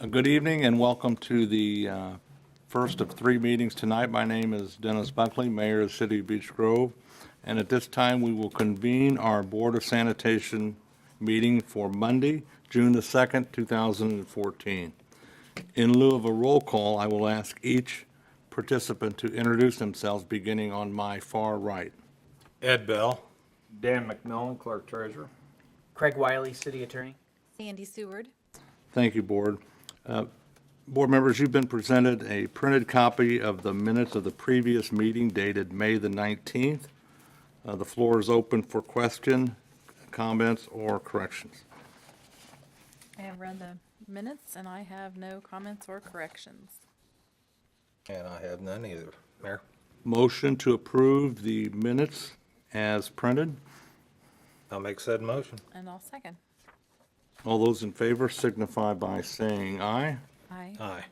Good evening and welcome to the first of three meetings tonight. My name is Dennis Buckley, Mayor of the City of Beech Grove, and at this time we will convene our Board of Sanitation meeting for Monday, June the 2nd, 2014. In lieu of a roll call, I will ask each participant to introduce themselves, beginning on my far right. Ed Bell. Dan McMillan, Clerk Treasurer. Craig Wiley, City Attorney. Sandy Seward. Thank you, Board. Board members, you've been presented a printed copy of the minutes of the previous meeting dated May the 19th. The floor is open for question, comments, or corrections. I have read the minutes and I have no comments or corrections. And I have none either, Mayor. Motion to approve the minutes as printed. I'll make said motion. And I'll second. All those in favor signify by saying aye. Aye. Aye.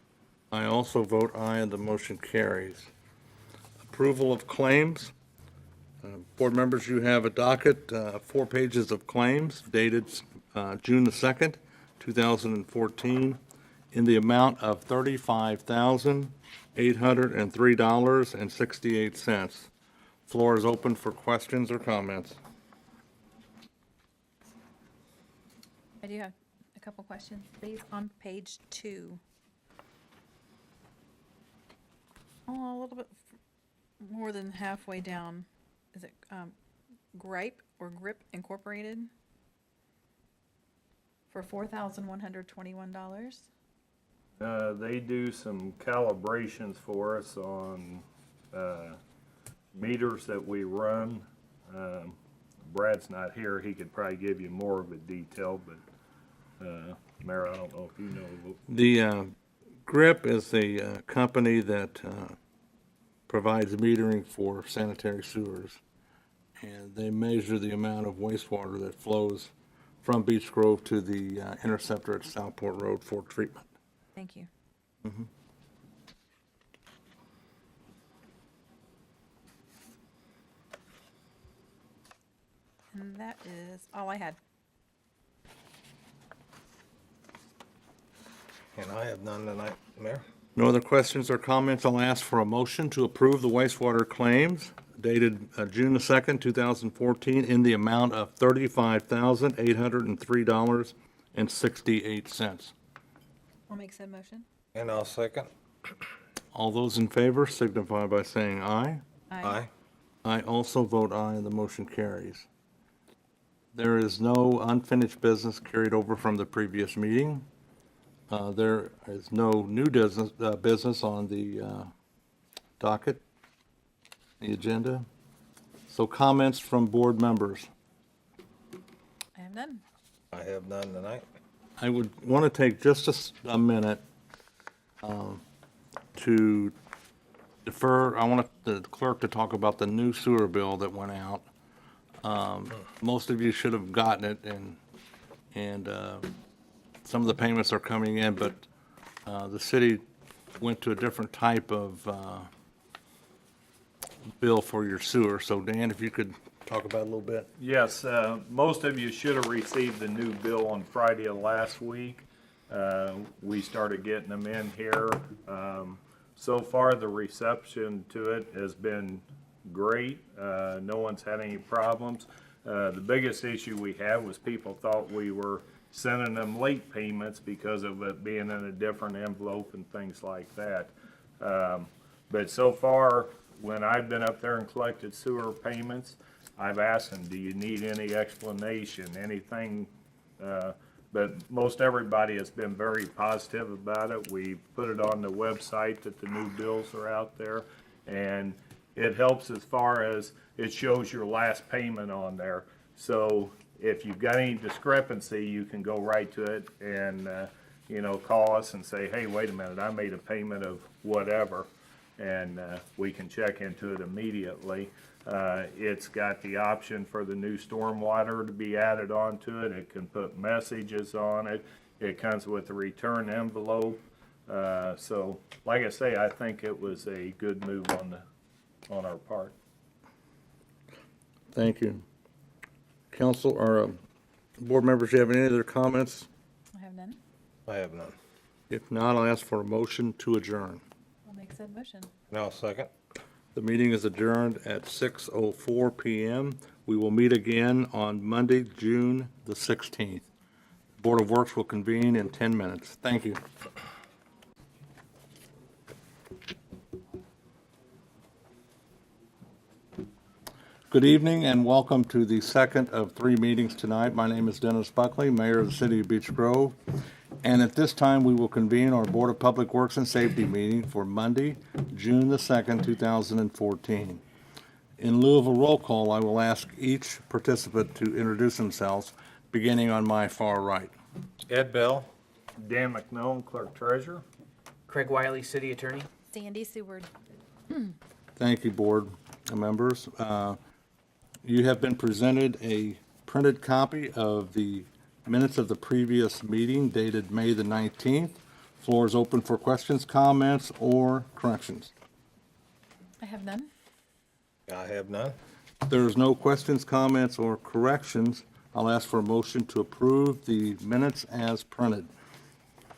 I also vote aye, and the motion carries. Approval of claims. Board members, you have a docket, 4 pages of claims dated June the 2nd, 2014, in the amount of $35,803.68. Floor is open for questions or comments. I do have a couple questions, please, on page 2. Oh, a little bit more than halfway down. Is it Gripe or Grip Incorporated for $4,121? They do some calibrations for us on meters that we run. Brad's not here. He could probably give you more of a detail, but Mayor, I don't know if you know. The GRIP is a company that provides metering for sanitary sewers, and they measure the amount of wastewater that flows from Beech Grove to the interceptor at Southport Road for treatment. Thank you. Mm-hmm. And that is all I had. And I have none tonight, Mayor. No other questions or comments. I'll ask for a motion to approve the wastewater claims dated June the 2nd, 2014, in the amount of $35,803.68. I'll make said motion. And I'll second. All those in favor signify by saying aye. Aye. I also vote aye, and the motion carries. There is no unfinished business carried over from the previous meeting. There is no new business on the docket, the agenda. So comments from board members. I have none. I have none tonight. I would want to take just a minute to defer. I want the clerk to talk about the new sewer bill that went out. Most of you should have gotten it, and some of the payments are coming in, but the city went to a different type of bill for your sewer. So Dan, if you could talk about it a little bit. Yes, most of you should have received the new bill on Friday of last week. We started getting them in here. So far, the reception to it has been great. No one's had any problems. The biggest issue we had was people thought we were sending them late payments because of it being in a different envelope and things like that. But so far, when I've been up there and collected sewer payments, I've asked them, do you need any explanation, anything? But most everybody has been very positive about it. We put it on the website that the new bills are out there, and it helps as far as it shows your last payment on there. So if you've got any discrepancy, you can go right to it and, call us and say, hey, wait a minute, I made a payment of whatever, and we can check into it immediately. It's got the option for the new stormwater to be added onto it. It can put messages on it. It comes with a return envelope. So, like I say, I think it was a good move on our part. Thank you. Council or board members, do you have any other comments? I have none. I have none. If not, I'll ask for a motion to adjourn. I'll make said motion. And I'll second. The meeting is adjourned at 6:04 PM. We will meet again on Monday, June the 16th. Board of Works will convene in 10 minutes. Thank you. Good evening and welcome to the second of three meetings tonight. My name is Dennis Buckley, Mayor of the City of Beech Grove. And at this time, we will convene our Board of Public Works and Safety meeting for Monday, June the 2nd, 2014. In lieu of a roll call, I will ask each participant to introduce themselves, beginning on my far right. Ed Bell. Dan McMillan, Clerk Treasurer. Craig Wiley, City Attorney. Sandy Seward. Thank you, board members. You have been presented a printed copy of the minutes of the previous meeting dated May the 19th. Floor is open for questions, comments, or corrections. I have none. I have none. If there is no questions, comments, or corrections, I'll ask for a motion to approve the minutes as printed.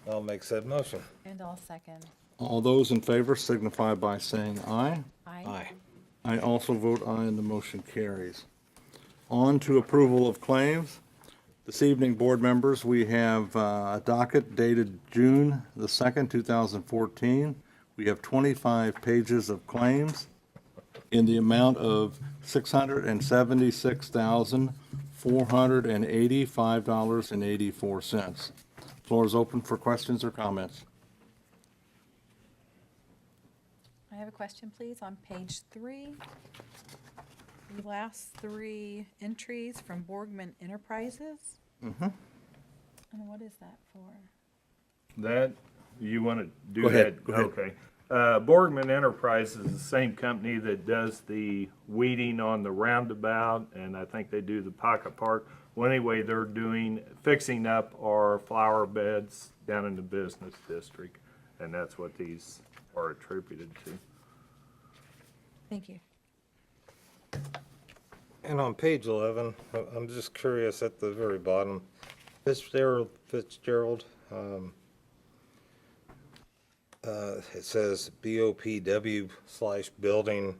I'll make said motion. And I'll second. All those in favor signify by saying aye. Aye. I also vote aye and the motion carries. On to approval of claims. This evening, board members, we have a docket dated June the 2nd, 2014. We have 25 pages of claims in the amount of $676,485.84. Floor is open for questions or comments. I have a question, please, on page 3. The last 3 entries from Borgman Enterprises. Mm-hmm. And what is that for? That, you want to do Go that? ahead, go ahead. Okay. Borgman Enterprises is the same company that does the weeding on the roundabout, and I think they do the pocket park. Well, anyway, they're fixing up our flower beds down in the business district, and that's what these are attributed to. Thank you. And on page 11, I'm just curious at the very bottom, Fitzgerald, it says BOPW/building.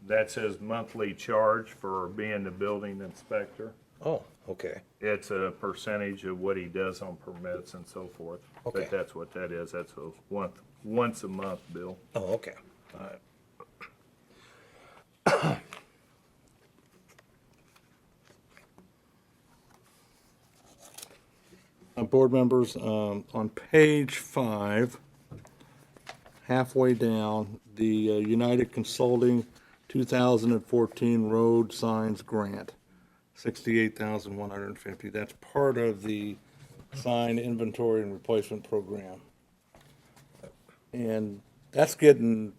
That's his monthly charge for being the building inspector. Oh, okay. It's a percentage of what he does on permits and so forth. Okay. But that's what that is. That's a once a month bill. Oh, okay. All right. Board members, on page 5, halfway down, the United Consulting 2014 Road Signs Grant, $68,150. That's part of the sign inventory and replacement program. And that's getting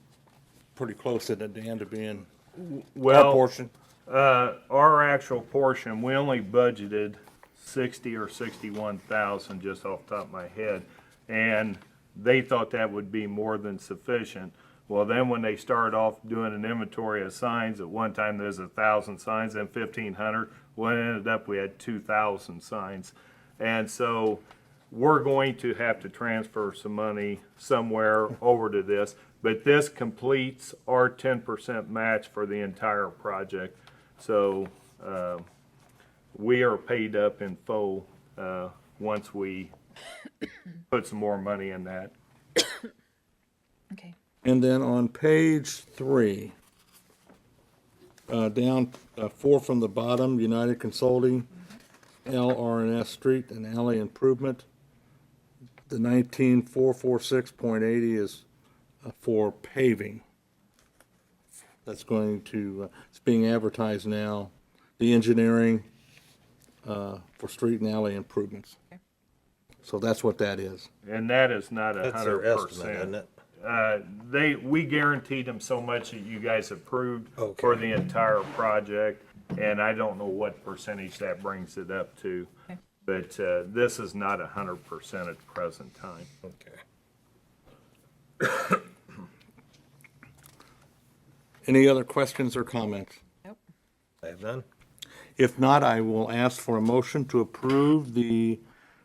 pretty close, isn't it, Dan, to being our Well, portion? our actual portion, we only budgeted 60 or 61,000 just off the top of my head. And they thought that would be more than sufficient. Well, then when they started off doing an inventory of signs, at one time there's 1,000 signs, then 1,500. Well, it ended up we had 2,000 signs. And so we're going to have to transfer some money somewhere over to this. But this completes our 10% match for the entire project. So we are paid up in full once we put some more money in that. Okay. And then on page 3, down 4 from the bottom, United Consulting, LR&S Street and Alley Improvement. The 19446.80 is for paving. That's going to, it's being advertised now. The engineering for street and alley improvements. Okay. So that's what that is. And that is not That's their estimate, isn't 100%. it? We guaranteed them so much that you guys approved Okay. for the entire project, and I don't know what percentage that brings it up to. Okay. But this is not 100% at the present time. Okay. Any other questions or comments? Nope. I have none. If not, I will ask for a motion to approve the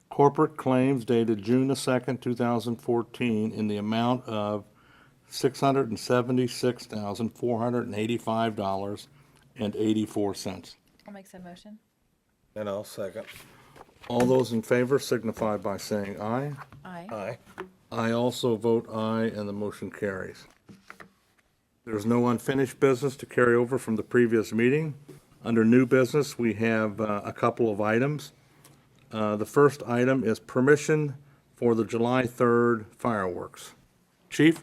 corporate claims dated June the 2nd, 2014, in the amount of $676,485.84. I'll make said motion. And I'll second. All those in favor signify by saying aye. Aye. Aye. I also vote aye, and the motion carries. There's no unfinished business to carry over from the previous meeting. Under new business, we have a couple of items. The first item is permission for the July 3rd fireworks. Chief?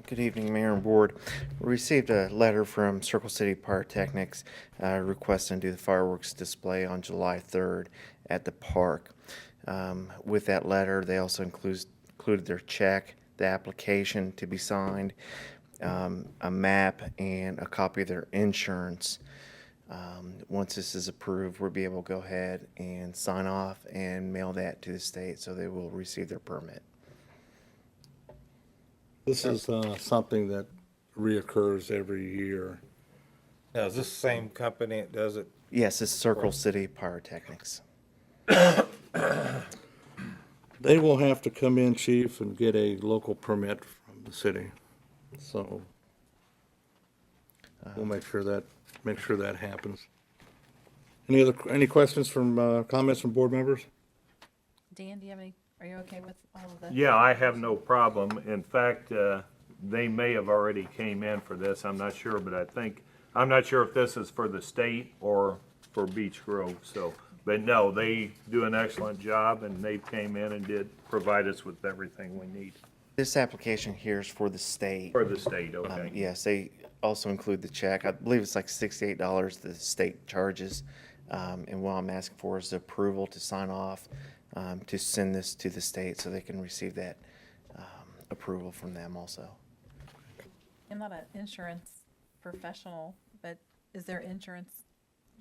Good evening, Mayor and Board. We received a letter from Circle City Pyrotechnics requesting to do the fireworks display on July 3rd at the park. With that letter, they also included their check, the application to be signed, a map, and a copy of their insurance. Once this is approved, we'll be able to go ahead and sign off and mail that to the state so they will receive their permit. This is something that reoccurs every year. Now, is this the same company that does it? Yes, it's Circle City Pyrotechnics. They will have to come in, Chief, and get a local permit from the city. So we'll make sure that happens. Any questions from, comments from board members? Dan, do you have any, are you okay with all of this? Yeah, I have no problem. In fact, they may have already came in for this, I'm not sure, but I'm not sure if this is for the state or for Beech Grove, so. But no, they do an excellent job, and they came in and did provide us with everything we need. This application here is for the state. For the state, okay. Yes, they also include the check. I believe it's like $68 the state charges. And what I'm asking for is the approval to sign off, to send this to the state so they can receive that approval from them also. I'm not an insurance professional, but is their insurance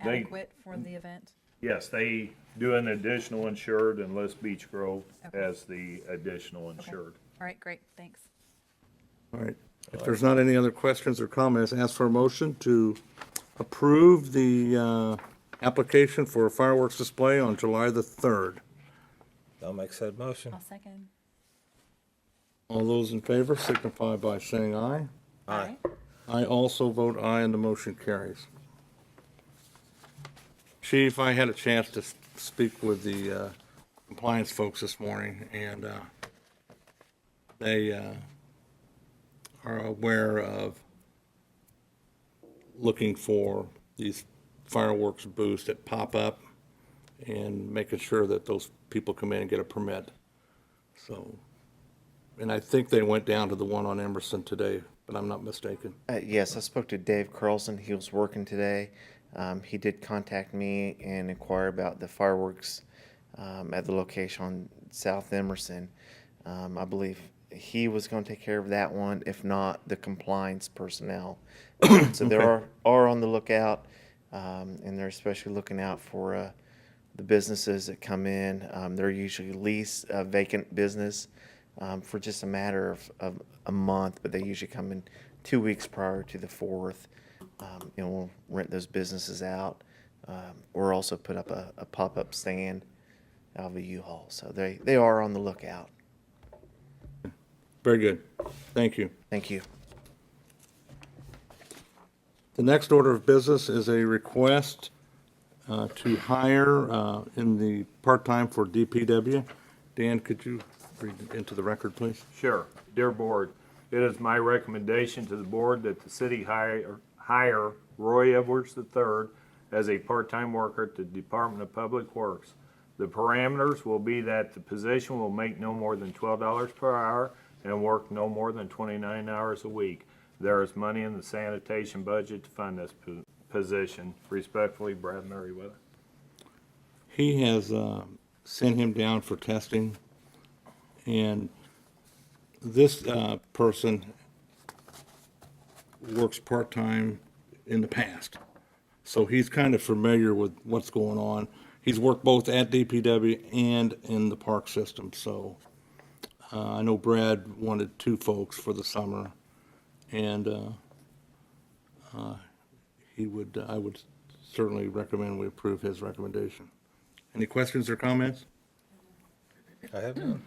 They- adequate for the event? Yes, they do an additional insured and list Beech Grove Okay. as the additional insured. All right, great, thanks. All right. If there's not any other questions or comments, ask for a motion to approve the application for a fireworks display on July the 3rd. I'll make said motion. I'll second. All those in favor signify by saying aye. Aye. I also vote aye, and the motion carries. Chief, I had a chance to speak with the compliance folks this morning, and they are aware of looking for these fireworks booths that pop up and making sure that those people come in and get a permit. So, and I think they went down to the one on Emerson today, but I'm not mistaken. Yes, I spoke to Dave Carlson. He was working today. He did contact me and inquire about the fireworks at the location on South Emerson. I believe he was going to take care of that one, if not the compliance personnel. So they are on the lookout, and they're especially looking out for the businesses that come in. They're usually lease a vacant business for just a matter of a month, but they usually come in 2 weeks prior to the 4th. We'll rent those businesses out, or also put up a pop-up stand out of a U-Haul. So they are on the lookout. Very good. Thank you. Thank you. The next order of business is a request to hire in the part-time for DPW. Dan, could you read it into the record, please? Sure. Dear Board, it is my recommendation to the Board that the city hire Roy Edwards III as a part-time worker at the Department of Public Works. The parameters will be that the position will make no more than $12 per hour and work no more than 29 hours a week. There is money in the sanitation budget to fund this position. Respectfully, Brad Merriweather. He has sent him down for testing, and this person works part-time in the past. So he's kind of familiar with what's going on. He's worked both at DPW and in the park system, so I know Brad wanted 2 folks for the summer, and I would certainly recommend we approve his recommendation. Any questions or comments? I have none.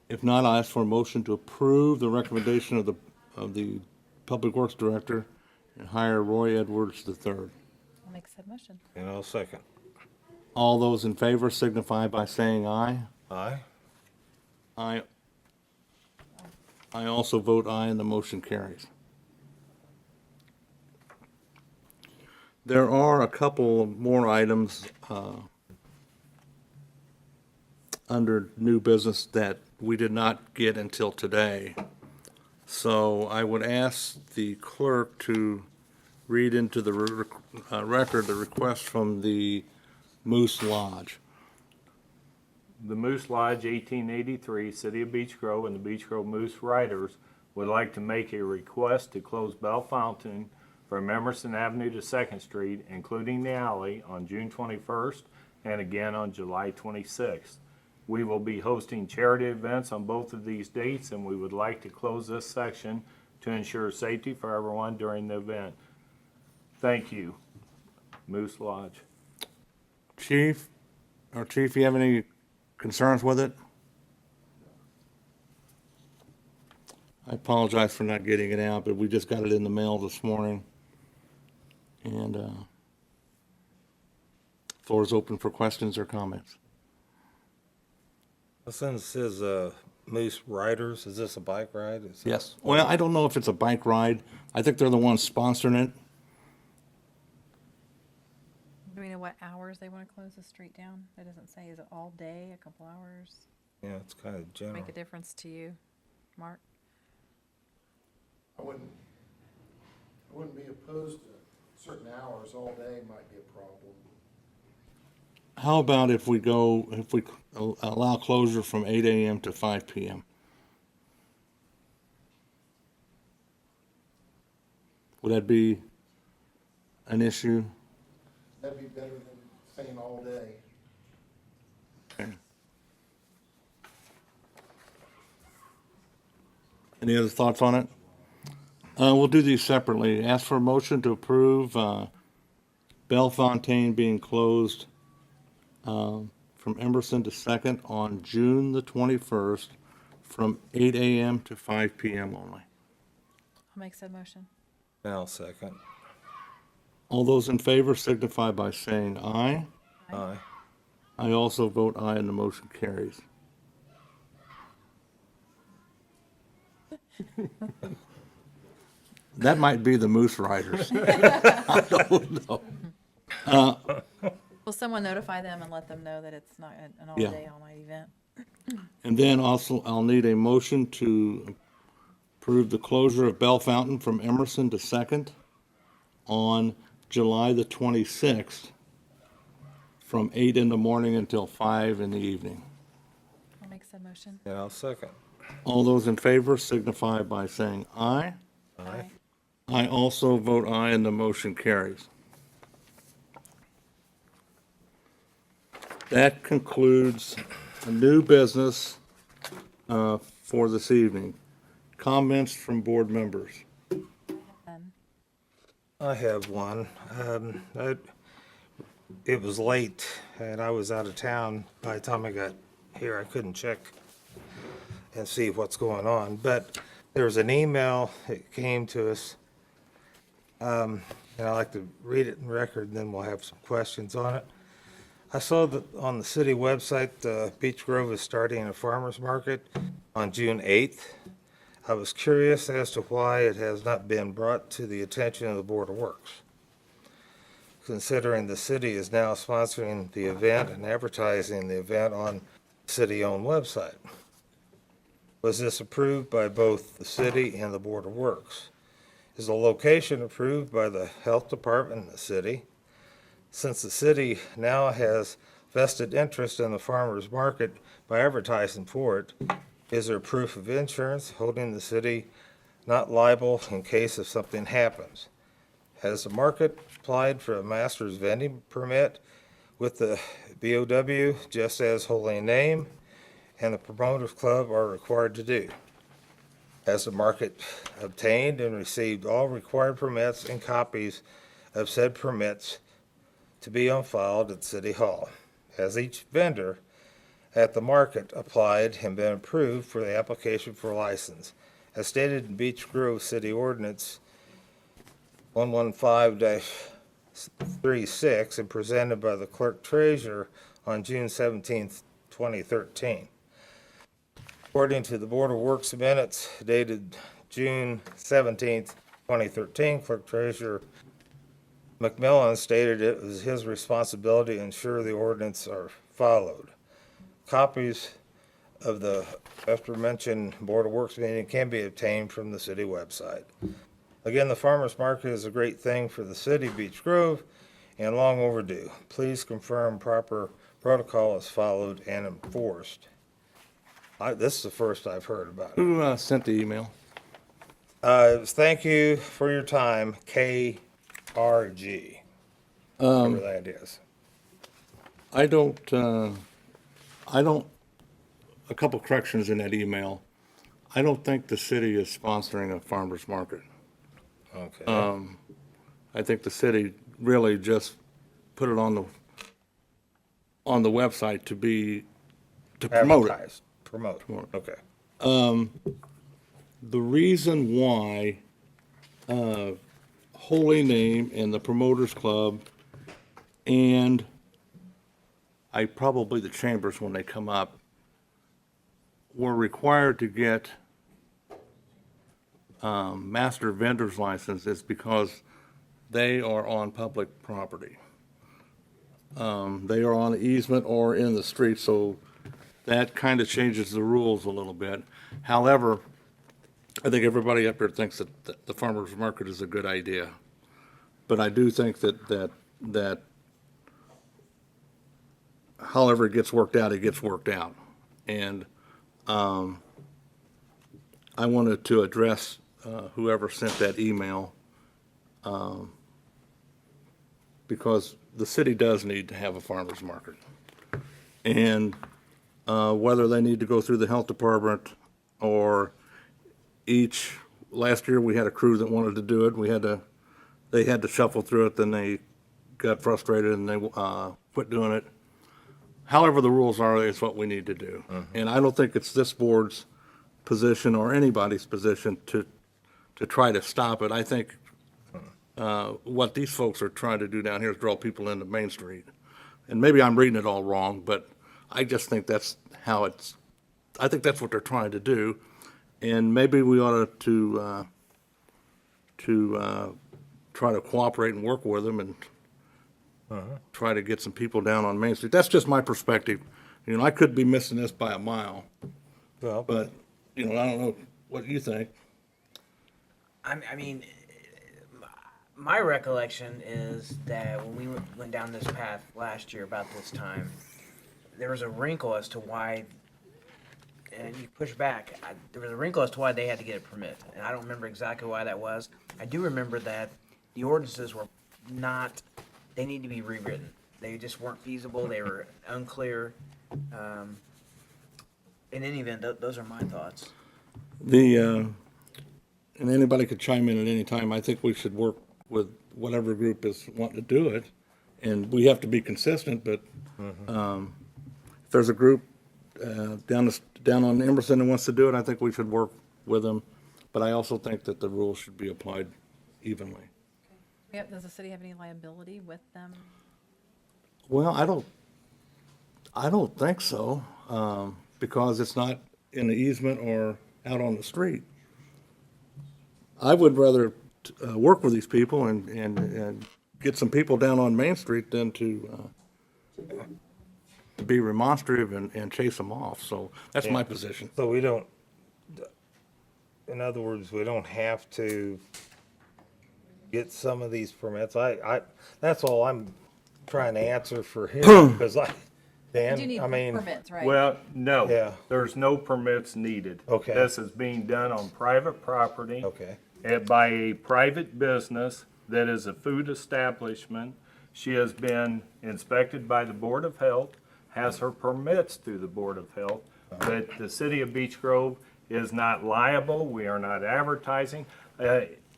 If not, I'll ask for a motion to approve the recommendation of the Public Works Director and hire Roy Edwards III. I'll make said motion. And I'll second. All those in favor signify by saying aye. Aye. I also vote aye, and the motion carries. There are a couple more items under new business that we did not get until today. So I would ask the clerk to read into the record the request from the Moose Lodge. The Moose Lodge 1883, City of Beech Grove, and the Beech Grove Moose Riders would like to make a request to close Bell Fountain from Emerson Avenue to 2nd Street, including the alley, on June 21st and again on July 26th. We will be hosting charity events on both of these dates, and we would like to close this section to ensure safety for everyone during the event. Thank you, Moose Lodge. Chief, you have any concerns with it? I apologize for not getting it out, but we just got it in the mail this morning. And floor is open for questions or comments. Since it says Moose Riders, is this a bike ride? Yes. Well, I don't know if it's a bike ride. I think they're the ones sponsoring it. Do we know what hours they want to close the street down? It doesn't say. Is it all day, a couple hours? Yeah, it's kind of general. Make a difference to you, Mark? I wouldn't be opposed to certain hours. All day might be a problem. How about if we allow closure from 8 a.m. to 5 p.m.? Would that be an issue? That'd be better than saying all day. Okay. Any other thoughts on it? We'll do these separately. Ask for a motion to approve Bellefontaine being closed from Emerson to 2nd on June the 21st from 8 a.m. to 5 p.m. only. I'll make said motion. And I'll second. All those in favor signify by saying aye. Aye. I also vote aye, and the motion carries. That might be the Moose Riders. I don't know. Will someone notify them and let them know that it's not an Yeah. all-day, all-night event? And then also, I'll need a motion to approve the closure of Bell Fountain from Emerson to 2nd on July the 26th from 8 in the morning until 5 in the evening. I'll make said motion. And I'll second. All those in favor signify by saying aye. Aye. I also vote aye, and the motion carries. That concludes a new business for this evening. Comments from board members? I have one. It was late, and I was out of town. By the time I got here, I couldn't check and see what's going on. But there was an email that came to us, and I'd like to read it in record, and then we'll have some questions on it. I saw that on the city website, Beech Grove is starting a farmer's market on June 8th. I was curious as to why it has not been brought to the attention of the Board of Works, considering the city is now sponsoring the event and advertising the event on city-owned website. Was this approved by both the city and the Board of Works? Is the location approved by the Health Department in the city? Since the city now has vested interest in the farmer's market by advertising for it, is there proof of insurance holding the city not liable in case if something happens? Has the market applied for a master's vending permit with the BOW, just as Holy Name and the Promoters Club are required to do? Has the market obtained and received all required permits and copies of said permits to be on file at City Hall? Has each vendor at the market applied and been approved for the application for license? As stated in Beech Grove City Ordinance 115-36 and presented by the clerk treasurer on June 17th, 2013. According to the Board of Works minutes dated June 17th, 2013, Clerk Treasurer McMillan stated it was his responsibility to ensure the ordinance are followed. Copies of the aforementioned Board of Works meeting can be obtained from the city website. Again, the farmer's market is a great thing for the city of Beech Grove and long overdue. Please confirm proper protocol is followed and enforced. This is the first I've heard about it. Who sent the email? Thank you for your time, KRG. Whatever that is. I don't, a couple corrections in that email. I don't think the city is sponsoring a farmer's market. Okay. I think the city really just put it on the website to promote it. Advertised. Promote. Okay. The reason why Holy Name and the Promoters Club and probably the chambers when they come up were required to get master vendor's license is because they are on public property. They are on easement or in the street, so that kind of changes the rules a little bit. However, I think everybody up here thinks that the farmer's market is a good idea. But I do think that however it gets worked out, it gets worked out. And I wanted to address whoever sent that email because the city does need to have a farmer's market. And whether they need to go through the health department or last year we had a crew that wanted to do it. They had to shuffle through it, then they got frustrated and they quit doing it. However the rules are, is what we need to do. And I don't think it's this board's position or anybody's position to try to stop it. I think what these folks are trying to do down here is draw people into Main Street. And maybe I'm reading it all wrong, but I just think that's how I think that's what they're trying to do. And maybe we ought to try to cooperate and work with them and try to get some people down on Main Street. That's just my perspective. You know, I could be missing this by a mile, Well, but, you know, I don't know what you think. I mean, my recollection is that when we went down this path last year about this time, there was a wrinkle as to why, and you push back, there was a wrinkle as to why they had to get a permit. And I don't remember exactly why that was. I do remember that the ordinances were not, they need to be rewritten. They just weren't feasible, they were unclear. In any event, those are my thoughts. And anybody could chime in at any time. I think we should work with whatever group is wanting to do it. And we have to be consistent, but if there's a group down on Emerson that wants to do it, I think we should work with them. But I also think that the rules should be applied evenly. Does the city have any liability with them? Well, I don't think so, because it's not in the easement or out on the street. I would rather work with these people and get some people down on Main Street than to be remonstrative and chase them off. So that's my position. so we don't, in other words, we don't have to get some of these permits. That's all I'm trying to answer for him, because You do need Dan, I mean, permits, right? Well, no. Yeah. There's no permits needed. Okay. This is being done on private property. okay, By a private business that is a food establishment. She has been inspected by the Board of Health, has her permits through the Board of Health, but the city of Beech Grove is not liable. We are not advertising.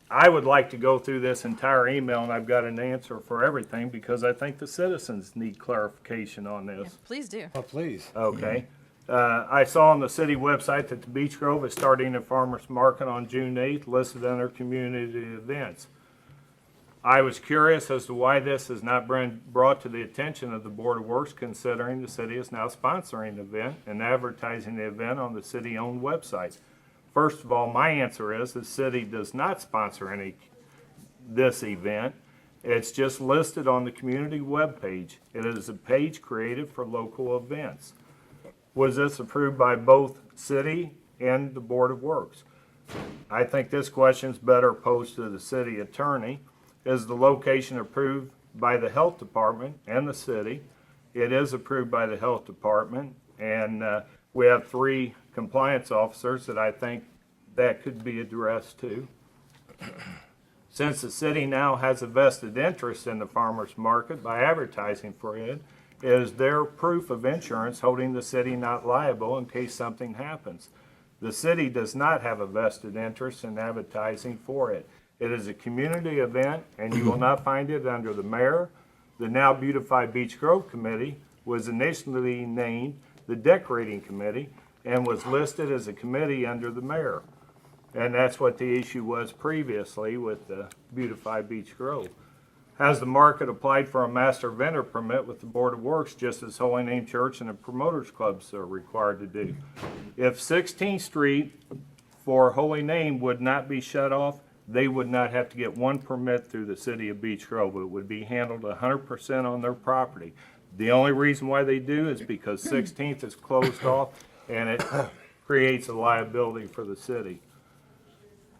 I would like to go through this entire email, and I've got an answer for everything, because I think the citizens need clarification on Yeah, this. please do. Oh, please. Okay. I saw on the city website that the Beech Grove is starting a farmer's market on June 8th, listed under community events. I was curious as to why this has not been brought to the attention of the Board of Works, considering the city is now sponsoring the event and advertising the event on the city-owned website. First of all, my answer is the city does not sponsor this event. It's just listed on the community webpage. It is a page created for local events. Was this approved by both city and the Board of Works? I think this question is better posed to the city attorney. Is the location approved by the health department and the city? It is approved by the health department, and we have 3 compliance officers that I think that could be addressed to. Since the city now has a vested interest in the farmer's market by advertising for it, is their proof of insurance holding the city not liable in case something happens. The city does not have a vested interest in advertising for it. It is a community event, and you will not find it under the mayor. The now beautified Beech Grove Committee was initially named the Decorating Committee and was listed as a committee under the mayor. And that's what the issue was previously with the beautified Beech Grove. Has the market applied for a master vendor permit with the Board of Works, just as Holy Name Church and the Promoters Clubs are required to do? If 16th Street for Holy Name would not be shut off, they would not have to get one permit through the city of Beech Grove. It would be handled 100% on their property. The only reason why they do is because 16th is closed off, and it creates a liability for the city.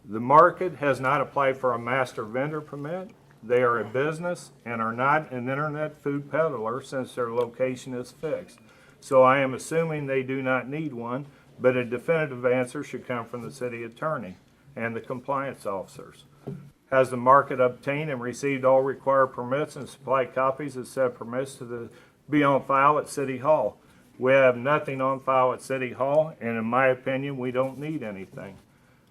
The market has not applied for a master vendor permit. They are a business and are not an internet food peddler since their location is fixed. So I am assuming they do not need one, but a definitive answer should come from the city attorney and the compliance officers. Has the market obtained and received all required permits and supplied copies of said permits to be on file at City Hall? We have nothing on file at City Hall, and in my opinion, we don't need anything.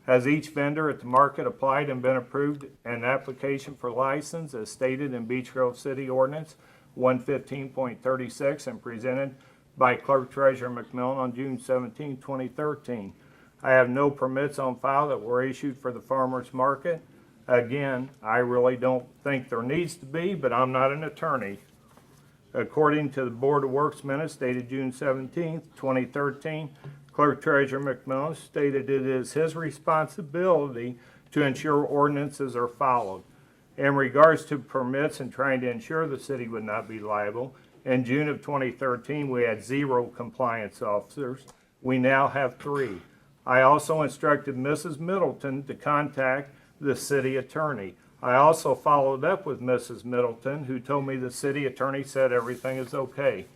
Has each vendor at the market applied and been approved an application for license as stated in Beech Grove City Ordinance 115.36 and presented by Clerk Treasurer McMillan on June 17, 2013? I have no permits on file that were issued for the farmer's market. Again, I really don't think there needs to be, but I'm not an attorney. According to the Board of Works minutes dated June 17, 2013, Clerk Treasurer McMillan stated it is his responsibility to ensure ordinances are followed. In regards to permits and trying to ensure the city would not be liable, in June of 2013, we had 0 compliance officers. We now have 3. I also instructed Mrs. Middleton to contact the city attorney. I also followed up with Mrs. Middleton, who told me the city attorney said everything is okay.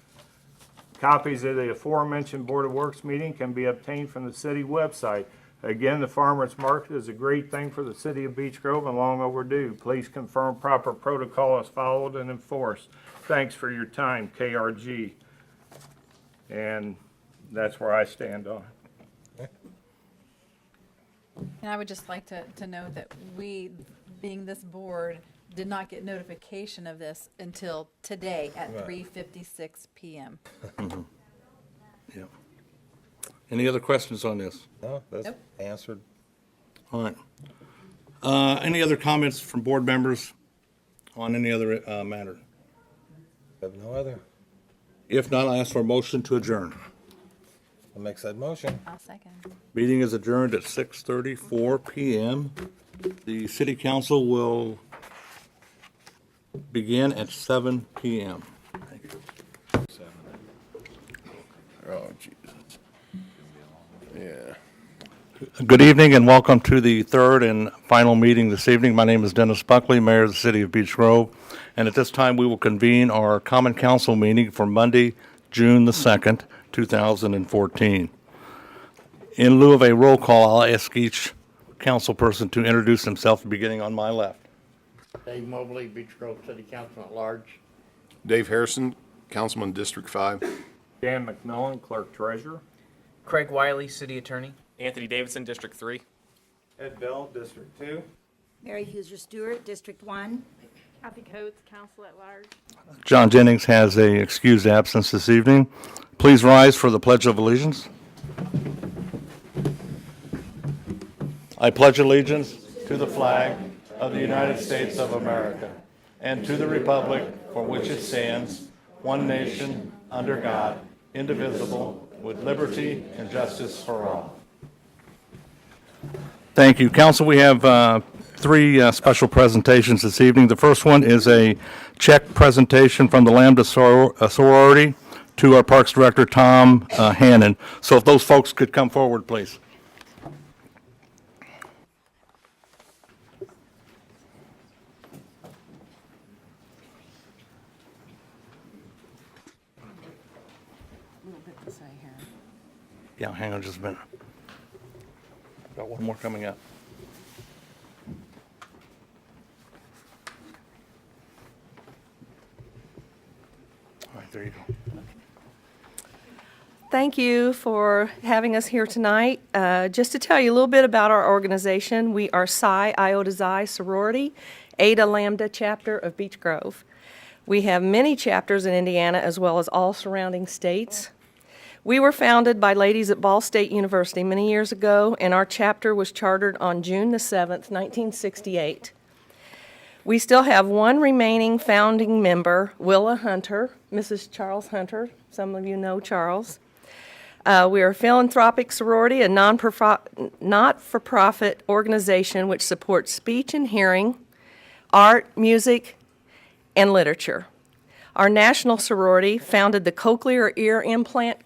Copies of the aforementioned Board of Works meeting can be obtained from the city website. Again, the farmers market is a great thing for the city of Beech Grove and long overdue. Please confirm proper protocol is followed and enforced. Thanks for your time, KRG. And that's where I stand on it. And I would just like to note that we, being this board, did not get notification of this until today at 3:56 p.m. Yeah. Any other questions on this? No, that's Nope. answered. All right. Any other comments from board members on any other matter? Have no other. If not, I'll ask for a motion to adjourn. I'll make that motion. I'll second. Meeting is adjourned at 6:34 p.m. The city council will begin at 7 p.m. Thank you. Oh, Jesus. Yeah. Good evening and welcome to the third and final meeting this evening. My name is Dennis Buckley, Mayor of the City of Beech Grove. And at this time, we will convene our Common Council meeting for Monday, June the 2nd, 2014. In lieu of a roll call, I'll ask each council person to introduce himself, beginning on my left. Dave Mobley, Beech Grove City Council at Large. Dave Harrison, Councilman District 5. Dan McMillan, Clerk Treasurer. Craig Wiley, City Attorney. Anthony Davidson, District 3. Ed Bell, District 2. Mary Hoosier Stewart, District 1. Kathy Coates, Council at Large. John Jennings has a excused absence this evening. Please rise for the Pledge of Allegiance. I pledge allegiance to the flag of the United States of America and to the republic for which it stands, one nation, under God, indivisible, with liberty and justice for all. Thank you. Council, we have three special presentations this evening. The first one is a check presentation from the Lambda sorority to our Parks Director, Tom Hannon. So if those folks could come forward, please. Yeah, hang on just a minute. Got one more coming up. All right, there you go. Thank you for having us here tonight. Just to tell you a little bit about our organization, we are Psi Iota Xi sorority, Eta Lambda chapter of Beech Grove. We have many chapters in Indiana as well as all surrounding states. We were founded by ladies at Ball State University many years ago, and our chapter was chartered on June the 7th, 1968. We still have one remaining founding member, Willa Hunter, Mrs. Charles Hunter. Some of you know Charles. We are a philanthropic sorority, a not-for-profit organization which supports speech and hearing, art, music, and literature. Our national sorority founded the cochlear ear implant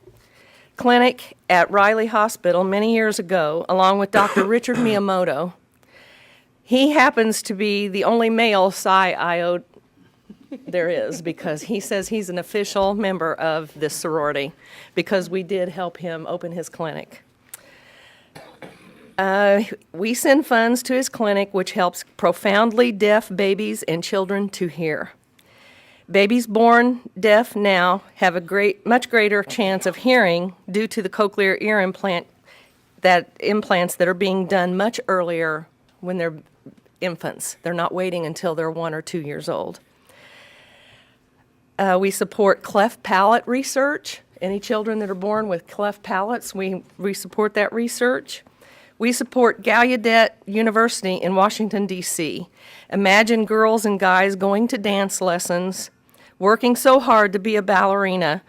clinic at Riley Hospital many years ago, along with Dr. Richard Miyamoto. He happens to be the only male Psi Iota there is, because he says he's an official member of this sorority, because we did help him open his clinic. We send funds to his clinic, which helps profoundly deaf babies and children to hear. Babies born deaf now have a much greater chance of hearing due to the cochlear ear implants that are being done much earlier when they're infants. They're not waiting until they're 1 or 2 years old. We support cleft palate research. Any children that are born with cleft palates, we support that research. We support Gallaudet University in Washington, D.C. Imagine girls and guys going to dance lessons, working so hard to be a ballerina,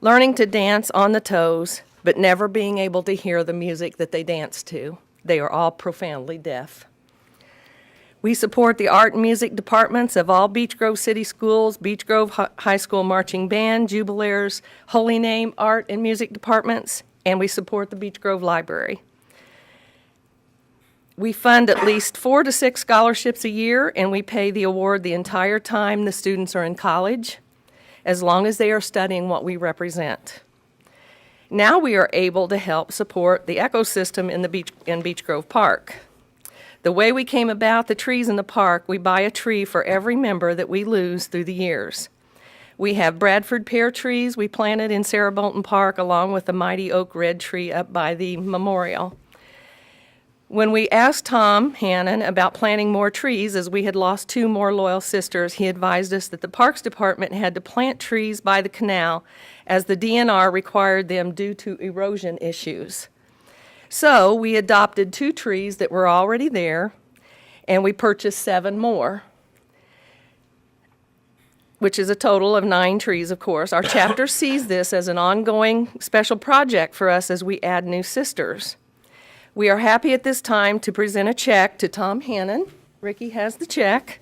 learning to dance on the toes, but never being able to hear the music that they dance to. They are all profoundly deaf. We support the art and music departments of all Beech Grove City Schools, Beech Grove High School Marching Band, Jubilaires, Holy Name art and music departments, and we support the Beech Grove Library. We fund at least 4 to 6 scholarships a year, and we pay the award the entire time the students are in college, as long as they are studying what we represent. Now we are able to help support the ecosystem in Beech Grove Park. The way we came about the trees in the park, we buy a tree for every member that we lose through the years. We have Bradford pear trees we planted in Sarah Bolton Park, along with the mighty oak red tree up by the memorial. When we asked Tom Hannon about planting more trees, as we had lost 2 more loyal sisters, he advised us that the Parks Department had to plant trees by the canal, as the DNR required them due to erosion issues. So we adopted 2 trees that were already there, and we purchased 7 more, which is a total of 9 trees, of course. Our chapter sees this as an ongoing special project for us as we add new sisters. We are happy at this time to present a check to Tom Hannon. Ricky has the check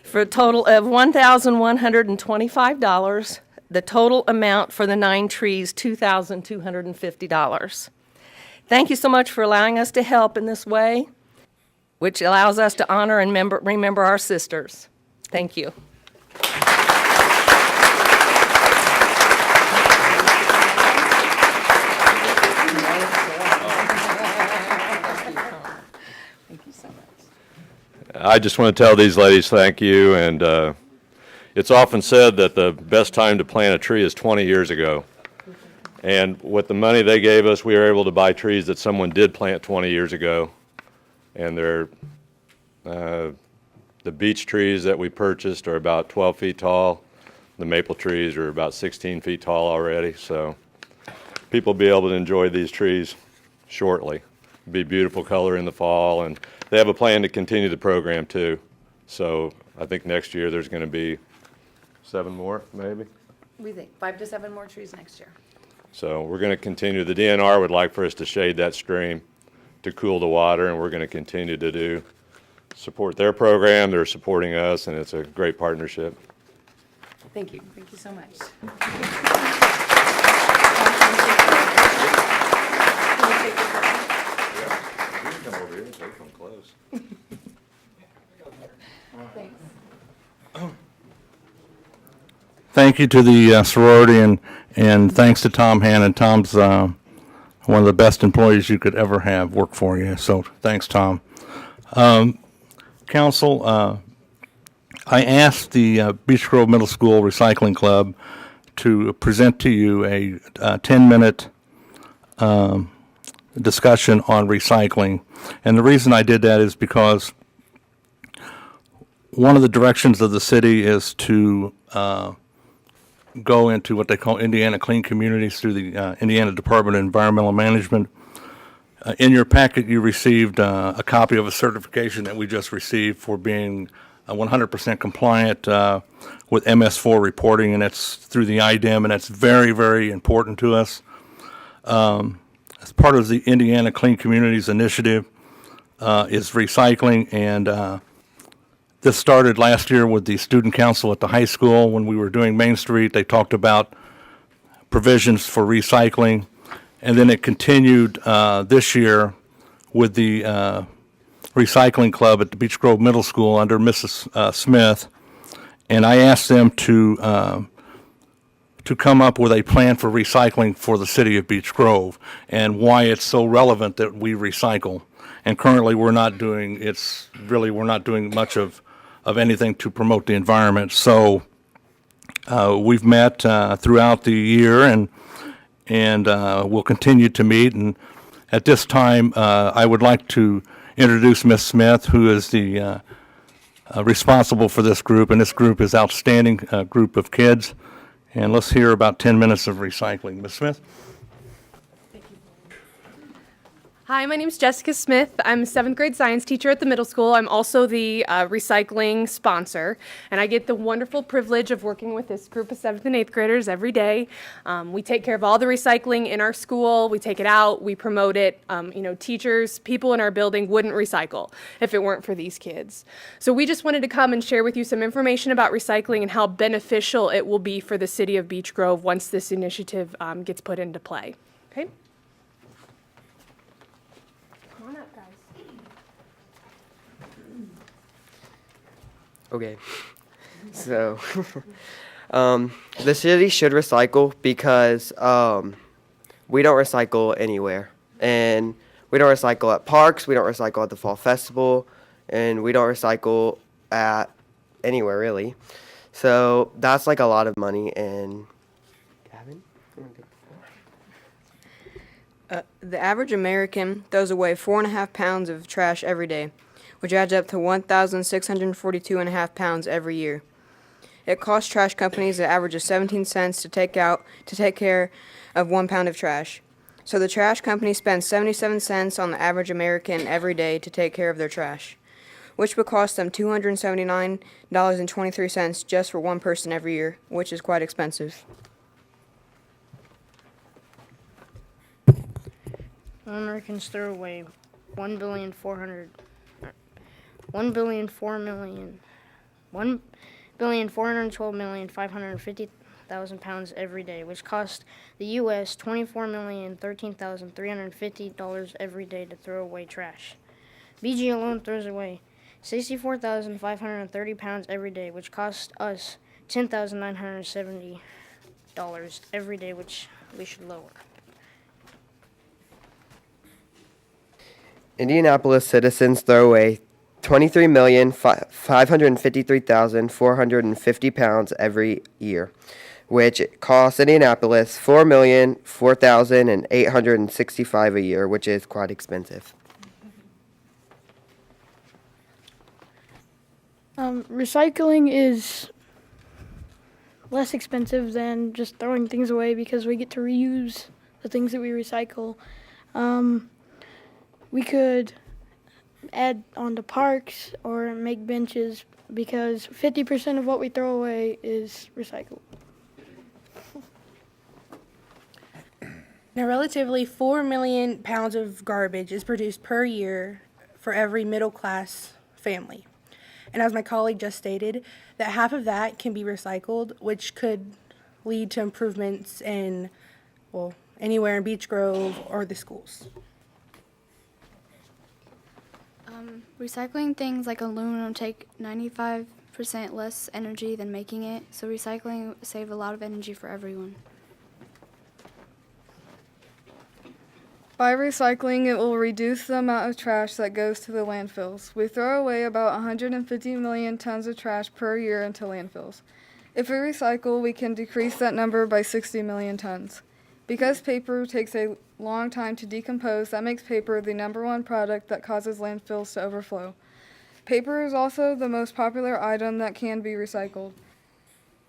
for a total of $1,125. The total amount for the 9 trees, $2,250. Thank you so much for allowing us to help in this way, which allows us to honor and remember our sisters. Thank you. I just want to tell these ladies thank you, and it's often said that the best time to plant a tree is 20 years ago. And with the money they gave us, we were able to buy trees that someone did plant 20 years ago. And they're, the beech trees that we purchased are about 12 feet tall. The maple trees are about 16 feet tall already. So people will be able to enjoy these trees shortly. Be beautiful color in the fall, and they have a plan to continue the program too. So I think next year there's going to be 7 more, maybe. We think 5 to 7 more trees next year. So we're going to continue. The DNR would like for us to shade that stream to cool the water, and we're going to continue to support their program. They're supporting us, and it's a great partnership. Thank you. Thank you so much. Come over here and take them close. Thank you to the sorority, and thanks to Tom Hannon. Tom's one of the best employees you could ever have work for you, so thanks, Tom. Council, I asked the Beech Grove Middle School Recycling Club to present to you a 10-minute discussion on recycling. And the reason I did that is because one of the directions of the city is to go into what they call Indiana Clean Communities through the Indiana Department of Environmental Management. In your packet, you received a copy of a certification that we just received for being 100% compliant with MS4 reporting, and it's through the IDEM, and that's very, very important to us. As part of the Indiana Clean Communities Initiative is recycling, and this started last year with the student council at the high school. When we were doing Main Street, they talked about provisions for recycling, and then it continued this year with the recycling club at the Beech Grove Middle School under Mrs. Smith, and I asked them to come up with a plan for recycling for the city of Beech Grove and why it's so relevant that we recycle. And currently, we're not doing much of anything to promote the environment. So we've met throughout the year, and we'll continue to meet. And at this time, I would like to introduce Ms. Smith, who is the responsible for this group, and this group is outstanding group of kids. And let's hear about 10 minutes of recycling. Ms. Smith? Hi, my name is Jessica Smith. I'm a 7th grade science teacher at the middle school. I'm also the recycling sponsor, and I get the wonderful privilege of working with this group of 7th and 8th graders every day. We take care of all the recycling in our school. We take it out. We promote it. Teachers, people in our building wouldn't recycle if it weren't for these kids. So we just wanted to come and share with you some information about recycling and how beneficial it will be for the city of Beech Grove once this initiative gets put into play. Okay? Okay, so the city should recycle because we don't recycle anywhere. And we don't recycle at parks, we don't recycle at the fall festival, and we don't recycle at anywhere really. So that's like a lot of money. And Gavin, you wanna take the floor? The average American throws away 4.5 pounds of trash every day, which adds up to 1,642.5 pounds every year. It costs trash companies an average of 17 cents to take care of 1 pound of trash. So the trash company spends 77 cents on the average American every day to take care of their trash, which would cost them $279.23 just for one person every year, which is quite expensive. Americans throw away 1,412,550,000 pounds every day, which costs the U.S. $24,013,350 every day to throw away trash. BG alone throws away 64,530 pounds every day, which costs us $10,970 every day, which we should lower. Indianapolis citizens throw away 23,553,450 pounds every year, which costs Indianapolis $4,004,865 a year, which is quite expensive. Recycling is less expensive than just throwing things away because we get to reuse the things that we recycle. We could add on to parks or make benches because 50% of what we throw away is recycled. Now, relatively 4 million pounds of garbage is produced per year for every middle class family. And as my colleague just stated, that half of that can be recycled, which could lead to improvements in, well, anywhere in Beech Grove or the schools. Recycling things like aluminum take 95% less energy than making it, so recycling saves a lot of energy for everyone. By recycling, it will reduce the amount of trash that goes to the landfills. We throw away about 150 million tons of trash per year into landfills. If we recycle, we can decrease that number by 60 million tons. Because paper takes a long time to decompose, that makes paper the #1 product that causes landfills to overflow. Paper is also the most popular item that can be recycled.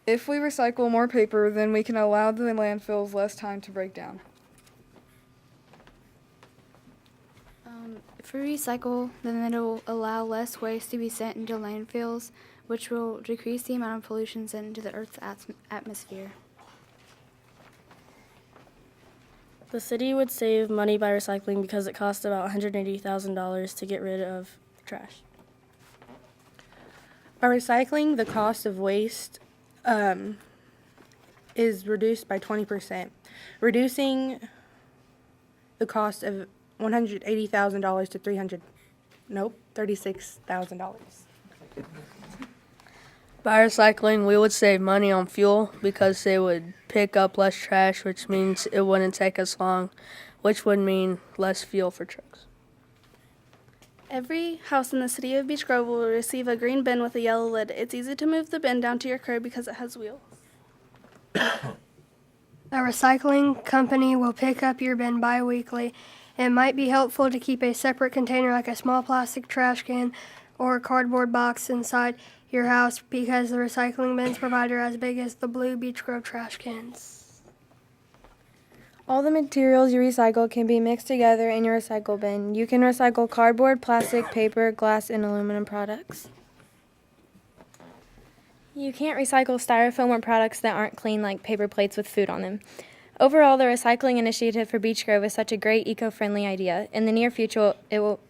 If we recycle more paper, then we can allow the landfills less time to break down. If we recycle, then it'll allow less waste to be sent into landfills, which will decrease the amount of pollution sent into the Earth's atmosphere. The city would save money by recycling because it costs about $180,000 to get rid of trash. By recycling, the cost of waste is reduced by 20%, reducing the cost of $180,000 to $36,000. By recycling, we would save money on fuel because they would pick up less trash, which means it wouldn't take as long, which would mean less fuel for trucks. Every house in the city of Beech Grove will receive a green bin with a yellow lid. It's easy to move the bin down to your curb because it has wheels. A recycling company will pick up your bin bi-weekly. It might be helpful to keep a separate container like a small plastic trash can or a cardboard box inside your house because the recycling bins provider as big as the blue Beech Grove trash cans. All the materials you recycle can be mixed together in your recycle bin. You can recycle cardboard, plastic, paper, glass, and aluminum products. You can't recycle styrofoam or products that aren't clean, like paper plates with food on them. Overall, the recycling initiative for Beech Grove is such a great eco-friendly idea. In the near future, it will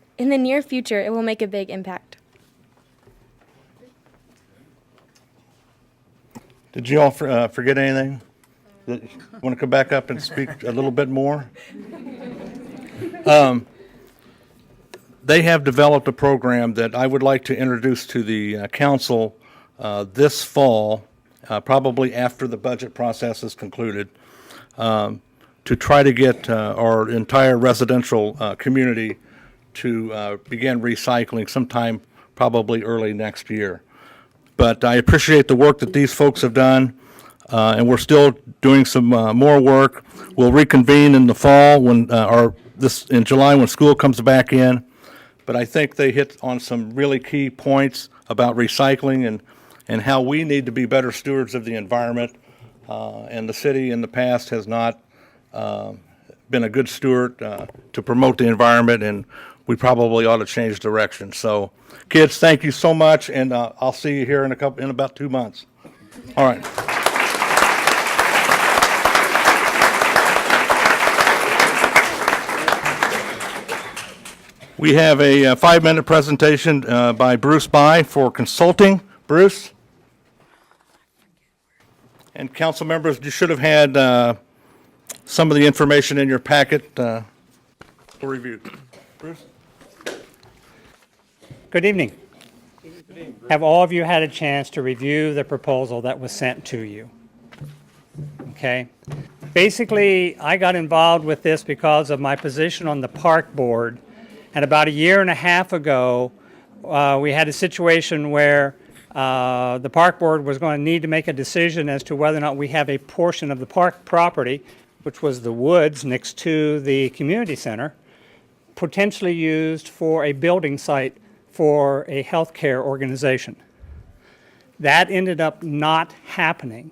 make a big impact. Did you all forget anything? Want to come back up and speak a little bit more? They have developed a program that I would like to introduce to the council this fall, probably after the budget process is concluded, to try to get our entire residential community to begin recycling sometime probably early next year. But I appreciate the work that these folks have done, and we're still doing some more work. We'll reconvene in the fall in July when school comes back in. But I think they hit on some really key points about recycling and how we need to be better stewards of the environment. And the city in the past has not been a good steward to promote the environment, and we probably ought to change direction. So, kids, thank you so much, and I'll see you here in about 2 months. All right. We have a 5-minute presentation by Bruce By for consulting. Bruce? And council members, you should have had some of the information in your packet for review. Bruce? Good evening. Have all of you had a chance to review the proposal that was sent to you? Okay. Basically, I got involved with this because of my position on the park board. And about 1.5 years ago, we had a situation where the park board was going to need to make a decision as to whether or not we have a portion of the park property, which was the woods next to the community center, potentially used for a building site for a healthcare organization. That ended up not happening,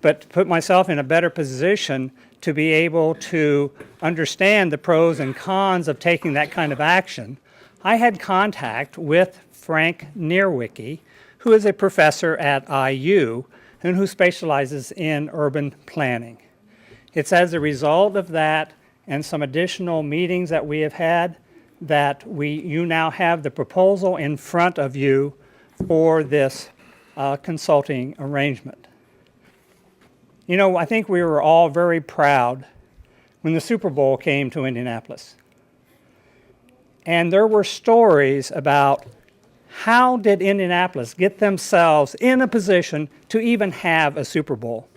but to put myself in a better position to be able to understand the pros and cons of taking that kind of action, I had contact with Frank Nierwicki, who is a professor at IU and who specializes in urban planning. It's as a result of that and some additional meetings that we have had that you now have the proposal in front of you for this consulting arrangement. You know, I think we were all very proud when the Super Bowl came to Indianapolis. And there were stories about how did Indianapolis get themselves in a position to even have a Super Bowl.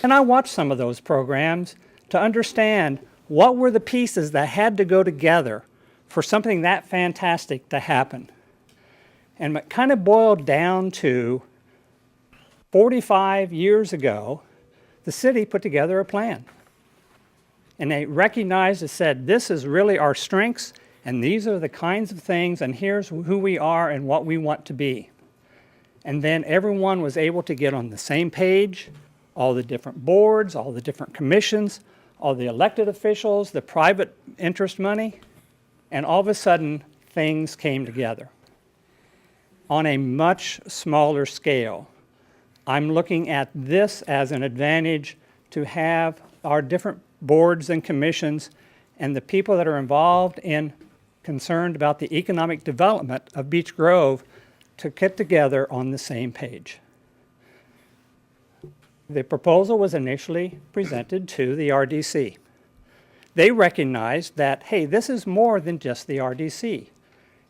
And I watched some of those programs to understand what were the pieces that had to go together for something that fantastic to happen. And it kind of boiled down to 45 years ago, the city put together a plan. And they recognized and said, this is really our strengths, and these are the kinds of things, and here's who we are and what we want to be. And then everyone was able to get on the same page, all the different boards, all the different commissions, all the elected officials, the private interest money, and all of a sudden, things came together. On a much smaller scale, I'm looking at this as an advantage to have our different boards and commissions and the people that are involved in concerned about the economic development of Beech Grove to get together on the same page. The proposal was initially presented to the RDC. They recognized that, hey, this is more than just the RDC.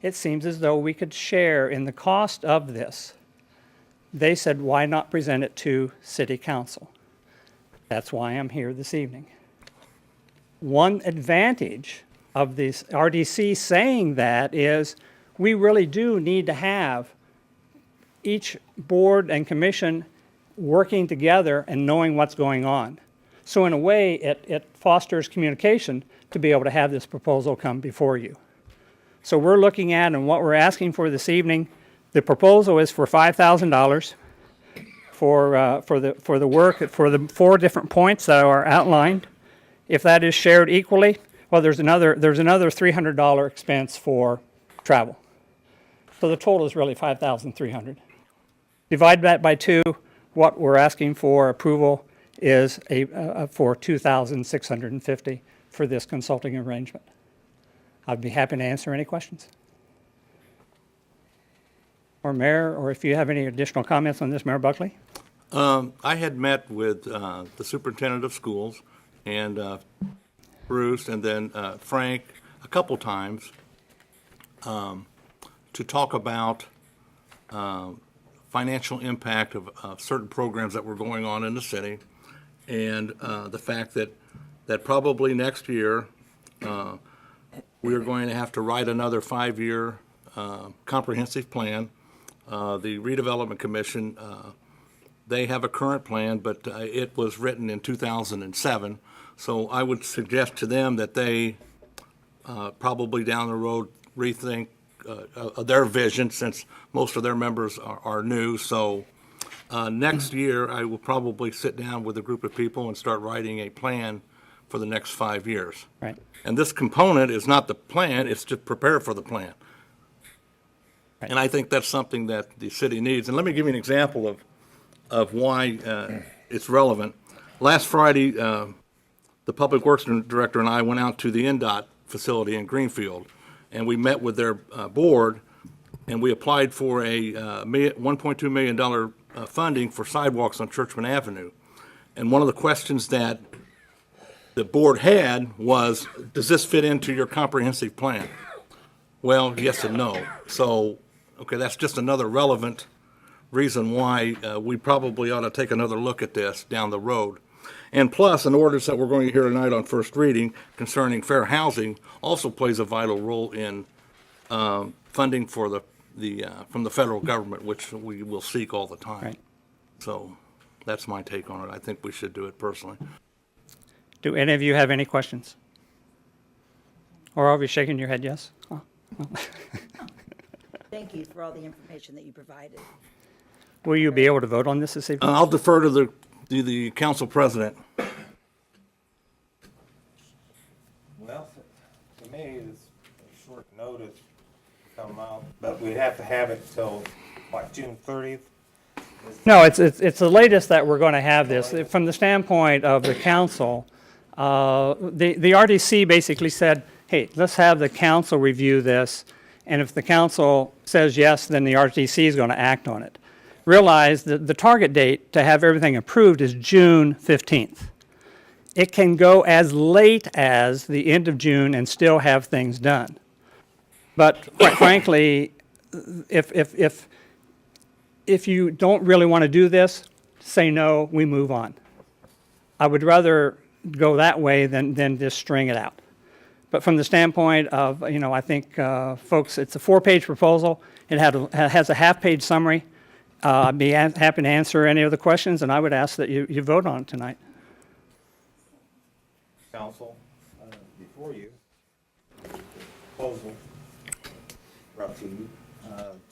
It seems as though we could share in the cost of this. They said, why not present it to City Council? That's why I'm here this evening. One advantage of this RDC saying that is we really do need to have each board and commission working together and knowing what's going on. So in a way, it fosters communication to be able to have this proposal come before you. So we're looking at, and what we're asking for this evening, the proposal is for $5,000 for the work, for the 4 different points that are outlined. If that is shared equally, well, there's another $300 expense for travel. So the total is really $5,300. Divide that by 2, what we're asking for approval is for $2,650 for this consulting arrangement. I'd be happy to answer any questions. Or Mayor, or if you have any additional comments on this, Mayor Buckley? I had met with the superintendent of schools and Bruce and then Frank a couple times to talk about financial impact of certain programs that were going on in the city, and the fact that probably next year we are going to have to write another 5-year comprehensive plan. The Redevelopment Commission, they have a current plan, but it was written in 2007. So I would suggest to them that they probably down the road rethink their vision, since most of their members are new. So next year, I will probably sit down with a group of people and start writing a plan for the next 5 years. Right. And this component is not the plan, it's to prepare for the plan. Right. And I think that's something that the city needs. And let me give you an example of why it's relevant. Last Friday, the Public Works Director and I went out to the NDOT facility in Greenfield, and we met with their board, and we applied for a $1.2 million funding for sidewalks on Churchman Avenue. And one of the questions that the board had was, does this fit into your comprehensive plan? Well, yes and no. So, okay, that's just another relevant reason why we probably ought to take another look at this down the road. And plus, an ordinance that we're going to hear tonight on first reading concerning fair housing also plays a vital role in funding for from the federal government, which we will seek all the time. Right. So that's my take on it. I think we should do it personally. Do any of you have any questions? Or are we shaking your head yes? Oh. Thank you for all the information that you provided. Will you be able to vote on this evening? I'll defer to the council president. Well, to me, it's a short notice to come out, but we'd have to have it till, what, June 30th? No, it's the latest that we're going to have this. From the standpoint of the council, the RDC basically said, hey, let's have the council review this, and if the council says yes, then the RDC is going to act on it. Realize that the target date to have everything approved is June 15th. It can go as late as the end of June and still have things done. But quite frankly, if you don't really want to do this, say no, we move on. I would rather go that way than just string it out. But from the standpoint of, I think, folks, it's a 4-page proposal. It has a half-page summary. I'd be happy to answer any of the questions, and I would ask that you vote on it tonight. Council, before you, proposal brought to you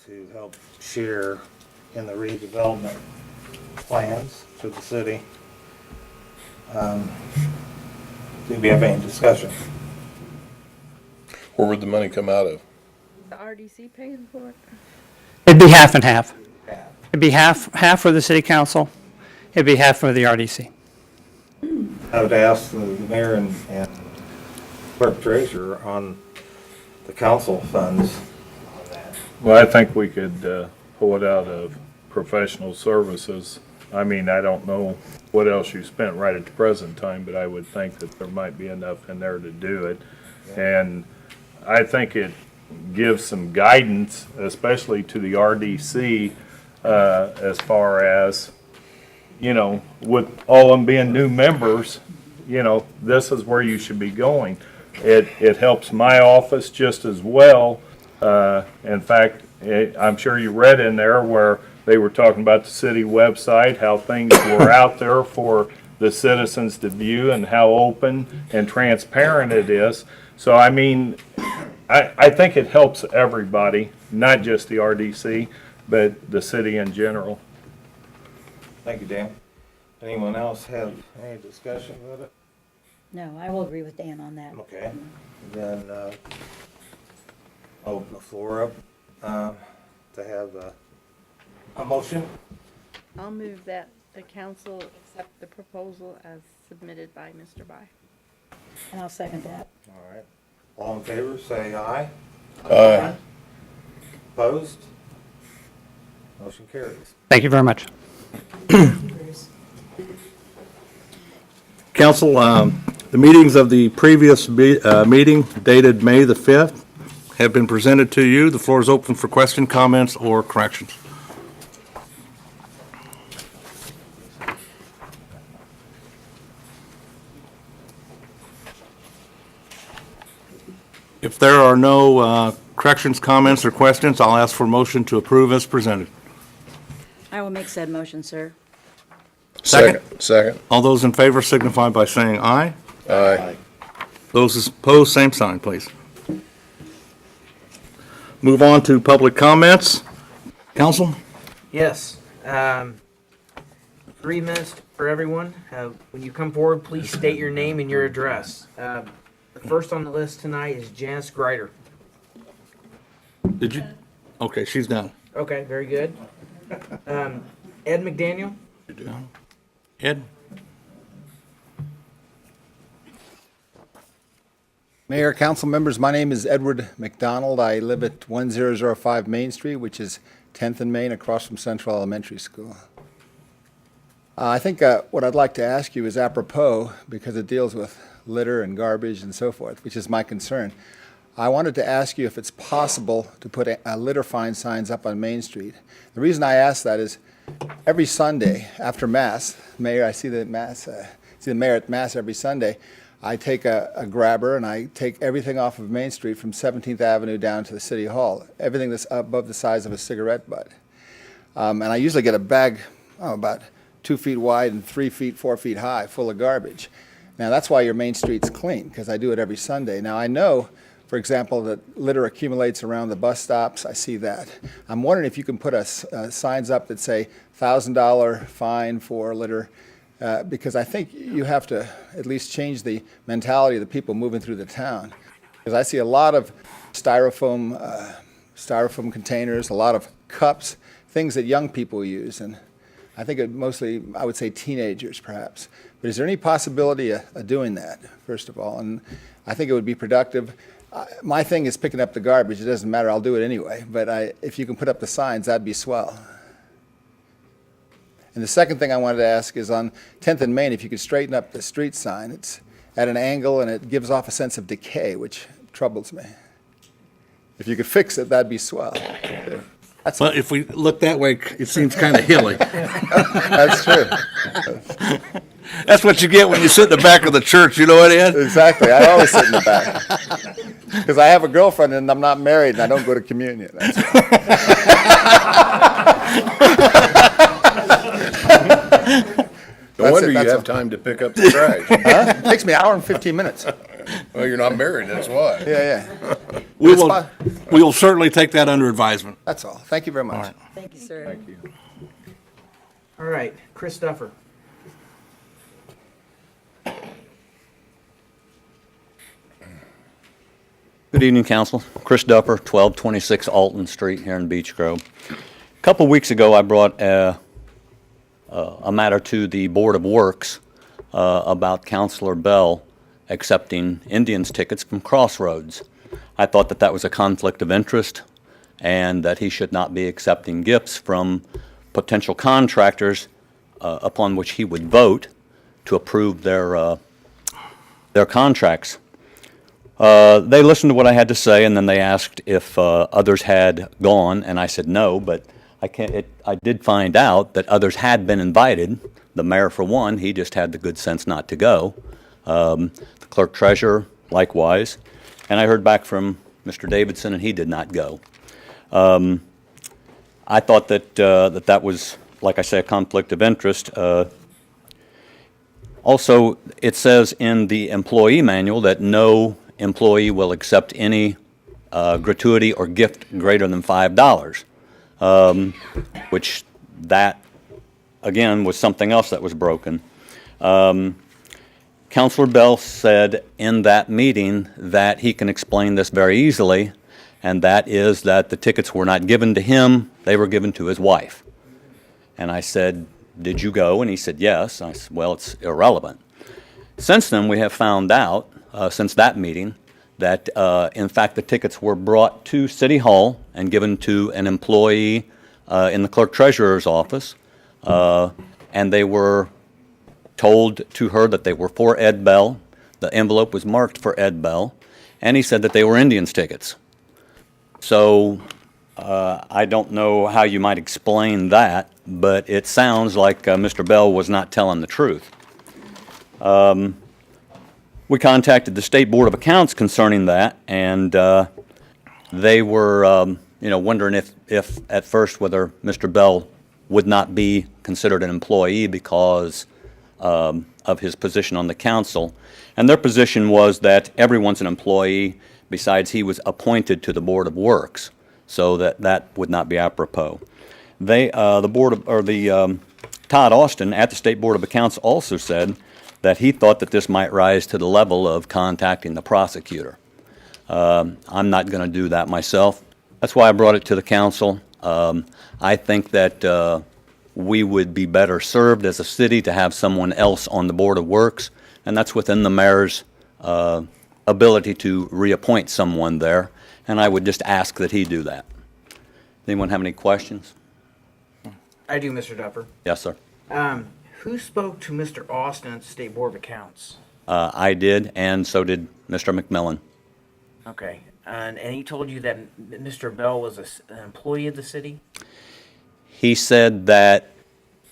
to help share in the redevelopment plans for the city. Do we have any discussion? Where would the money come out of? The RDC paying for it? It'd be half and half. It'd be half for the city council. It'd be half for the RDC. I would ask the mayor and clerk treasurer on the council funds. Well, I think we could pull it out of professional services. I mean, I don't know what else you spent right at the present time, but I would think that there might be enough in there to do it. And I think it gives some guidance, especially to the RDC, as far as, with all of them being new members, this is where you should be going. It helps my office just as well. In fact, I'm sure you read in there where they were talking about the city website, how things were out there for the citizens to view and how open and transparent it is. So, I mean, I think it helps everybody, not just the RDC, but the city in general. Thank you, Dan. Anyone else have any discussion with it? No, I will agree with Dan on that. Okay. Then, open the floor up to have a motion. I'll move that the council accept the proposal as submitted by Mr. Bai. And I'll second that. All right. All in favor, say aye. Aye. Opposed? Motion carries. Thank you very much. Council, the meetings of the previous meeting dated May the 5th have been presented to you. The floor is open for question, comments, or corrections. If there are no corrections, comments, or questions, I'll ask for a motion to approve as presented. I will make said motion, sir. Second. All those in favor signify by saying aye. Aye. Those opposed, same sign, please. Move on to public comments. Council? Yes. 3 minutes for everyone. When you come forward, please state your name and your address. The first on the list tonight is Janice Grider. Did you? Okay, she's down. Okay, very good. Ed McDaniel. Ed? Mayor, council members, my name is Edward McDonald. I live at 1005 Main Street, which is 10th and Main, across from Central Elementary School. I think what I'd like to ask you is apropos, because it deals with litter and garbage and so forth, which is my concern. I wanted to ask you if it's possible to put litter fine signs up on Main Street. The reason I ask that is every Sunday after Mass, Mayor, I see the Mass, see the mayor at Mass every Sunday. I take a grabber and I take everything off of Main Street from 17th Avenue down to the City Hall, everything that's above the size of a cigarette butt. And I usually get a bag about 2 feet wide and 3 feet, 4 feet high, full of garbage. Now, that's why your Main Street's clean, because I do it every Sunday. Now, I know, for example, that litter accumulates around the bus stops. I see that. I'm wondering if you can put signs up that say $1,000 fine for litter, because I think you have to at least change the mentality of the people moving through the town. Because I see a lot of styrofoam containers, a lot of cups, things that young people use, and I think it mostly, I would say teenagers perhaps. But is there any possibility of doing that, first of all? And I think it would be productive. My thing is picking up the garbage. It doesn't matter. I'll do it anyway. But if you can put up the signs, that'd be swell. And the second thing I wanted to ask is on 10th and Main, if you could straighten up the street sign. It's at an angle and it gives off a sense of decay, which troubles me. If you could fix it, that'd be swell. Well, if we look that way, it seems kind of hilly. That's true. That's what you get when you sit in the back of the church, you know what, Ed? Exactly. I always sit in the back. Because I have a girlfriend and I'm not married and I don't go to communion. That's No wonder you have time to pick up the trash. Huh? It takes me an hour and 15 minutes. Well, you're not married, that's why. Yeah. We will certainly take that under advisement. That's all. Thank you very much. Thank you, sir. Thank you. All right, Chris Duffer. Good evening, Council. Chris Dupper, 1226 Alton Street here in Beech Grove. A couple weeks ago, I brought a matter to the Board of Works about Councilor Bell accepting Indians tickets from Crossroads. I thought that was a conflict of interest and that he should not be accepting gifts from potential contractors upon which he would vote to approve their contracts. They listened to what I had to say, and then they asked if others had gone, and I said no, but I did find out that others had been invited. The mayor, for one, he just had the good sense not to go. The clerk treasurer, likewise. And I heard back from Mr. Davidson, and he did not go. I thought that was, like I say, a conflict of interest. Also, it says in the employee manual that no employee will accept any gratuity or gift greater than $5, which that, again, was something else that was broken. Councilor Bell said in that meeting that he can explain this very easily, and that is that the tickets were not given to him, they were given to his wife. And I said, did you go? And he said, yes. I said, well, it's irrelevant. Since then, we have found out, since that meeting, that in fact the tickets were brought to City Hall and given to an employee in the clerk treasurer's office, and they were told to her that they were for Ed Bell. The envelope was marked for Ed Bell, and he said that they were Indians tickets. So I don't know how you might explain that, but it sounds like Mr. Bell was not telling the truth. We contacted the State Board of Accounts concerning that, and they were, wondering if at first whether Mr. Bell would not be considered an employee because of his position on the council. And their position was that everyone's an employee, besides he was appointed to the Board of Works, so that would not be apropos. Todd Austin at the State Board of Accounts also said that he thought that this might rise to the level of contacting the prosecutor. I'm not going to do that myself. That's why I brought it to the council. I think that we would be better served as a city to have someone else on the Board of Works, and that's within the mayor's ability to reappoint someone there, and I would just ask that he do that. Anyone have any questions? I do, Mr. Dupper. Yes, sir. Who spoke to Mr. Austin at the State Board of Accounts? I did, and so did Mr. McMillan. Okay. And he told you that Mr. Bell was an employee of the city? He said that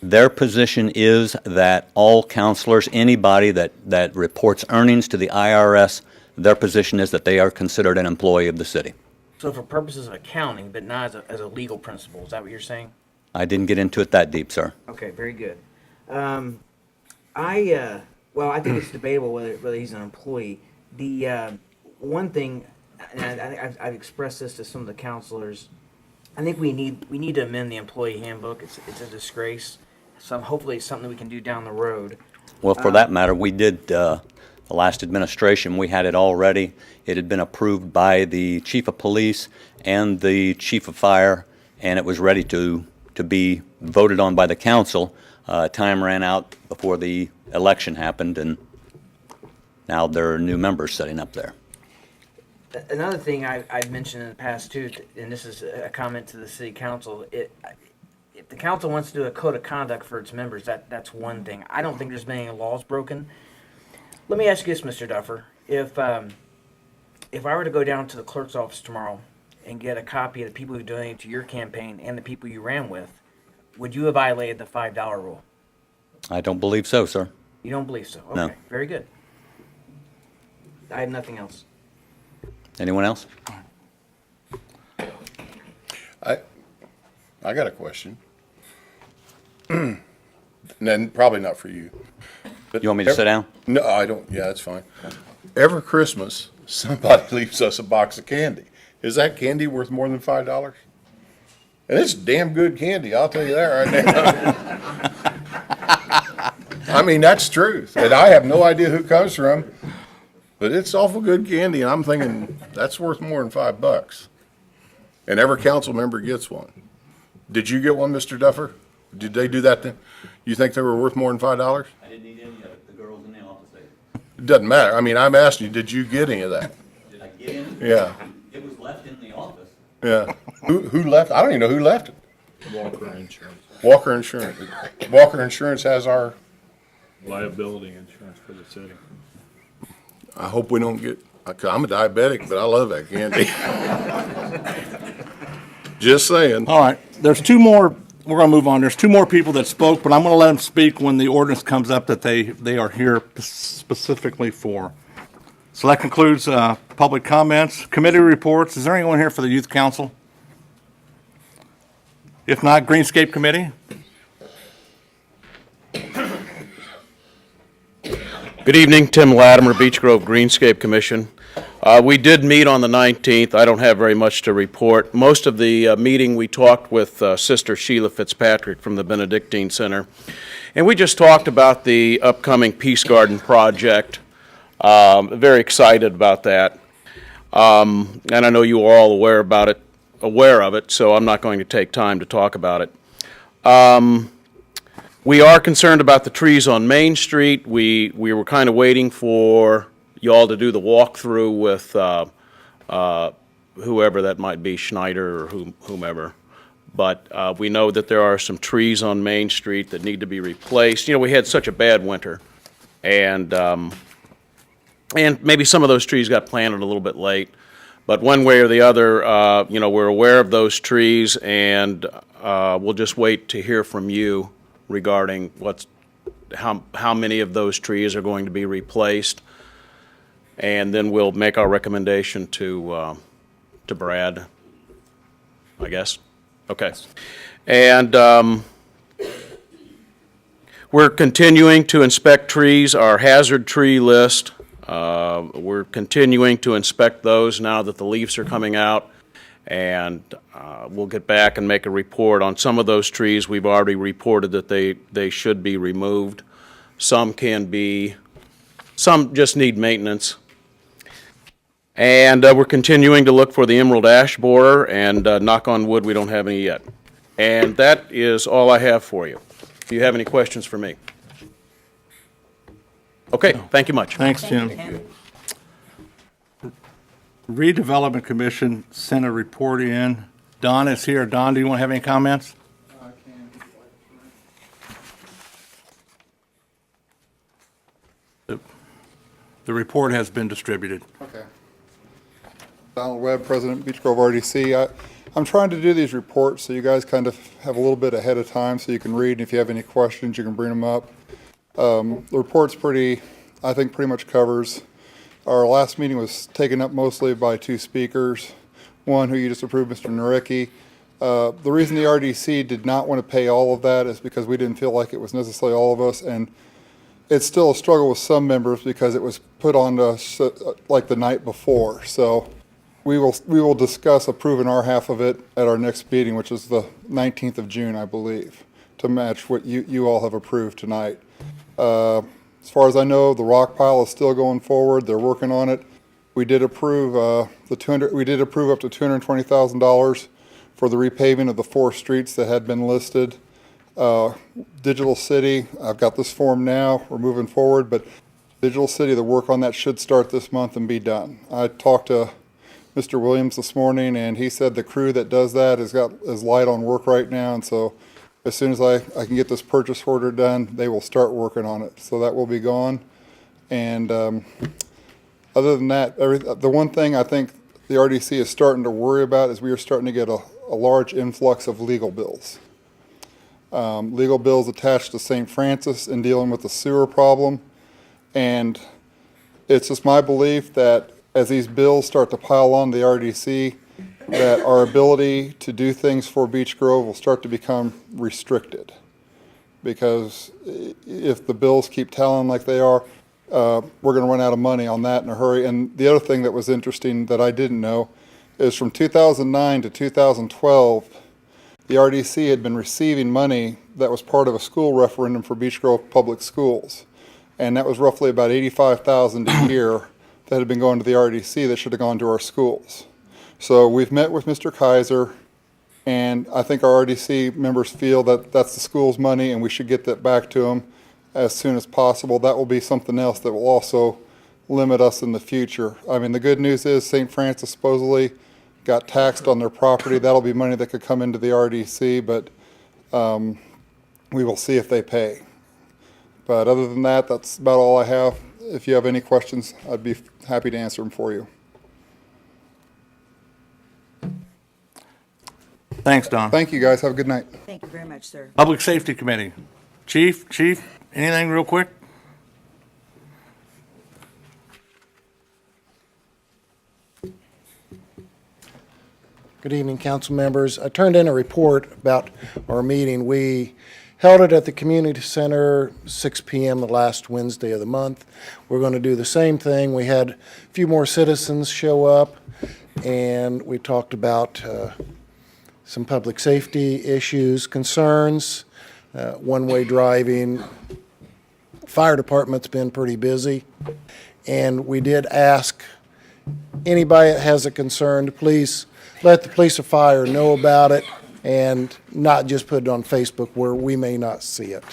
Their position is that all counselors, anybody that reports earnings to the IRS, their position is that they are considered an employee of the city. So for purposes of accounting, but not as a legal principle, is that what you're saying? I didn't get into it that deep, sir. Okay, very good. Well, I think it's debatable whether he's an employee. The one thing, and I've expressed this to some of the counselors, I think we need to amend the employee handbook. It's a disgrace. So hopefully it's something we can do down the road. Well, for that matter, we did, the last administration, we had it already. It had been approved by the chief of police and the chief of fire, and it was ready to be voted on by the council. Time ran out before the election happened, and now there are new members setting up there. Another thing I've mentioned in the past too, and this is a comment to the city council, if the council wants to do a code of conduct for its members, that's one thing. I don't think there's been any laws broken. Let me ask you this, Mr. Duffer. If I were to go down to the clerk's office tomorrow and get a copy of the people who donated to your campaign and the people you ran with, would you have violated the $5 rule? I don't believe so, sir. You don't believe so? Okay, No. very good. I have nothing else. Anyone else? I got a question. And then probably not for you. But You want me to sit down? No, I don't. Yeah, that's fine. Every Christmas, somebody leaves us a box of candy. Is that candy worth more than $5? And it's damn good candy, I'll tell you that right now. I mean, that's truth. And I have no idea who it comes from, but it's awful good candy, and I'm thinking that's worth more than $5. And every council member gets one. Did you get one, Mr. Duffer? Did they do that then? You think they were worth more than $5? I didn't need any of it. The girls in the office ate. It doesn't matter. I mean, I'm asking you, did you get any of that? Did I get in? Yeah. It was left in the office. Yeah. Who left? I don't even know who left it. Walker Insurance, Walker Insurance. Walker Insurance has our, liability insurance for the city. I hope we don't get, I'm a diabetic, but I love that candy. Just saying. All right, there's two more, we're going to move on. There's two more people that spoke, but I'm going to let them speak when the ordinance comes up that they are here specifically for. So that concludes public comments. Committee reports. Is there anyone here for the Youth Council? If not, Greenscape Committee? Good evening, Tim Latimer, Beech Grove Greenscape Commission. We did meet on the 19th. I don't have very much to report. Most of the meeting we talked with Sister Sheila Fitzpatrick from the Benedictine Center, and we just talked about the upcoming Peace Garden project. Very excited about that. And I know you are all aware of it, so I'm not going to take time to talk about it. We are concerned about the trees on Main Street. We were kind of waiting for y'all to do the walkthrough with whoever that might be, Schneider or whomever. But we know that there are some trees on Main Street that need to be replaced. You know, we had such a bad winter, and maybe some of those trees got planted a little bit late. But one way or the other, you know, we're aware of those trees, and we'll just wait to hear from you regarding how many of those trees are going to be replaced, and then we'll make our recommendation to Brad, I guess. Okay. And we're continuing to inspect trees, our hazard tree list. We're continuing to inspect those now that the leaves are coming out, and we'll get back and make a report on some of those trees. We've already reported that they should be removed. Some just need maintenance. And we're continuing to look for the emerald ash borer, and knock on wood, we don't have any yet. And that is all I have for you. Do you have any questions for me? Okay, thank you much. Thanks, Jim. Redevelopment Commission sent a report in. Don is here. Don, do you want to have any comments? The report has been distributed. Okay. Donald Webb, President, Beech Grove RDC. I'm trying to do these reports so you guys kind of have a little bit ahead of time so you can read, and if you have any questions, you can bring them up. The report's I think pretty much covers. Our last meeting was taken up mostly by two speakers. One who you just approved, Mr. Narecki. The reason the RDC did not want to pay all of that is because we didn't feel like it was necessarily all of us, and it's still a struggle with some members because it was put on us like the night before. So we will discuss approving our half of it at our next meeting, which is the 19th of June, I believe, to match what you all have approved tonight. As far as I know, the rock pile is still going forward. They're working on it. We did approve we did approve up to $220,000 for the repaving of the 4 streets that had been listed. Digital City, I've got this form now. We're moving forward, but Digital City, the work on that should start this month and be done. I talked to Mr. Williams this morning, and he said the crew that does that is light on work right now, and so as soon as I can get this purchase order done, they will start working on it. So that will be gone. And other than that, the one thing I think the RDC is starting to worry about is we are starting to get a large influx of legal bills. Legal bills attached to St. Francis in dealing with the sewer problem. And it's just my belief that as these bills start to pile on the RDC, that our ability to do things for Beech Grove will start to become restricted. Because if the bills keep tallying like they are, we're going to run out of money on that in a hurry. And the other thing that was interesting that I didn't know is from 2009 to 2012, the RDC had been receiving money that was part of a school referendum for Beech Grove Public Schools. And that was roughly about $85,000 a year that had been going to the RDC that should have gone to our schools. So we've met with Mr. Kaiser, and I think our RDC members feel that that's the school's money and we should get that back to them as soon as possible. That will be something else that will also limit us in the future. I mean, the good news is St. Francis supposedly got taxed on their property. That'll be money that could come into the RDC, but we will see if they pay. But other than that, that's about all I have. If you have any questions, I'd be happy to answer them for you. Thanks, Don. Thank you, guys. Have a good night. Thank you very much, sir. Public Safety Committee. Chief, anything real quick? Good evening, council members. I turned in a report about our meeting. We held it at the community center, 6 p.m. the last Wednesday of the month. We're going to do the same thing. We had a few more citizens show up, and we talked about some public safety issues, concerns, one-way driving. Fire department's been pretty busy, and we did ask anybody that has a concern to please let the police or fire know about it and not just put it on Facebook where we may not see it.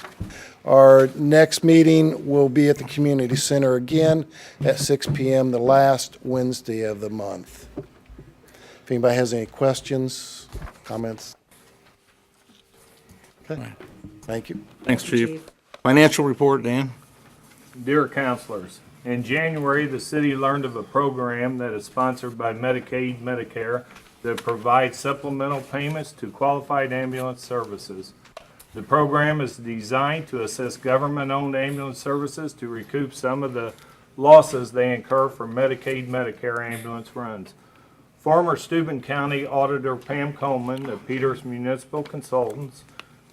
Our next meeting will be at the community center again at 6 p.m. the last Wednesday of the month. If anybody has any questions, comments? Okay, thank you. Thanks, Chief. Financial report, Dan. Dear counselors, in January, the city learned of a program that is sponsored by Medicaid, Medicare, that provides supplemental payments to qualified ambulance services. The program is designed to assist government-owned ambulance services to recoup some of the losses they incur from Medicaid, Medicare ambulance runs. Former Steuben County Auditor Pam Coleman of Peters Municipal Consultants,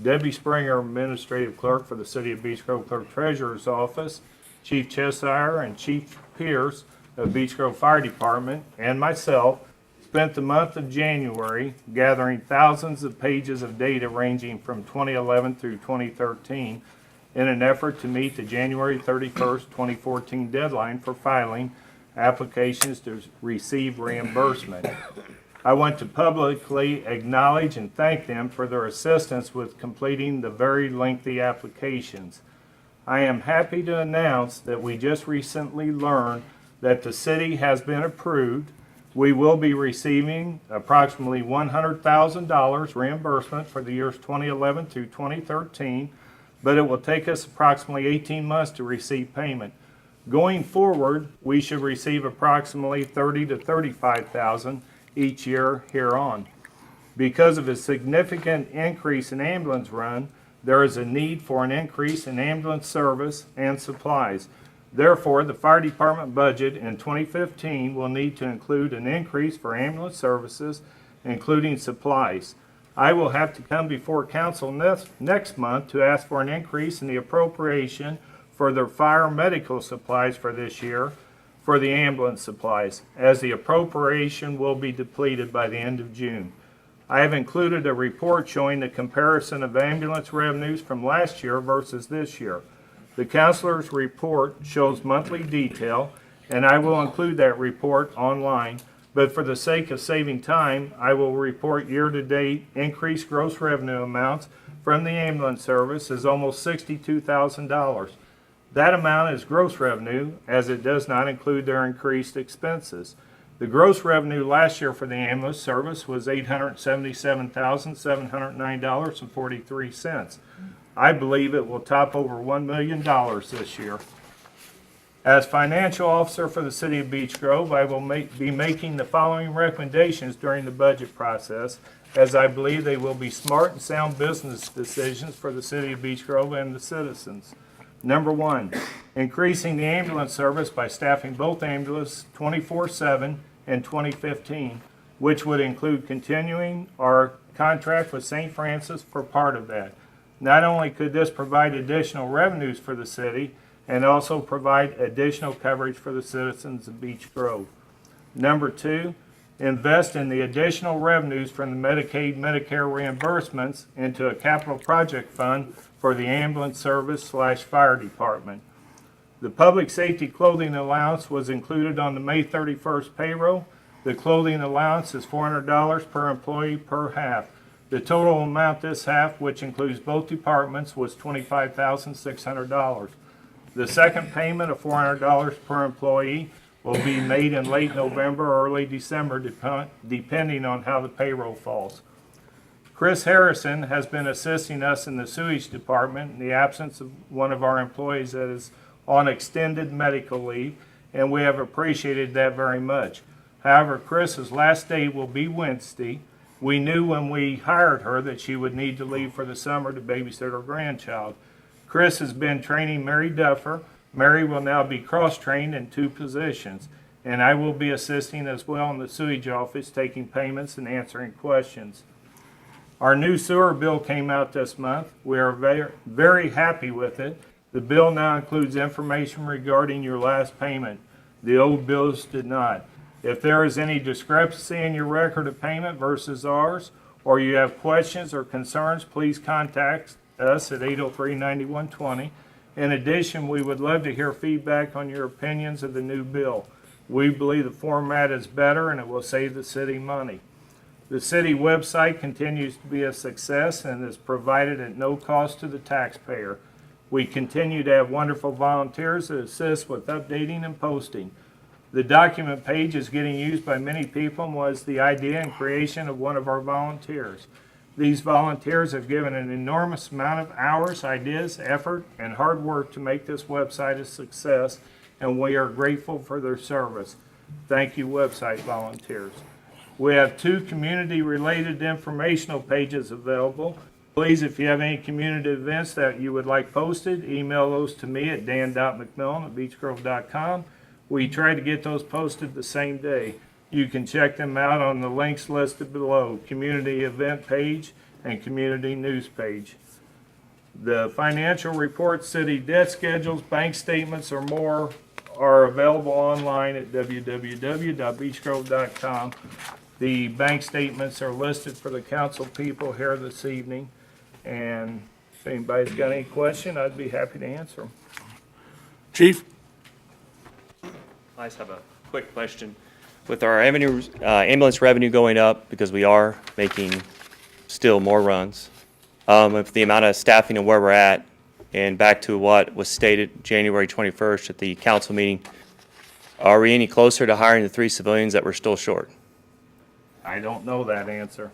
Debbie Springer, Administrative Clerk for the City of Beech Grove Clerk Treasurer's Office, Chief Cheshire and Chief Pierce of Beech Grove Fire Department, and myself spent the month of January gathering thousands of pages of data ranging from 2011 through 2013 in an effort to meet the January 31st, 2014 deadline for filing applications to receive reimbursement. I want to publicly acknowledge and thank them for their assistance with completing the very lengthy applications. I am happy to announce that we just recently learned that the city has been approved. We will be receiving approximately $100,000 reimbursement for the years 2011 through 2013, but it will take us approximately 18 months to receive payment. Going forward, we should receive approximately $30,000 to $35,000 each year hereon. Because of a significant increase in ambulance run, there is a need for an increase in ambulance service and supplies. Therefore, the fire department budget in 2015 will need to include an increase for ambulance services, including supplies. I will have to come before council next month to ask for an increase in the appropriation for the fire medical supplies for this year for the ambulance supplies, as the appropriation will be depleted by the end of June. I have included a report showing the comparison of ambulance revenues from last year versus this year. The counselor's report shows monthly detail, and I will include that report online, but for the sake of saving time, I will report year-to-date increased gross revenue amounts from the ambulance service is almost $62,000. That amount is gross revenue, as it does not include their increased expenses. The gross revenue last year for the ambulance service was $877,709.43. I believe it will top over $1 million this year. As financial officer for the city of Beech Grove, I will be making the following recommendations during the budget process, as I believe they will be smart and sound business decisions for the city of Beech Grove and the citizens. Number one, increasing the ambulance service by staffing both ambulances 24/7 in 2015, which would include continuing our contract with St. Francis for part of that. Not only could this provide additional revenues for the city, and also provide additional coverage for the citizens of Beech Grove. Number two, invest in the additional revenues from the Medicaid, Medicare reimbursements into a capital project fund for the ambulance service / fire department. The public safety clothing allowance was included on the May 31st payroll. The clothing allowance is $400 per employee per half. The total amount this half, which includes both departments, was $25,600. The second payment of $400 per employee will be made in late November or early December, depending on how the payroll falls. Chris Harrison has been assisting us in the sewage department in the absence of one of our employees that is on extended medical leave, and we have appreciated that very much. However, Chris's last day will be Wednesday. We knew when we hired her that she would need to leave for the summer to babysit her grandchild. Chris has been training Mary Duffer. Mary will now be cross-trained in 2 positions, and I will be assisting as well in the sewage office, taking payments and answering questions. Our new sewer bill came out this month. We are very, very happy with it. The bill now includes information regarding your last payment. The old bills did not. If there is any discrepancy in your record of payment versus ours, or you have questions or concerns, please contact us at 803-9120. In addition, we would love to hear feedback on your opinions of the new bill. We believe the format is better and it will save the city money. The city website continues to be a success and is provided at no cost to the taxpayer. We continue to have wonderful volunteers that assist with updating and posting. The document page is getting used by many people and was the idea and creation of one of our volunteers. These volunteers have given an enormous amount of hours, ideas, effort, and hard work to make this website a success, and we are grateful for their service. Thank you, website volunteers. We have 2 community-related informational pages available. Please, if you have any community events that you would like posted, email those to me at dan.mcmillan@beechgrove.com. We try to get those posted the same day. You can check them out on the links listed below, community event page and community news page. The financial report, city debt schedules, bank statements, or more are available online at www.beechgrove.com. The bank statements are listed for the council people here this evening, and if anybody's got any question, I'd be happy to answer them. Chief? I just have a quick question. With our ambulance revenue going up, because we are making still more runs, with the amount of staffing and where we're at, and back to what was stated January 21st at the council meeting, are we any closer to hiring the 3 civilians that we're still short? I don't know that answer.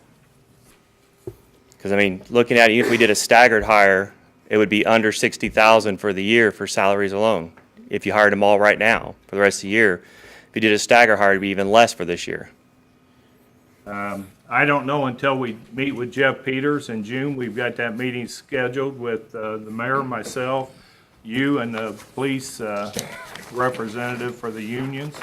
Because, I mean, looking at it, if we did a staggered hire, it would be under $60,000 for the year for salaries alone. If you hired them all right now for the rest of the year, if you did a stagger hire, it'd be even less for this year. I don't know until we meet with Jeff Peters in June. We've got that meeting scheduled with the mayor, myself, you, and the police representative for the unions.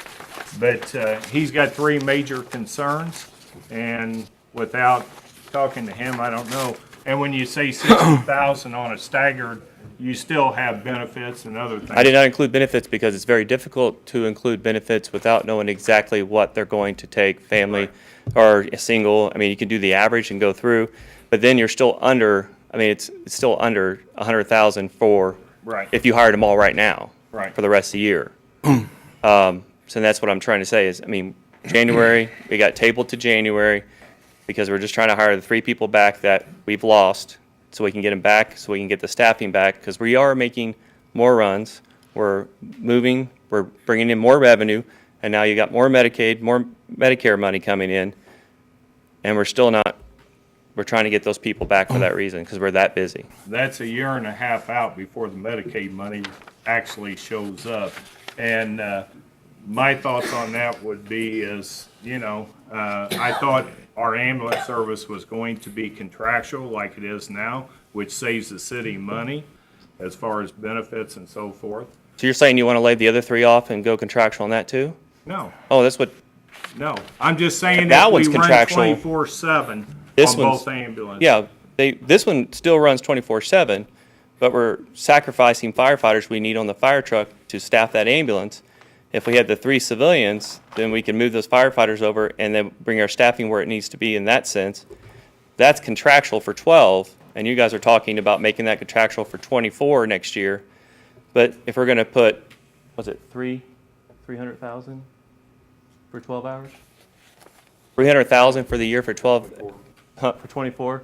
But he's got three major concerns, and without talking to him, I don't know. And when you say 60,000 on a staggered, you still have benefits and other things. I did not include benefits because it's very difficult to include benefits without knowing exactly what they're going to take, family or a single. I mean, you can do the average and go through, but then you're still under, I mean, it's still under 100,000 for, Right. if you hired them all right now. Right. For the rest of the year. So that's what I'm trying to say is, I mean, January, we got tabled to January because we're just trying to hire the 3 people back that we've lost so we can get them back, so we can get the staffing back, because we are making more runs. We're moving, we're bringing in more revenue, and now you got more Medicaid, more Medicare money coming in, and we're still not, we're trying to get those people back for that reason, because we're that busy. That's a year and a half out before the Medicaid money actually shows up. And my thoughts on that would be is, you know, I thought our ambulance service was going to be contractual like it is now, which saves the city money as far as benefits and so forth. So you're saying you want to lay the other 3 off and go contractual on that too? No, Oh, that's what, no. I'm just saying That that we one's run contractual. 24/7 on This one's- both ambulances. yeah, this one still runs 24/7, but we're sacrificing firefighters we need on the fire truck to staff that ambulance. If we had the 3 civilians, then we can move those firefighters over and then bring our staffing where it needs to be in that sense. That's contractual for 12, and you guys are talking about making that contractual for 24 next year. But if we're gonna put, was it 300,000 for 12 hours? 300,000 for the year for 12, for 24?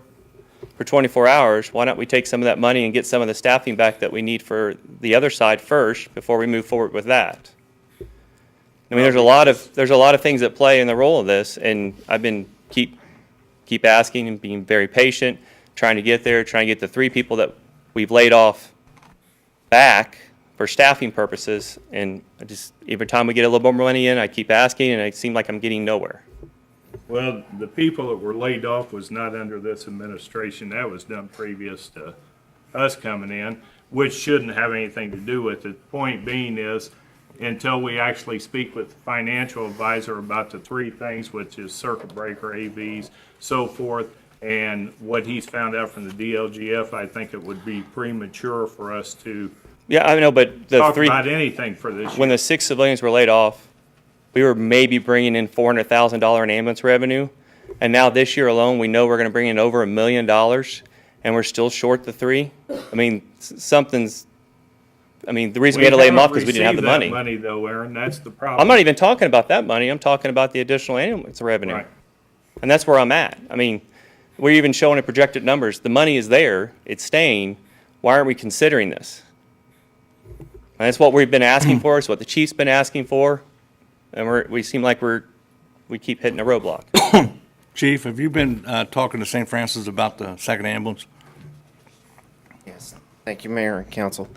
For 24 hours, why don't we take some of that money and get some of the staffing back that we need for the other side first before we move forward with that? I mean, there's a lot of things that play in the role of this, and I've been keep asking and being very patient, trying to get there, trying to get the 3 people that we've laid off back for staffing purposes, and I just, every time we get a little more money in, I keep asking, and it seems like I'm getting nowhere. Well, the people that were laid off was not under this administration. That was done previous to us coming in, which shouldn't have anything to do with it. Point being is, until we actually speak with the financial advisor about the 3 things, which is circuit breaker, AVs, so forth, and what he's found out from the DLGF, I think it would be premature for us to Yeah, I know, but the talk 3, about anything for this year. when the 6 civilians were laid off, we were maybe bringing in $400,000 in ambulance revenue, and now this year alone, we know we're gonna bring in over $1 million, and we're still short the 3? I mean, the reason we had to lay them off because we didn't have the money. We haven't received that money though, Aaron, that's the problem. I'm not even talking about that money, I'm talking about the additional ambulance revenue. Right. And that's where I'm at. I mean, we're even showing the projected numbers. The money is there, it's staying. Why aren't we considering this? And that's what we've been asking for, it's what the chief's been asking for, and we seem like we keep hitting a roadblock. Chief, have you been talking to St. Francis about the second ambulance? Yes, thank you, Mayor and Council.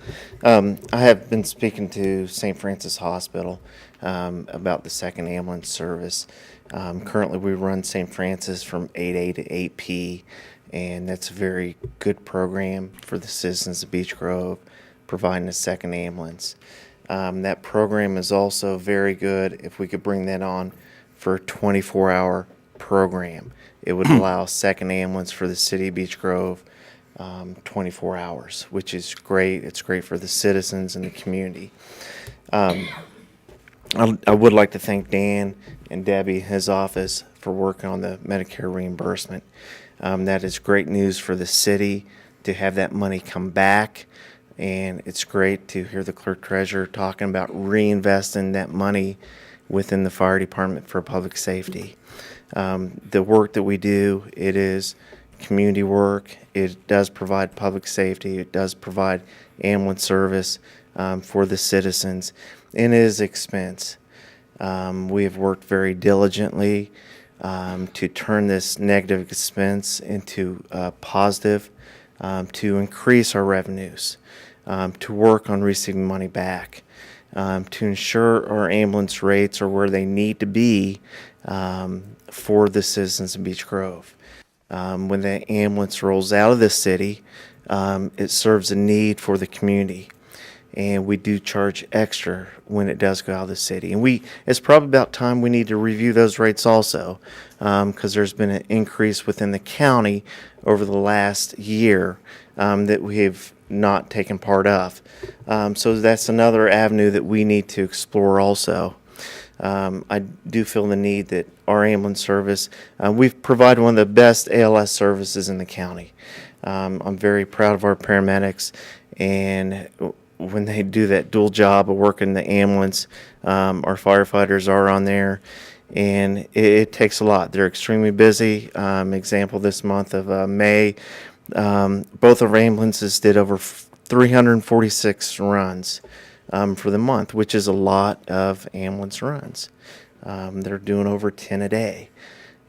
I have been speaking to St. Francis Hospital about the second ambulance service. Currently, we run St. Francis from 8A to 8P, and that's a very good program for the citizens of Beech Grove, providing a second ambulance. That program is also very good if we could bring that on for a 24-hour program. It would allow second ambulance for the city of Beech Grove 24 hours, which is great. It's great for the citizens and the community. I would like to thank Dan and Debbie, his office, for working on the Medicare reimbursement. That is great news for the city to have that money come back, and it's great to hear the clerk treasurer talking about reinvesting that money within the fire department for public safety. The work that we do, it is community work. It does provide public safety. It does provide ambulance service for the citizens, and it is expense. We have worked very diligently to turn this negative expense into positive, to increase our revenues, to work on receiving money back. to ensure our ambulance rates are where they need to be for the citizens of Beech Grove. When the ambulance rolls out of the city, it serves a need for the community. And we do charge extra when it does go out of the city. And it's probably about time we need to review those rates also, because there's been an increase within the county over the last year that we have not taken part of. So that's another avenue that we need to explore also. I do feel the need that our ambulance service, we've provided one of the best ALS services in the county. I'm very proud of our paramedics, and when they do that dual job of working the ambulance, our firefighters are on there, and it takes a lot. They're extremely busy. Example this month of May, both of our ambulances did over 346 runs for the month, which is a lot of ambulance runs. They're doing over 10 a day.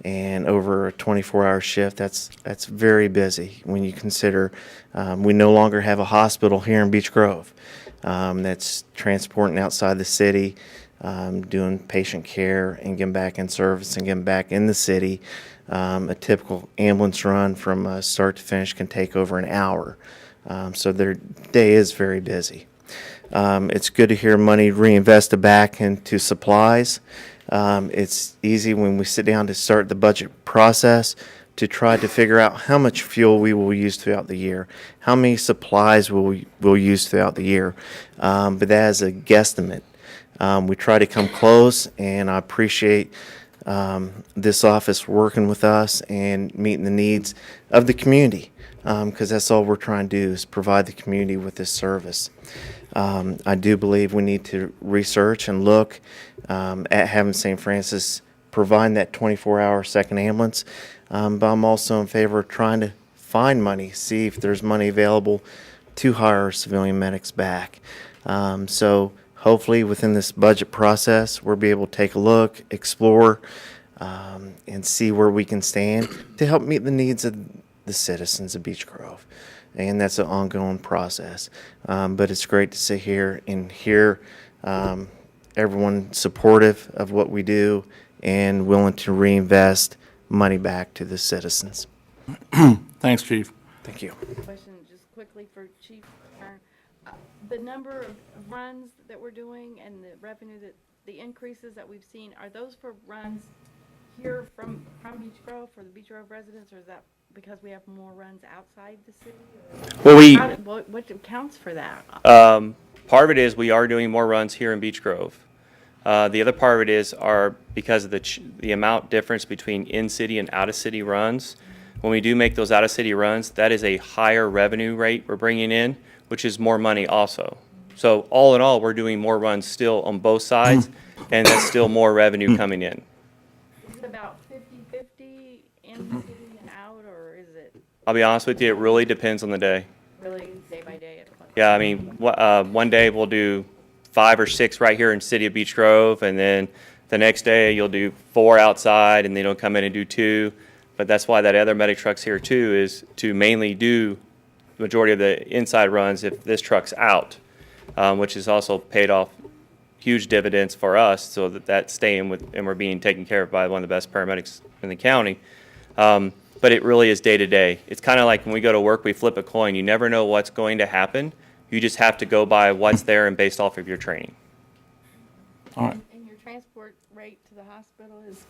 And over a 24-hour shift, that's very busy when you consider we no longer have a hospital here in Beech Grove that's transporting outside the city, doing patient care and getting back in service and getting back in the city. A typical ambulance run from start to finish can take over an hour. So their day is very busy. It's good to hear money reinvested back into supplies. It's easy when we sit down to start the budget process to try to figure out how much fuel we will use throughout the year, how many supplies we'll use throughout the year. But that is a guesstimate. We try to come close, and I appreciate this office working with us and meeting the needs of the community, because that's all we're trying to do is provide the community with this service. I do believe we need to research and look at having St. Francis provide that 24-hour second ambulance, but I'm also in favor of trying to find money, see if there's money available to hire civilian medics back. So hopefully within this budget process, we'll be able to take a look, explore, and see where we can stand to help meet the needs of the citizens of Beech Grove. And that's an ongoing process. But it's great to sit here and hear everyone supportive of what we do and willing to reinvest money back to the citizens. Thanks, Chief. Thank you. Question just quickly for Chief Kern. The number of runs that we're doing and the revenue the increases that we've seen, are those for runs here from Beech Grove for the Beech Grove residents, or is that because we have more runs outside the city? Well, what accounts for that? Part of it is we are doing more runs here in Beech Grove. The other part of it is because of the amount difference between in-city and out-of-city runs. When we do make those out-of-city runs, that is a higher revenue rate we're bringing in, which is more money also. So all in all, we're doing more runs still on both sides, and that's still more revenue coming in. Is it about 50-50 in the city and out, or is it I'll be honest with you, it really depends on the day. really day by day? Yeah, I mean, one day we'll do 5 or 6 right here in the city of Beech Grove, and then the next day you'll do 4 outside, and then you'll come in and do 2. But that's why that other medic truck's here too, is to mainly do the majority of the inside runs if this truck's out, which has also paid off huge dividends for us, so that's staying with, and we're being taken care of by one of the best paramedics in the county. But it really is day to day. It's kind of like when we go to work, we flip a coin. You never know what's going to happen. You just have to go by what's there and based off of your training. All right. And your transport rate to the hospital is,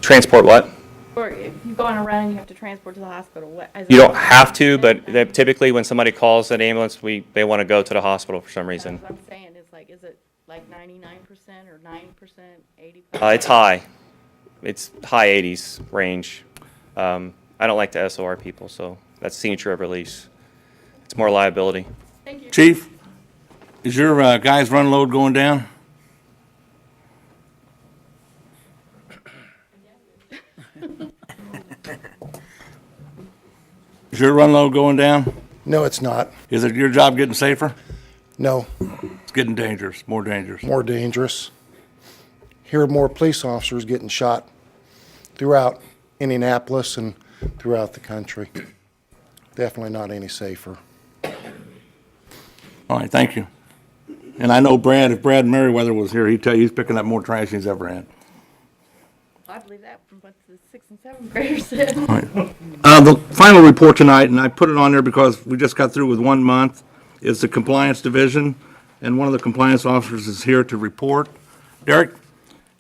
Transport what? or if you go on a run and you have to transport to the hospital, what? You don't have to, but typically when somebody calls an ambulance, they want to go to the hospital for some reason. That's what I'm saying, is it like 99% or 90%, 80%? It's high. It's high 80s range. I don't like to SOR people, so that's signature of release. It's more liability. Thank you. Chief, is your guys' run load going down? Is your run load going down? No, it's not. Is it your job getting safer? No, It's getting dangerous, more dangerous. more dangerous. Hear more police officers getting shot throughout Indianapolis and throughout the country. Definitely not any safer. All right, thank you. And I know Brad, if Brad Merriweather was here, he'd tell you he's picking up more trash than he's ever had. I believe that from what the 6th and 7th graders said. The final report tonight, and I put it on there because we just got through with 1 month, is the Compliance Division, and one of the compliance officers is here to report. Derek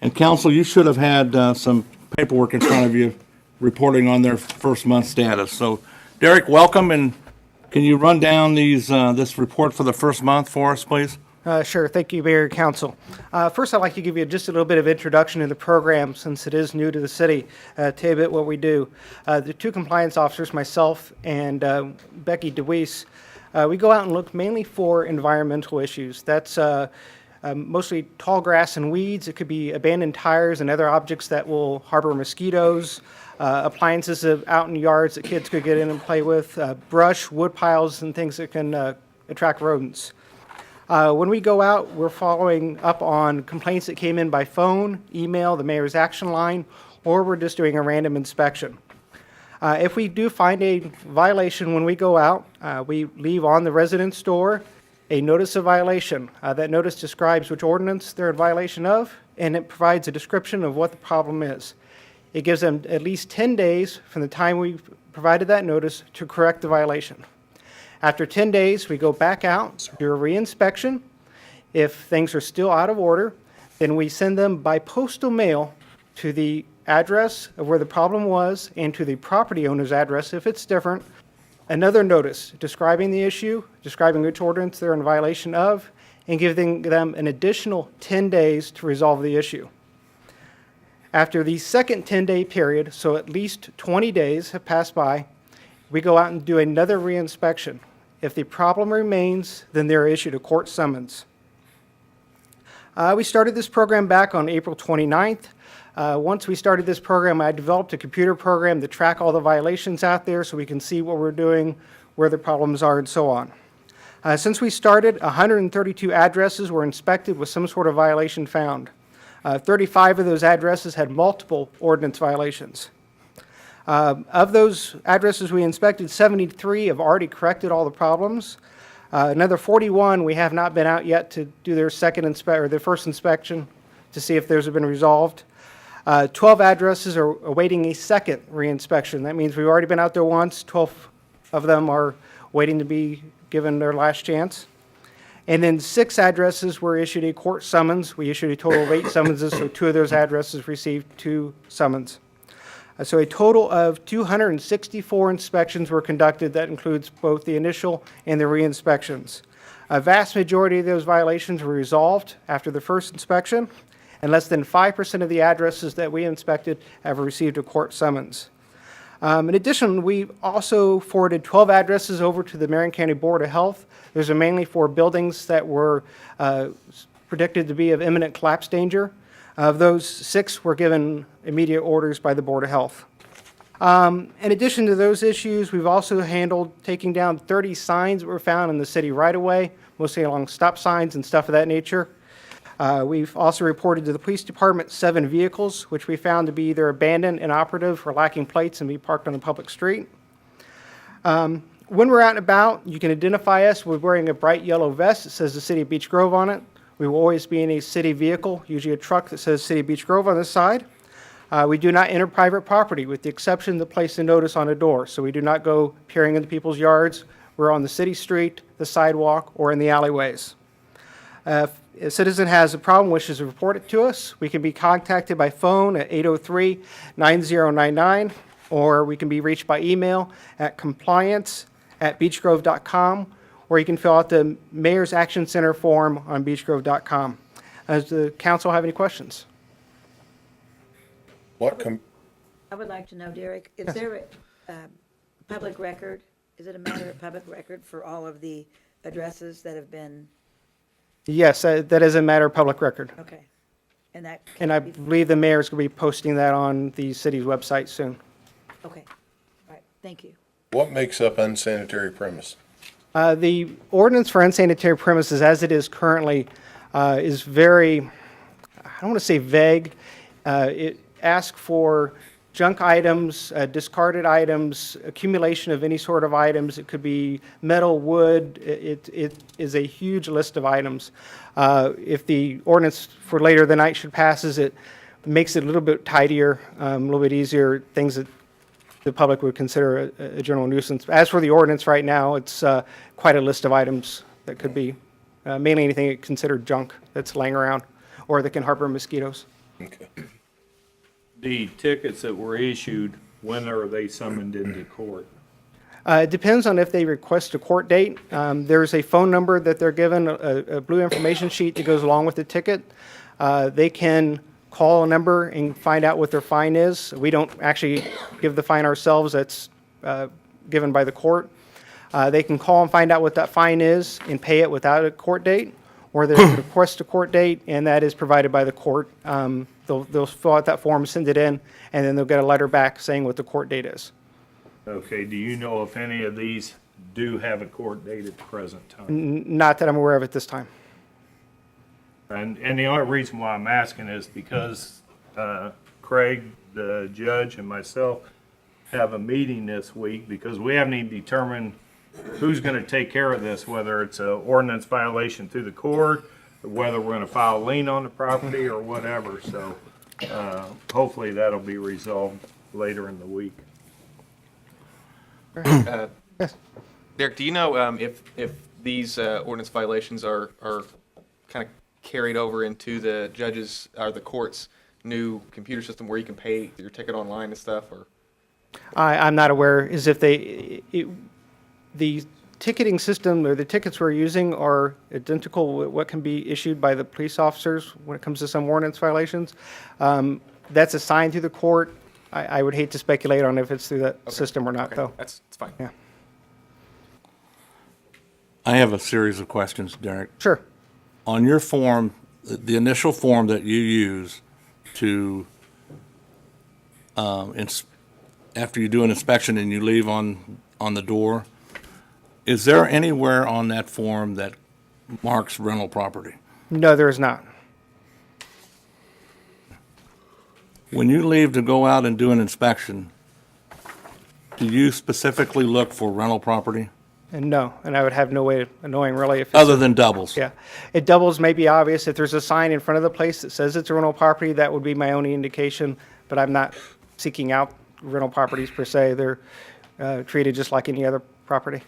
and council, you should have had some paperwork in front of you reporting on their first month status. So Derek, welcome, and can you run down this report for the first month for us, please? Sure. Thank you, Mayor and Council. First, I'd like to give you just a little bit of introduction to the program since it is new to the city, tell you a bit what we do. The two compliance officers, myself and Becky DeWeese, we go out and look mainly for environmental issues. That's mostly tall grass and weeds. It could be abandoned tires and other objects that will harbor mosquitoes, appliances out in yards that kids could get in and play with, brush, wood piles, and things that can attract rodents. When we go out, we're following up on complaints that came in by phone, email, the mayor's action line, or we're just doing a random inspection. If we do find a violation when we go out, we leave on the resident's door a notice of violation. That notice describes which ordinance they're in violation of, and it provides a description of what the problem is. It gives them at least 10 days from the time we provided that notice to correct the violation. After 10 days, we go back out, do a re-inspection. If things are still out of order, then we send them by postal mail to the address of where the problem was and to the property owner's address if it's different, another notice describing the issue, describing which ordinance they're in violation of, and giving them an additional 10 days to resolve the issue. After the second 10-day period, so at least 20 days have passed by, we go out and do another re-inspection. If the problem remains, then they're issued a court summons. We started this program back on April 29th. Once we started this program, I developed a computer program to track all the violations out there so we can see what we're doing, where the problems are, and so on. Since we started, 132 addresses were inspected with some sort of violation found. 35 of those addresses had multiple ordinance violations. Of those addresses we inspected, 73 have already corrected all the problems. Another 41 we have not been out yet to do their first inspection to see if those have been resolved. 12 addresses are awaiting a second reinspection. That means we've already been out there once. 12 of them are waiting to be given their last chance. And then 6 addresses were issued a court summons. We issued a total of 8 summonses, so 2 of those addresses received 2 summons. So a total of 264 inspections were conducted. That includes both the initial and the re-inspections. A vast majority of those violations were resolved after the first inspection, and less than 5% of the addresses that we inspected have received a court summons. In addition, we also forwarded 12 addresses over to the Marion County Board of Health. Those are mainly for buildings that were predicted to be of imminent collapse danger. Of those, 6 were given immediate orders by the Board of Health. In addition to those issues, we've also handled taking down 30 signs that were found in the city right-of-way, mostly along stop signs and stuff of that nature. We've also reported to the police department 7 vehicles, which we found to be either abandoned, inoperative, or lacking plates and be parked on a public street. When we're out and about, you can identify us with wearing a bright yellow vest that says the City of Beech Grove on it. We will always be in a city vehicle, usually a truck that says City of Beech Grove on the side. We do not enter private property, with the exception to place a notice on a door. So we do not go peering into people's yards. We're on the city street, the sidewalk, or in the alleyways. If a citizen has a problem, wishes to report it to us, we can be contacted by phone at 803-9099, or we can be reached by email at compliance@beechgrove.com, or you can fill out the Mayor's Action Center form on beechgrove.com. Does the council have any questions? I would like to know, Derek, is there a public record? Is it a matter of public record for all of the addresses that have been? Yes, that is a matter of public record. Okay. And I believe the mayor's going to be posting that on the city's website soon. Okay. All right. Thank you. What makes up unsanitary premise? The ordinance for unsanitary premises, as it is currently, is very, I don't want to say vague. It asks for junk items, discarded items, accumulation of any sort of items. It could be metal, wood. It is a huge list of items. If the ordinance for later the night should passes, it makes it a little bit tidier, a little bit easier, things that the public would consider a general nuisance. As for the ordinance right now, it's quite a list of items that could be mainly anything considered junk that's laying around or that can harbor mosquitoes. Okay. The tickets that were issued, when are they summoned into court? It depends on if they request a court date. There's a phone number that they're given, a blue information sheet that goes along with the ticket. They can call a number and find out what their fine is. We don't actually give the fine ourselves. That's given by the court. They can call and find out what that fine is and pay it without a court date, or they can request a court date, and that is provided by the court. They'll fill out that form, send it in, and then they'll get a letter back saying what the court date is. Okay, do you know if any of these do have a court date at the present time? Not that I'm aware of at this time. And the only reason why I'm asking is because Craig, the judge, and myself have a meeting this week because we haven't even determined who's going to take care of this, whether it's an ordinance violation through the court, or whether we're going to file a lien on the property or whatever. So hopefully that'll be resolved later in the week. Yes. Derek, do you know if these ordinance violations are kind of carried over into the judges or the court's new computer system where you can pay your ticket online and stuff? Or I'm not aware. Is if the ticketing system or the tickets we're using are identical with what can be issued by the police officers when it comes to some ordinance violations. That's assigned to the court. I would hate to speculate on if it's through that system or not, though. That's fine. Yeah. I have a series of questions, Derek. Sure. On your form, the initial form that you use to, after you do an inspection and you leave on the door, is there anywhere on that form that marks rental property? No, there is not. When you leave to go out and do an inspection, do you specifically look for rental property? And no, and I would have no way of knowing really if it's Other than doubles? Yeah. It doubles may be obvious. If there's a sign in front of the place that says it's a rental property, that would be my only indication, but I'm not seeking out rental properties per se. They're treated just like any other property.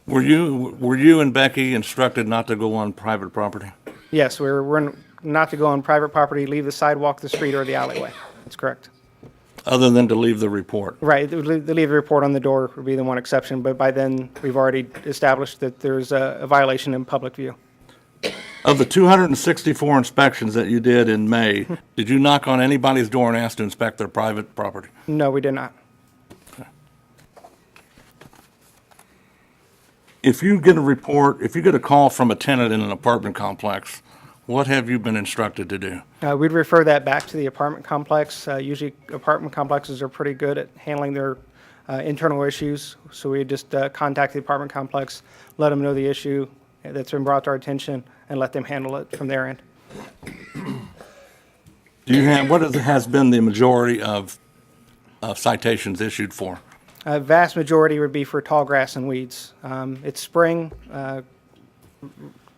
Were you and Becky instructed not to go on private property? Yes, we're not to go on private property, leave the sidewalk, the street, or the alleyway. That's correct. Other than to leave the report? Right, the leave the report on the door would be the one exception, but by then, we've already established that there's a violation in public view. Of the 264 inspections that you did in May, did you knock on anybody's door and ask to inspect their private property? No, we did not. If you get a call from a tenant in an apartment complex, what have you been instructed to do? We'd refer that back to the apartment complex. Usually, apartment complexes are pretty good at handling their internal issues, so we just contact the apartment complex, let them know the issue that's been brought to our attention, and let them handle it from their end. What has been the majority of citations issued for? A vast majority would be for tall grass and weeds. It's spring.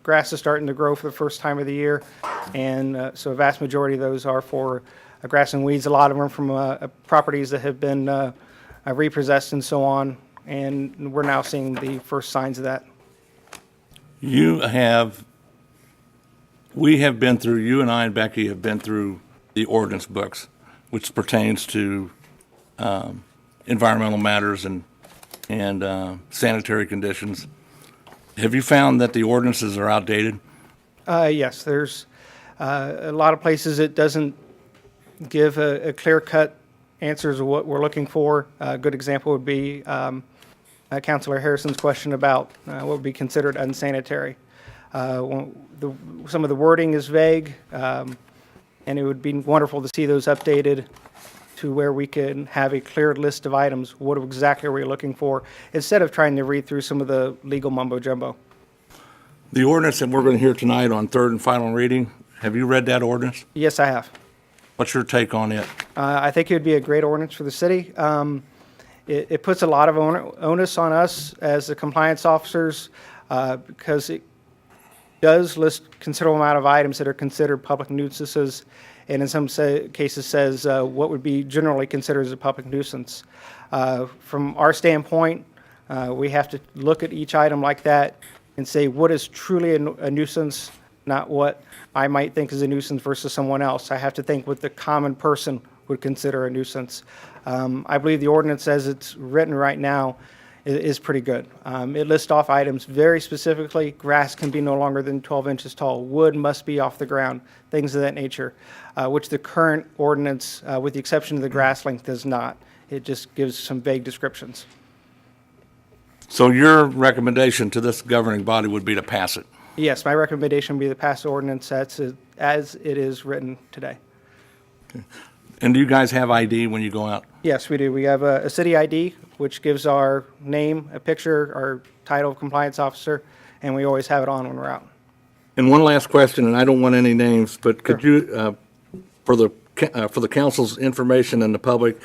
Grass is starting to grow for the first time of the year, and so a vast majority of those are for grass and weeds. A lot of them from properties that have been repossessed and so on, and we're now seeing the first signs of that. You and I and Becky have been through the ordinance books, which pertains to environmental matters and sanitary conditions. Have you found that the ordinances are outdated? Yes, there's a lot of places it doesn't give a clear-cut answers of what we're looking for. A good example would be Councilor Harrison's question about what would be considered unsanitary. Some of the wording is vague, and it would be wonderful to see those updated to where we can have a clear list of items. What exactly are we looking for, instead of trying to read through some of the legal mumbo jumbo. The ordinance that we're going to hear tonight on third and final reading, have you read that ordinance? Yes, I have. What's your take on it? I think it would be a great ordinance for the city. It puts a lot of onus on us as the compliance officers because it does list considerable amount of items that are considered public nuisances, and in some cases says what would be generally considered as a public nuisance. From our standpoint, we have to look at each item like that and say what is truly a nuisance, not what I might think is a nuisance versus someone else. I have to think what the common person would consider a nuisance. I believe the ordinance as it's written right now is pretty good. It lists off items very specifically. Grass can be no longer than 12 inches tall. Wood must be off the ground, things of that nature, which the current ordinance, with the exception of the grass length, does not. It just gives some vague descriptions. So your recommendation to this governing body would be to pass it? Yes, my recommendation would be to pass the ordinance as it is written today. And do you guys have ID when you go out? Yes, we do. We have a city ID, which gives our name, a picture, our title of compliance officer, and we always have it on when we're out. And one last question, and I don't want any names, but could you, for the council's information and the public,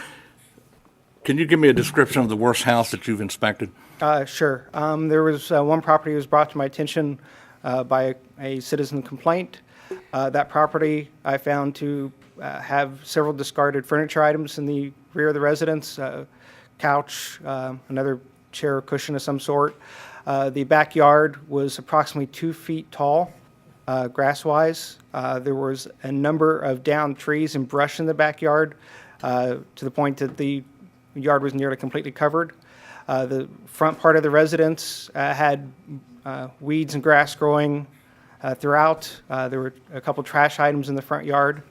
can you give me a description of the worst house that you've inspected? Sure. There was one property that was brought to my attention by a citizen complaint. That property I found to have several discarded furniture items in the rear of the residence, couch, another chair or cushion of some sort. The backyard was approximately 2 feet tall, grass-wise. There was a number of downed trees and brush in the backyard to the point that the yard was nearly completely covered. The front part of the residence had weeds and grass growing throughout. There were a couple trash items in the front yard.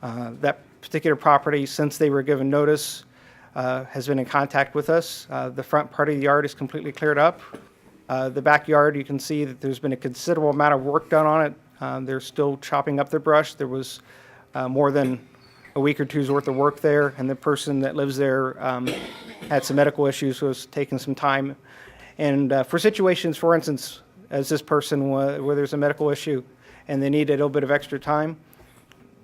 That particular property, since they were given notice, has been in contact with us. The front part of the yard is completely cleared up. The backyard, you can see that there's been a considerable amount of work done on it. They're still chopping up the brush. There was more than a week or two's worth of work there, and the person that lives there had some medical issues, so was taking some time. And for situations, for instance, as this person where there's a medical issue and they need a little bit of extra time,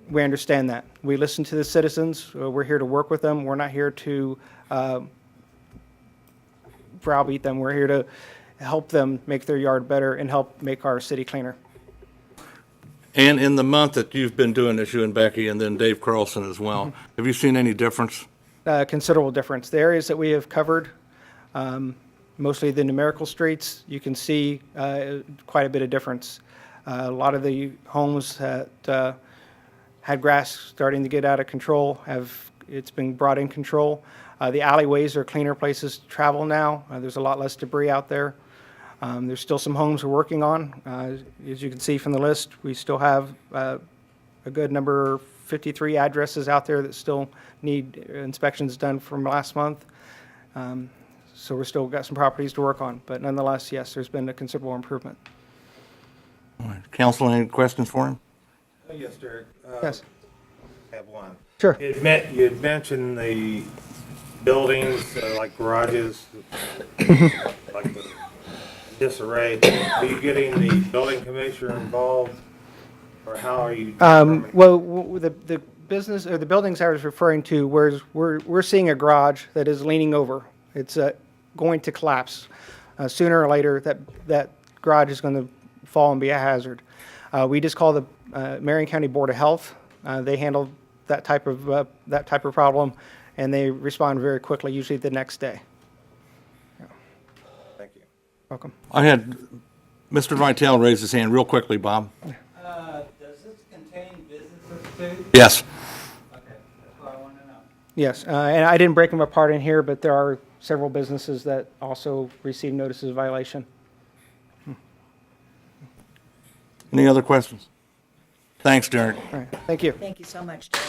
we understand that. We listen to the citizens. We're here to work with them. We're not here to browbeat them. We're here to help them make their yard better and help make our city cleaner. And in the month that you've been doing this, you and Becky, and then Dave Carlson as well, have you seen any difference? Considerable difference. The areas that we have covered, mostly the numerical streets, you can see quite a bit of difference. A lot of the homes that had grass starting to get out of control it's been brought in control. The alleyways are cleaner places to travel now. There's a lot less debris out there. There's still some homes we're working on. As you can see from the list, we still have a good number, 53 addresses out there that still need inspections done from last month. So we're still got some properties to work on. But nonetheless, yes, there's been a considerable improvement. All right. Council, any questions for him? Yes, Derek. Yes. I have one. Sure. You had mentioned the buildings, like garages, like the disarray. Are you getting the building commissioner involved, or how are you? Well, the business or the buildings I was referring to, we're seeing a garage that is leaning over. It's going to collapse. Sooner or later, that garage is going to fall and be a hazard. We just call the Marion County Board of Health. They handle that type of problem, and they respond very quickly, usually the next day. Yeah. Thank you. Welcome. I had Mr. Vitale raise his hand real quickly, Bob. Does this contain businesses too? Yes. Okay, that's what I want to know. Yes, and I didn't break them apart in here, but there are several businesses that also receive notices of violation. Any other questions? Thanks, Derek. All right, thank you. Thank you so much, Derek.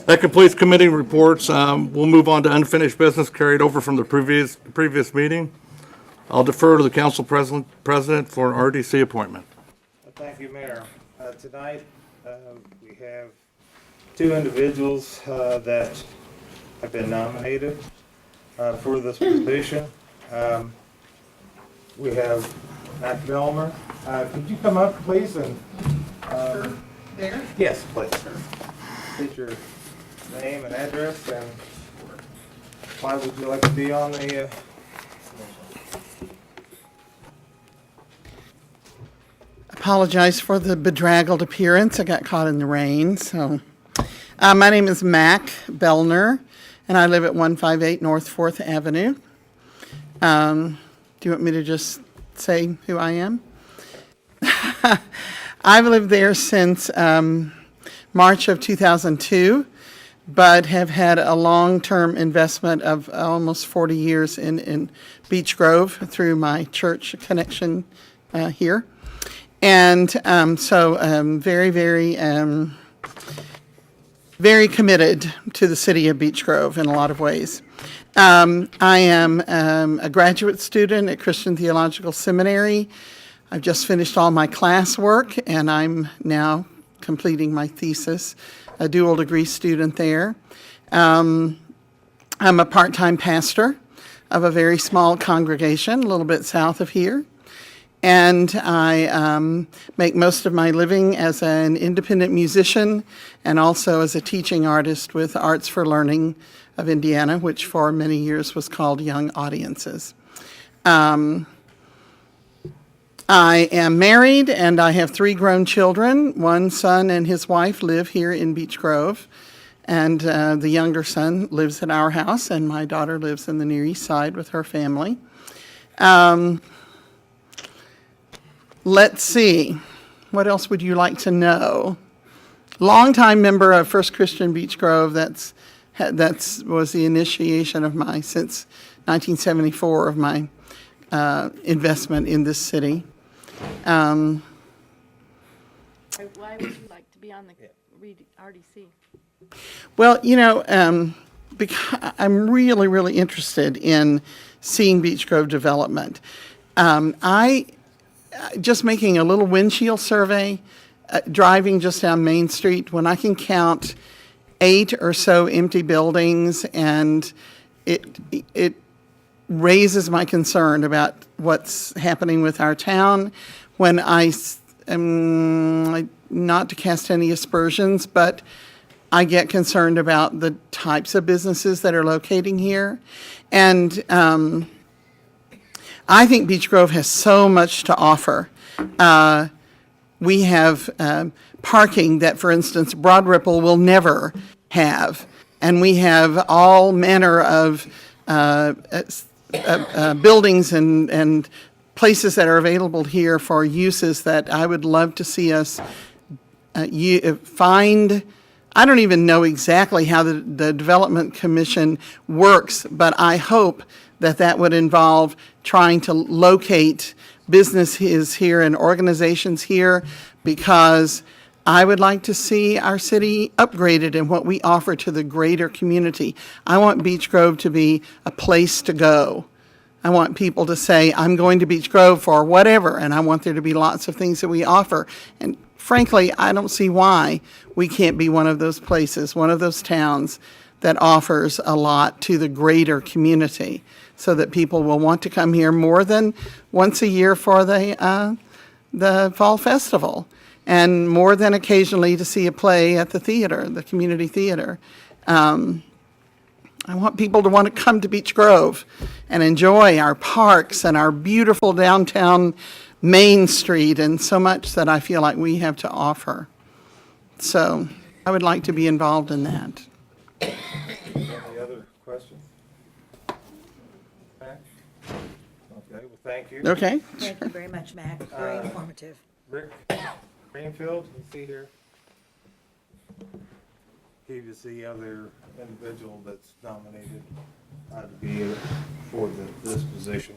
That completes committee reports. We'll move on to unfinished business carried over from the previous meeting. I'll defer to the council president for an RDC appointment. Thank you, Mayor. Tonight, we have two individuals that have been nominated for this position. We have Matt Velmer. Could you come up, please, and, There? yes, please, sir. State your name and address, and why would you like to be on the, Apologize for the bedraggled appearance. I got caught in the rain, so. My name is Mac Bellner, and I live at 158 North 4th Avenue. Do you want me to just say who I am? I've lived there since March of 2002, but have had a long-term investment of almost 40 years in Beech Grove through my church connection here. And so very, very, very committed to the city of Beech Grove in a lot of ways. I am a graduate student at Christian Theological Seminary. I've just finished all my classwork, and I'm now completing my thesis, a dual degree student there. I'm a part-time pastor of a very small congregation, a little bit south of here. And I make most of my living as an independent musician and also as a teaching artist with Arts for Learning of Indiana, which for many years was called Young Audiences. I am married and I have 3 grown children. One son and his wife live here in Beech Grove, and the younger son lives at our house, and my daughter lives in the Near East Side with her family. Let's see, what else would you like to know? Longtime member of First Christian Beech Grove. That's was the initiation of my, since 1974, of my investment in this city. Why would you like to be on the RDC? Well, you know, because I'm really, really interested in seeing Beech Grove development. Just making a little windshield survey, driving just down Main Street, when I can count 8 or so empty buildings, and it raises my concern about what's happening with our town. When not to cast any aspersions, but I get concerned about the types of businesses that are locating here. And I think Beech Grove has so much to offer. We have parking that, for instance, Broad Ripple will never have. And we have all manner of buildings and places that are available here for uses that I would love to see us find. I don't even know exactly how the Development Commission works, but I hope that would involve trying to locate businesses here and organizations here, because I would like to see our city upgraded in what we offer to the greater community. I want Beech Grove to be a place to go. I want people to say, I'm going to Beech Grove for whatever, and I want there to be lots of things that we offer. And frankly, I don't see why we can't be one of those places, one of those towns that offers a lot to the greater community, so that people will want to come here more than once a year for the Fall Festival, and more than occasionally to see a play at the theater, the community theater. I want people to want to come to Beech Grove and enjoy our parks and our beautiful downtown Main Street, and so much that I feel like we have to offer. So I would like to be involved in that. any other questions? Mac? Okay, well, thank you. Okay. Thank you very much, Mac. Very informative. Rick Greenfield, you see here? He was the other individual that's nominated to be for this position.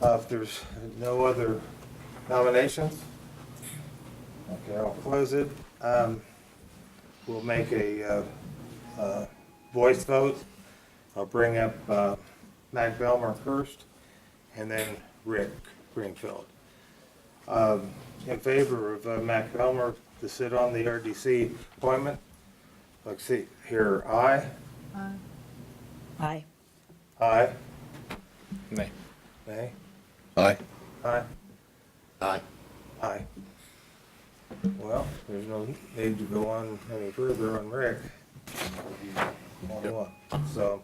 If there's no other nominations, okay, I'll close it. We'll make a voice vote. I'll bring up Mac Belmer first, and then Rick Greenfield. In favor of Mac Belmer to sit on the RDC appointment, let's see here, aye? Aye. Aye. Nay. Nay? Aye. Aye. Aye. Aye. Well, there's no need to go on any further on Rick. Only one. So,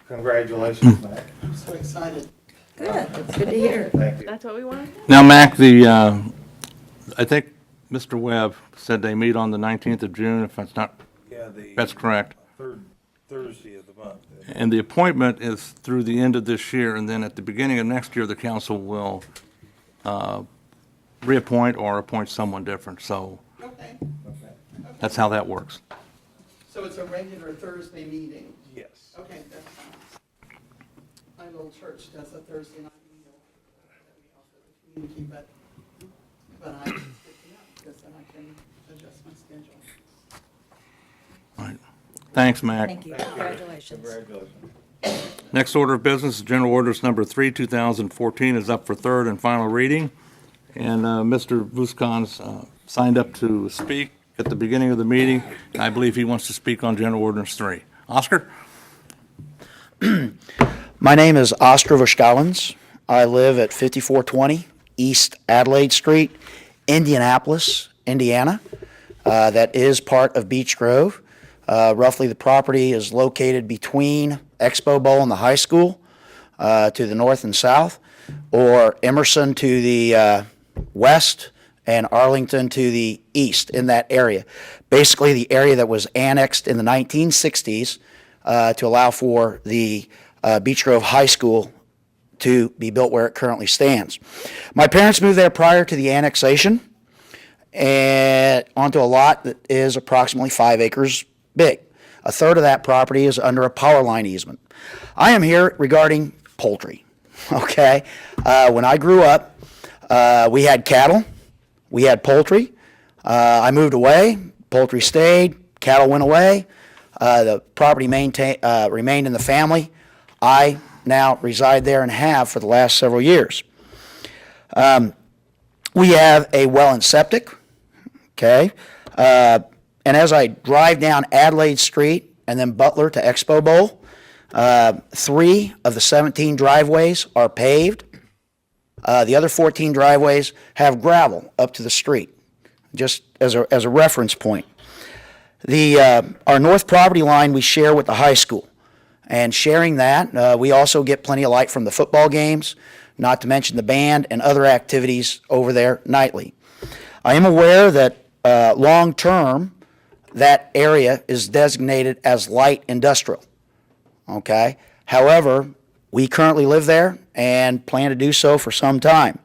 congratulations, Mac. I'm so excited. Good, that's good to hear. Thank you. That's what we wanted? Now, Mac, I think Mr. Webb said they meet on the 19th of June, if that's not, Yeah, that's correct. third Thursday of the month. And the appointment is through the end of this year, and then at the beginning of next year, the council will reappoint or appoint someone different. So Okay. that's how that works. So it's a regular Thursday meeting? Yes. Okay, that's fine. My little church does a Thursday night meeting that we offer the community, but I, it's good to know, because then I can adjust my schedule. All right. Thanks, Mac. Thank you, congratulations. Next order of business, General Orders Number 3, 2014 is up for third and final reading. And Mr. Vuskans signed up to speak at the beginning of the meeting. I believe he wants to speak on General Orders 3. Oscar? My name is Oscar Vuskans. I live at 5420 East Adelaide Street, Indianapolis, Indiana. That is part of Beech Grove. Roughly, the property is located between Expo Bowl and the high school to the north and south, or Emerson to the west and Arlington to the east in that area. Basically, the area that was annexed in the 1960s to allow for the Beech Grove High School to be built where it currently stands. My parents moved there prior to the annexation and onto a lot that is approximately 5 acres big. A third of that property is under a power line easement. I am here regarding poultry. Okay? When I grew up, we had cattle, we had poultry. I moved away, poultry stayed, cattle went away. The property remained in the family. I now reside there and have for the last several years. We have a well and septic, okay? And as I drive down Adelaide Street and then Butler to Expo Bowl, 3 of the 17 driveways are paved. The other 14 driveways have gravel up to the street, just as a reference point. Our north property line we share with the high school. And sharing that, we also get plenty of light from the football games, not to mention the band and other activities over there nightly. I am aware that long-term, that area is designated as light industrial, okay? However, we currently live there and plan to do so for some time.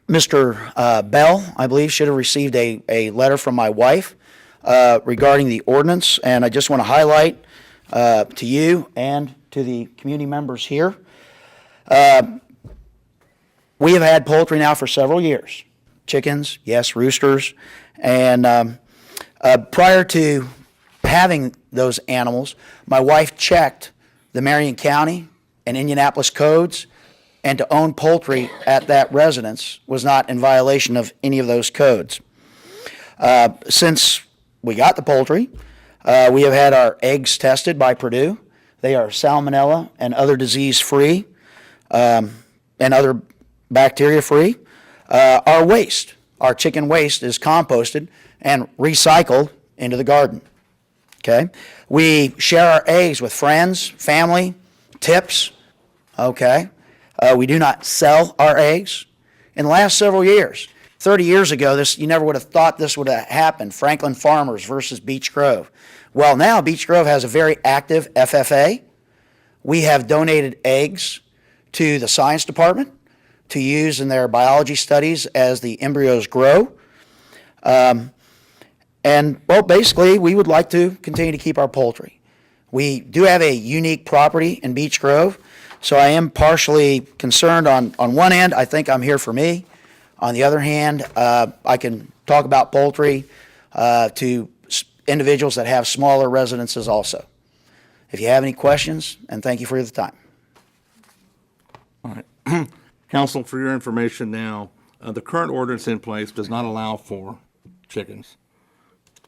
Mr. Bell, I believe, should have received a letter from my wife regarding the ordinance, and I just want to highlight to you and to the community members here. We have had poultry now for several years. Chickens, yes, roosters, and prior to having those animals, my wife checked the Marion County and Indianapolis codes, and to own poultry at that residence was not in violation of any of those codes. Since we got the poultry, we have had our eggs tested by Purdue. They are salmonella and other disease-free and other bacteria-free. Our waste, our chicken waste, is composted and recycled into the garden. Okay? We share our eggs with friends, family, tips. Okay? We do not sell our eggs. In the last several years, 30 years ago, you never would have thought this would have happened. Franklin Farmers versus Beech Grove. Well, now Beech Grove has a very active FFA. We have donated eggs to the science department to use in their biology studies as the embryos grow. And, well, basically, we would like to continue to keep our poultry. We do have a unique property in Beech Grove, so I am partially concerned on one end. I think I'm here for me. On the other hand, I can talk about poultry to individuals that have smaller residences also. If you have any questions, and thank you for your time. All right. Council, for your information now, the current ordinance in place does not allow for chickens.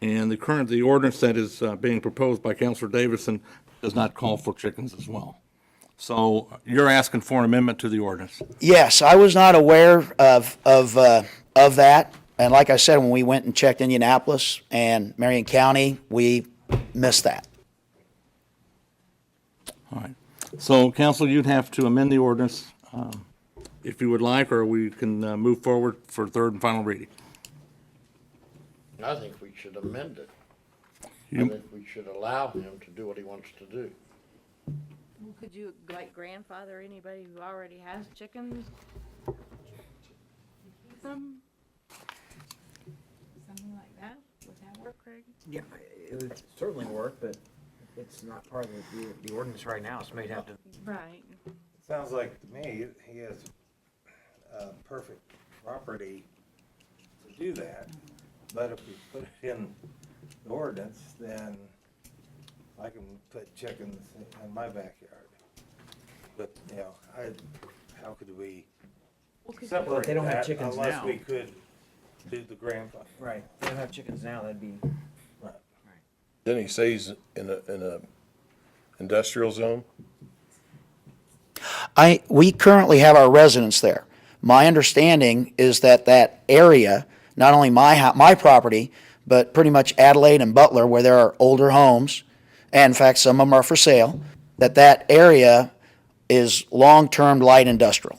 And the ordinance that is being proposed by Councilor Davison does not call for chickens as well. So you're asking for an amendment to the ordinance? Yes, I was not aware of that. And like I said, when we went and checked Indianapolis and Marion County, we missed that. All right. So, council, you'd have to amend the ordinance if you would like, or we can move forward for third and final reading. I think we should amend it. You- I think we should allow him to do what he wants to do. Well, could you, like, grandfather anybody who already has chickens? Keep them? Something like that? Would that work, Craig? Yeah, it would certainly work, but it's not part of the ordinance right now, so maybe have to. Right. Sounds like to me, he has perfect property to do that. But if we put it in the ordinance, then I can put chickens in my backyard. But, you know, how could we separate they don't have that chickens unless now. we could do the grandfather? Right, if they don't have chickens now, that'd be. Right. Didn't he say he's in a industrial zone? We currently have our residents there. My understanding is that that area, not only my property, but pretty much Adelaide and Butler, where there are older homes, and in fact, some of them are for sale, that area is long-term light industrial.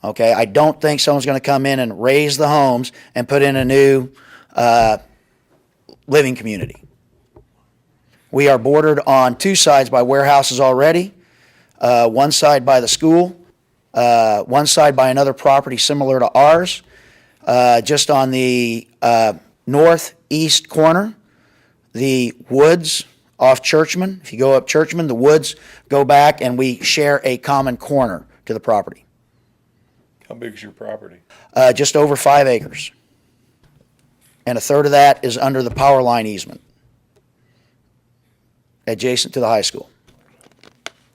Okay, I don't think someone's going to come in and raise the homes and put in a new living community. We are bordered on two sides by warehouses already, one side by the school, one side by another property similar to ours. Just on the northeast corner, the woods off Churchman. If you go up Churchman, the woods go back and we share a common corner to the property. How big is your property? Just over 5 acres. And a third of that is under the power line easement, adjacent to the high school.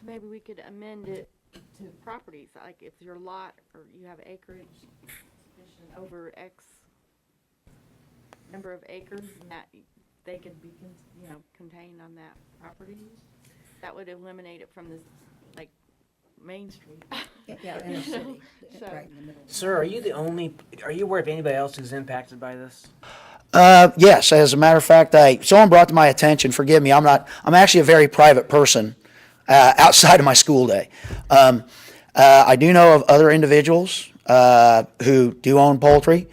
Maybe we could amend it to properties, like if your lot or you have acreage sufficient over X number of acres, and that they could be, contained on that property. That would eliminate it from this, like, Main Street. Yeah, inner city, So- right in the middle. Sir, are you aware of anybody else who's impacted by this? Yes, as a matter of fact, someone brought to my attention, forgive me, I'm actually a very private person, outside of my school day. I do know of other individuals, who do own poultry.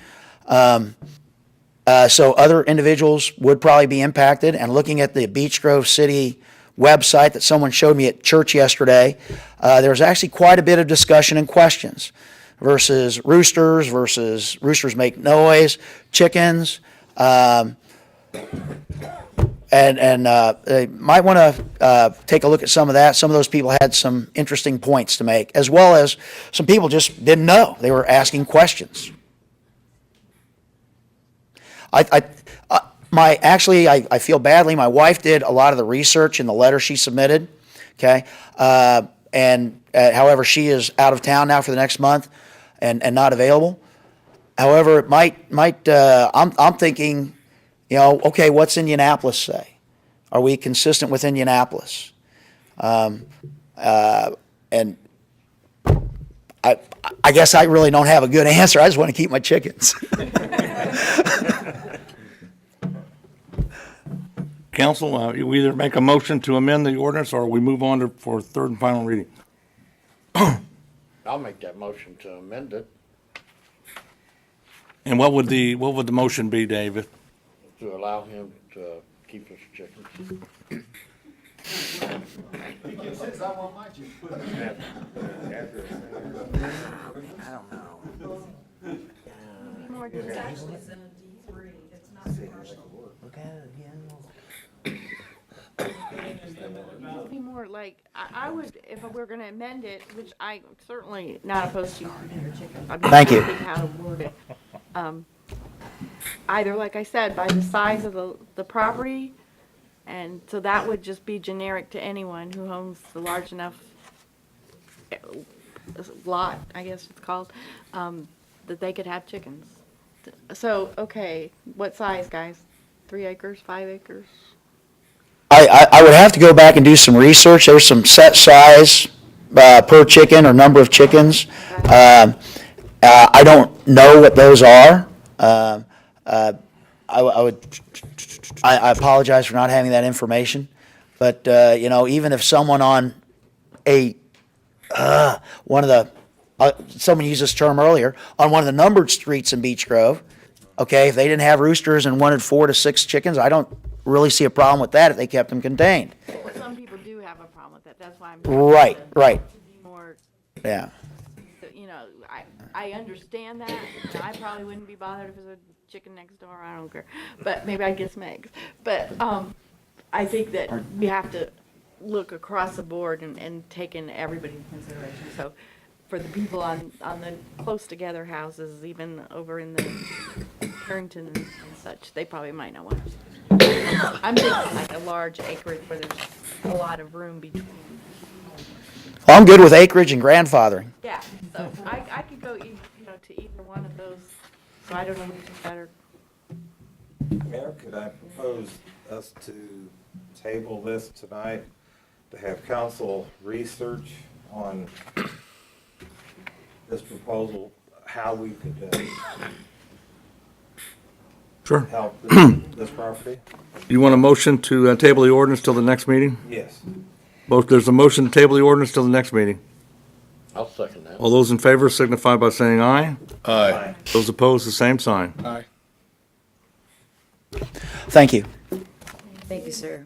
So other individuals would probably be impacted, and looking at the Beech Grove City website that someone showed me at church yesterday, there was actually quite a bit of discussion and questions versus roosters make noise, chickens, and they might want to take a look at some of that. Some of those people had some interesting points to make, as well as some people just didn't know. They were asking questions. I feel badly. My wife did a lot of the research in the letter she submitted, okay? However, she is out of town now for the next month and not available. However, it I'm thinking, okay, what's Indianapolis say? Are we consistent with Indianapolis? And I guess I really don't have a good answer. I just want to keep my chickens. Council, you either make a motion to amend the ordinance or we move on for third and final reading. I'll make that motion to amend it And what would the motion be, David? to allow him to keep his chickens. I don't know. More It's discussion. actually zone D3, it's not commercial. Look at it, It'd be more like, I would, if we're gonna amend it, which I certainly not opposed to. I'm just Thank you. trying to think how to word it. Either, like I said, by the size of the property, and so that would just be generic to anyone who owns the large enough lot, I guess it's called, that they could have chickens. So, okay, what size, guys? 3 acres, 5 acres? I would have to go back and do some research. There's some set size per chicken or number of chickens. I don't know what those are. I apologize for not having that information, but, even if someone on someone used this term earlier, on one of the numbered streets in Beech Grove, okay, if they didn't have roosters and wanted 4 to 6 chickens, I don't really see a problem with that if they kept them contained. Some people do have a problem with that, that's why I'm. Right. More, Yeah. I understand that, and I probably wouldn't be bothered if it was a chicken next door, I don't care, but maybe I'd get some eggs. But, I think that we have to look across the board and take in everybody in consideration. So for the people on the close together houses, even over in the Carrington and such, they probably might not want to. I'm thinking like a large acreage where there's a lot of room between. Well, I'm good with acreage and grandfathering. Yeah, so I could go, to either one of those, so I don't know which is better. Mayor, could I propose us to table this tonight, to have council research on this proposal, how we could Sure. help this property? You want a motion to table the ordinance till the next meeting? Yes. There's a motion to table the ordinance till the next meeting. I'll second that. All those in favor signify by saying aye. Aye. Those opposed, the same sign. Aye. Thank you. Thank you, sir.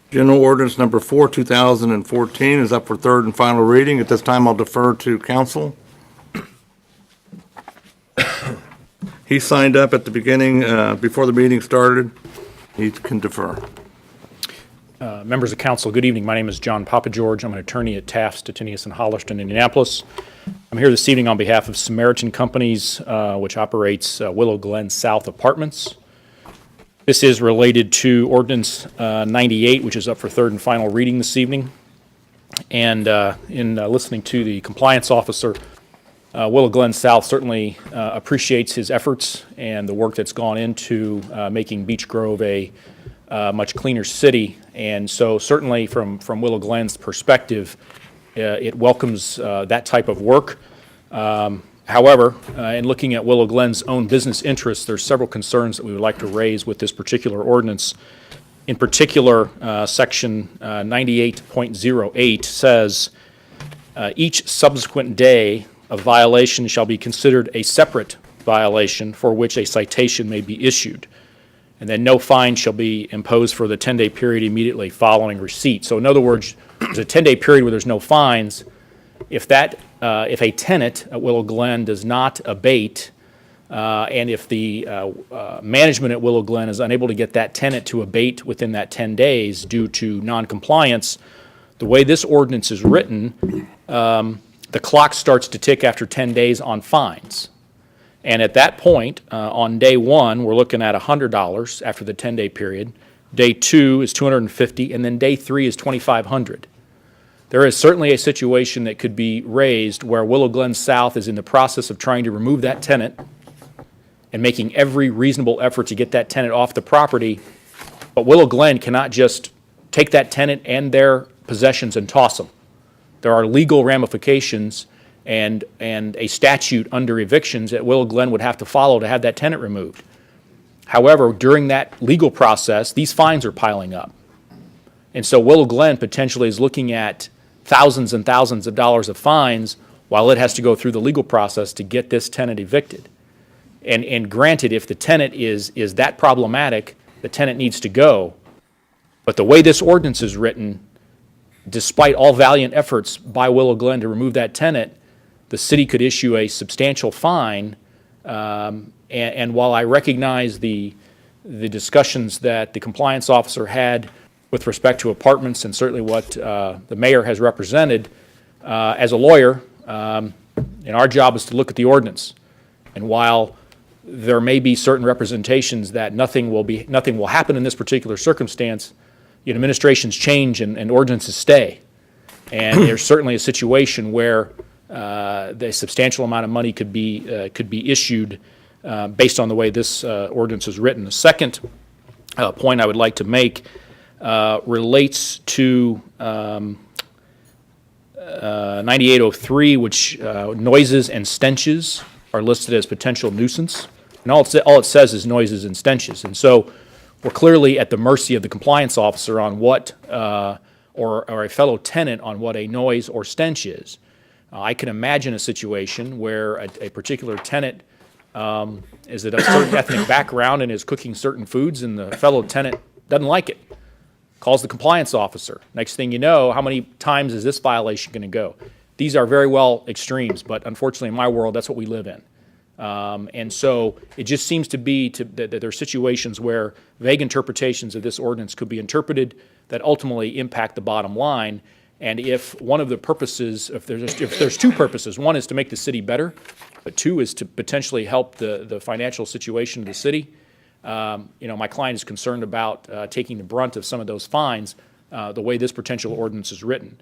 General ordinance number 4, 2014 is up for third and final reading. At this time, I'll defer to council. He signed up at the beginning, before the meeting started. He can defer. Members of council, good evening. My name is John Papageorge. I'm an attorney at Taft, Stettinius, and Holliston, Indianapolis. I'm here this evening on behalf of Samaritan Companies, which operates Willow Glen South Apartments. This is related to Ordinance 98, which is up for third and final reading this evening. And in listening to the compliance officer, Willow Glen South certainly appreciates his efforts and the work that's gone into making Beech Grove a much cleaner city. And so certainly from Willow Glen's perspective, it welcomes that type of work. However, in looking at Willow Glen's own business interests, there's several concerns that we would like to raise with this particular ordinance. In particular, Section 98.08 says, each subsequent day of violation shall be considered a separate violation for which a citation may be issued. And then no fine shall be imposed for the 10-day period immediately following receipt. So in other words, there's a 10-day period where there's no fines. If a tenant at Willow Glen does not abate, and if the management at Willow Glen is unable to get that tenant to abate within that 10 days due to noncompliance, the way this ordinance is written, the clock starts to tick after 10 days on fines. And at that point, on day one, we're looking at $100 after the 10-day period. Day two is $250, and then day three is $2,500. There is certainly a situation that could be raised where Willow Glen South is in the process of trying to remove that tenant and making every reasonable effort to get that tenant off the property, but Willow Glen cannot just take that tenant and their possessions and toss them. There are legal ramifications and a statute under evictions that Willow Glen would have to follow to have that tenant removed. However, during that legal process, these fines are piling up. And so Willow Glen potentially is looking at thousands and thousands of dollars of fines while it has to go through the legal process to get this tenant evicted. And granted, if the tenant is that problematic, the tenant needs to go. But the way this ordinance is written, despite all valiant efforts by Willow Glen to remove that tenant, the city could issue a substantial fine. And while I recognize the discussions that the compliance officer had with respect to apartments and certainly what the mayor has represented, as a lawyer, and our job is to look at the ordinance. And while there may be certain representations that nothing will happen in this particular circumstance, administrations change and ordinances stay. And there's certainly a situation where the substantial amount of money could be issued based on the way this ordinance is written. The second point I would like to make relates to 9803, which noises and stenches are listed as potential nuisance. And all it says is noises and stenches. And so we're clearly at the mercy of the compliance officer on what, or a fellow tenant on what a noise or stench is. I can imagine a situation where a particular tenant is at a certain ethnic background and is cooking certain foods, and the fellow tenant doesn't like it. Calls the compliance officer. Next thing you know, how many times is this violation going to go? These are very well extremes, but unfortunately in my world, that's what we live in. And so it just seems to be that there are situations where vague interpretations of this ordinance could be interpreted that ultimately impact the bottom line. And if one of the purposes, if there's two purposes, one is to make the city better, but two is to potentially help the financial situation of the city. My client is concerned about taking the brunt of some of those fines the way this potential ordinance is written.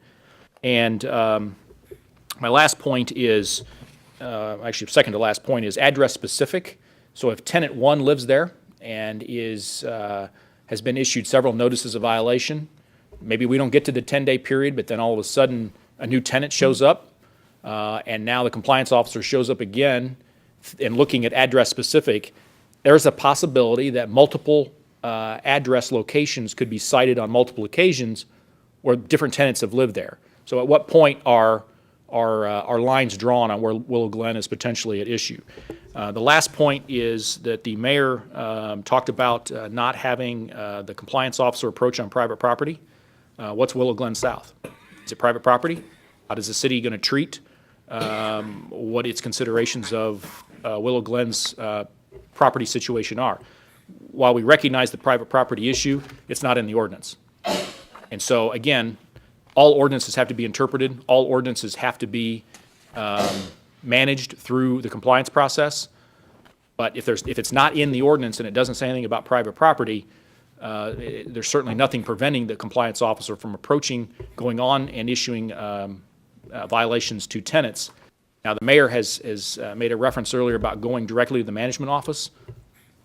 And my last point is, actually second to last point, is address specific. So if tenant one lives there and has been issued several notices of violation, maybe we don't get to the 10-day period, but then all of a sudden a new tenant shows up, and now the compliance officer shows up again, and looking at address specific, there's a possibility that multiple address locations could be cited on multiple occasions where different tenants have lived there. So at what point are lines drawn on where Willow Glen is potentially at issue? The last point is that the mayor talked about not having the compliance officer approach on private property. What's Willow Glen South? Is it private property? How is the city going to treat what its considerations of Willow Glen's property situation are? While we recognize the private property issue, it's not in the ordinance. And so, again, all ordinances have to be interpreted. All ordinances have to be managed through the compliance process. But if it's not in the ordinance and it doesn't say anything about private property, there's certainly nothing preventing the compliance officer from approaching, going on, and issuing violations to tenants. Now, the mayor has made a reference earlier about going directly to the management office.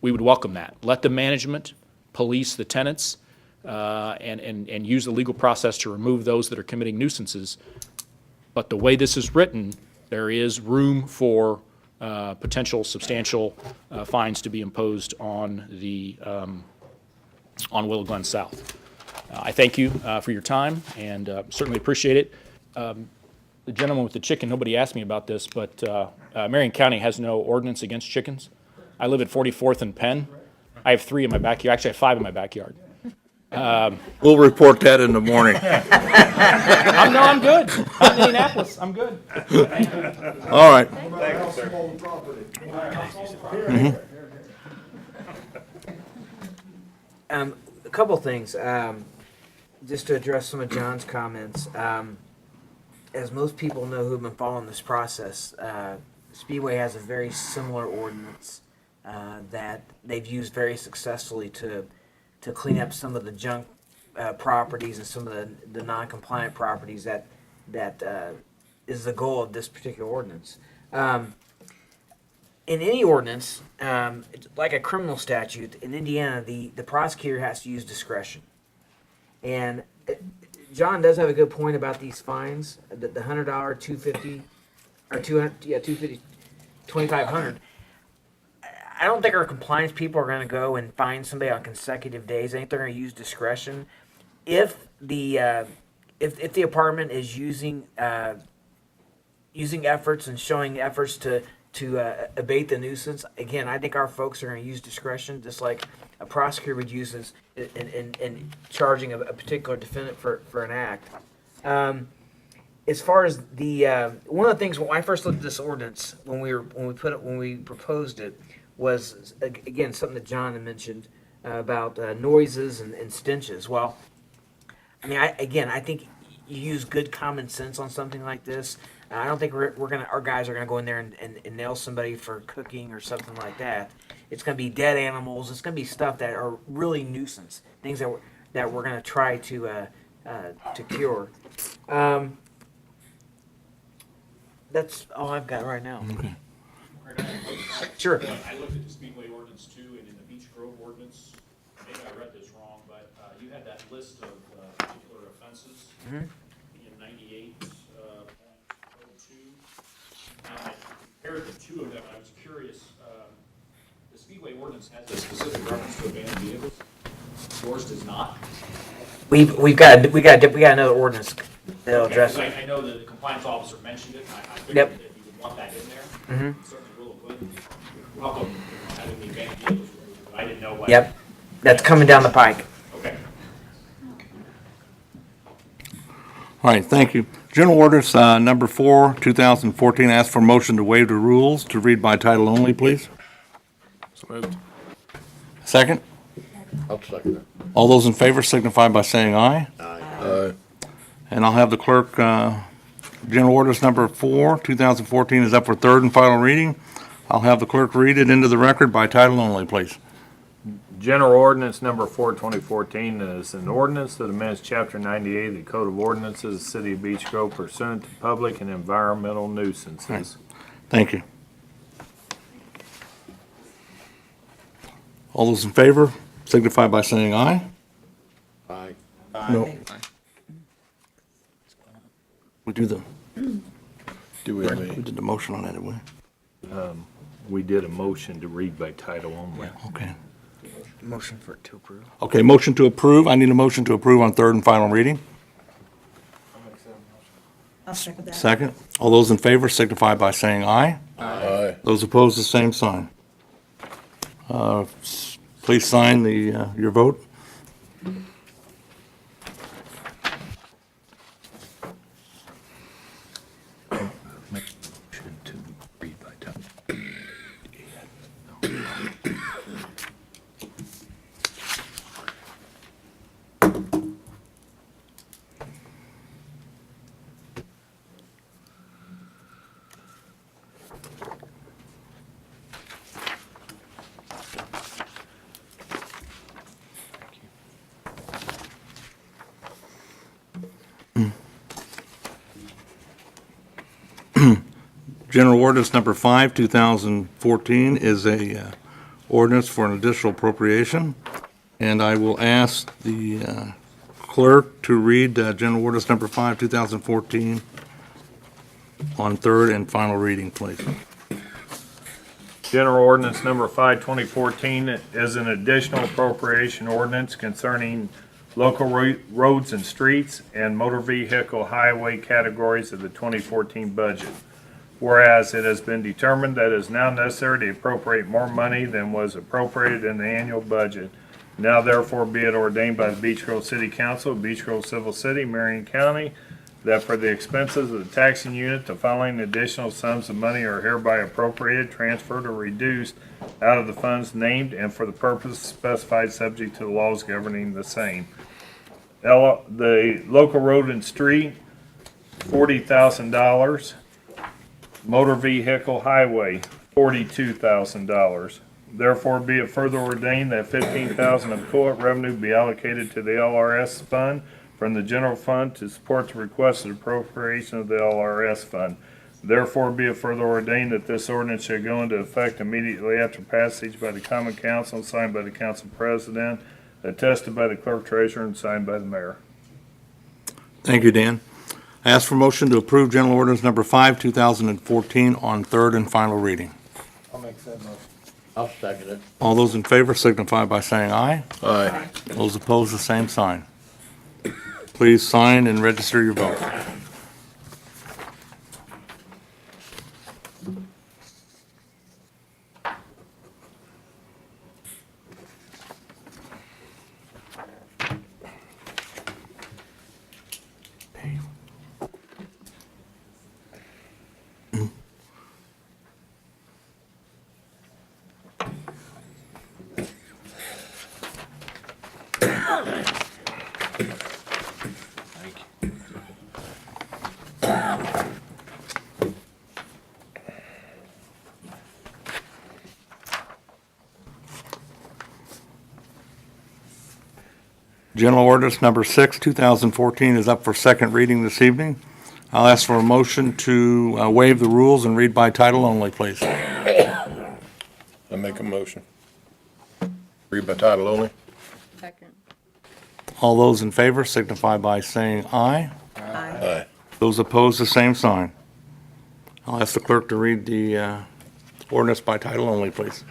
We would welcome that. Let the management police the tenants and use the legal process to remove those that are committing nuisances. But the way this is written, there is room for potential substantial fines to be imposed on Willow Glen South. I thank you for your time and certainly appreciate it. The gentleman with the chicken, nobody asked me about this, but Marion County has no ordinance against chickens. I live at 44th and Penn. I have 3 in my backyard. Actually, I have 5 in my backyard. We'll report that in the morning. I'm good. I'm in Indianapolis. I'm good. All right. Thank you, sir. A couple things, just to address some of John's comments. As most people know who've been following this process, Speedway has a very similar ordinance that they've used very successfully to clean up some of the junk properties and some of the non-compliant properties that is the goal of this particular ordinance. In any ordinance, like a criminal statute, in Indiana, the prosecutor has to use discretion. And John does have a good point about these fines, the $100, $250, or $250, $2,500. I don't think our compliance people are going to go and fine somebody on consecutive days. I think they're going to use discretion. If the apartment is using efforts and showing efforts to abate the nuisance, again, I think our folks are going to use discretion, just like a prosecutor would use in charging a particular defendant for an act. As far as the one of the things when I first looked at this ordinance, when we proposed it, was again something that John had mentioned about noises and stenches. Well, I mean, I think you use good common sense on something like this. I don't think our guys are gonna go in there and nail somebody for cooking or something like that. It's gonna be dead animals. It's gonna be stuff that are really nuisance, things that we're gonna try to cure. That's all I've got right now. Okay. Sure. I looked at the Speedway ordinance too, and in the Beech Grove ordinance, maybe I read this wrong, but you had that list of particular offenses in 98.02. And I compared the two of them, and I was curious, the Speedway ordinance has a specific reference to abandoned vehicles. Yours does not. We got another ordinance that'll Okay, address 'cause it. I know that the compliance officer mentioned it, and I figured Yep. that you would want that in there. Mhm. Certainly will, but welcome having the abandoned vehicles removed, but I didn't know what. Yep, that's coming down the pike. Okay. All right, thank you. General Orders, number 4, 2014, ask for motion to waive the rules to read by title only, please. So moved. Second? I'll second it. All those in favor signify by saying aye. Aye. And I'll have the clerk, General Orders number 4, 2014 is up for third and final reading. I'll have the clerk read it into the record by title only, please. General Ordinance Number 4, 2014 is an ordinance that amends Chapter 98 of the Code of Ordinances of the City of Beech Grove pursuant to public and environmental nuisances. Thank you. All those in favor signify by saying aye. Aye. No. We do the, Do we have we any? did the motion on that, didn't we? We did a motion to read by title only. Okay. Motion for it to approve. Okay, motion to approve. I need a motion to approve on third and final reading. I'll second that. Second. All those in favor signify by saying aye. Aye. Those opposed, the same sign. Please sign your vote. Motion to read by title. General Ordinance number 5, 2014 is a ordinance for an additional appropriation. And I will ask the clerk to read General Ordinance number 5, 2014 on third and final reading, please. General Ordinance Number 5, 2014 is an additional appropriation ordinance concerning local roads and streets and motor vehicle highway categories of the 2014 budget. Whereas it has been determined that it is now necessary to appropriate more money than was appropriated in the annual budget. Now therefore be it ordained by the Beech Grove City Council, Beech Grove Civil City, Marion County, that for the expenses of the taxing unit, the following additional sums of money are hereby appropriated, transferred, or reduced out of the funds named and for the purpose specified subject to the laws governing the same. The local road and street, $40,000. Motor vehicle highway, $42,000. Therefore be it further ordained that $15,000 of co-op revenue be allocated to the LRS fund from the general fund to support the requested appropriation of the LRS fund. Therefore be it further ordained that this ordinance shall go into effect immediately after passage by the common council, signed by the council president, attested by the clerk treasurer, and signed by the mayor. Thank you, Dan. I ask for motion to approve General Ordinance number 5, 2014 on third and final reading. I'll make that motion. I'll second it. All those in favor signify by saying aye. Aye. Those opposed, the same sign. Please sign and register your vote. General Ordinance number 6, 2014 is up for second reading this evening. I'll ask for a motion to waive the rules and read by title only, please. I make a motion. Read by title only. Second. All those in favor signify by saying aye. Aye. Those opposed, the same sign. I'll ask the clerk to read the ordinance by title only, please.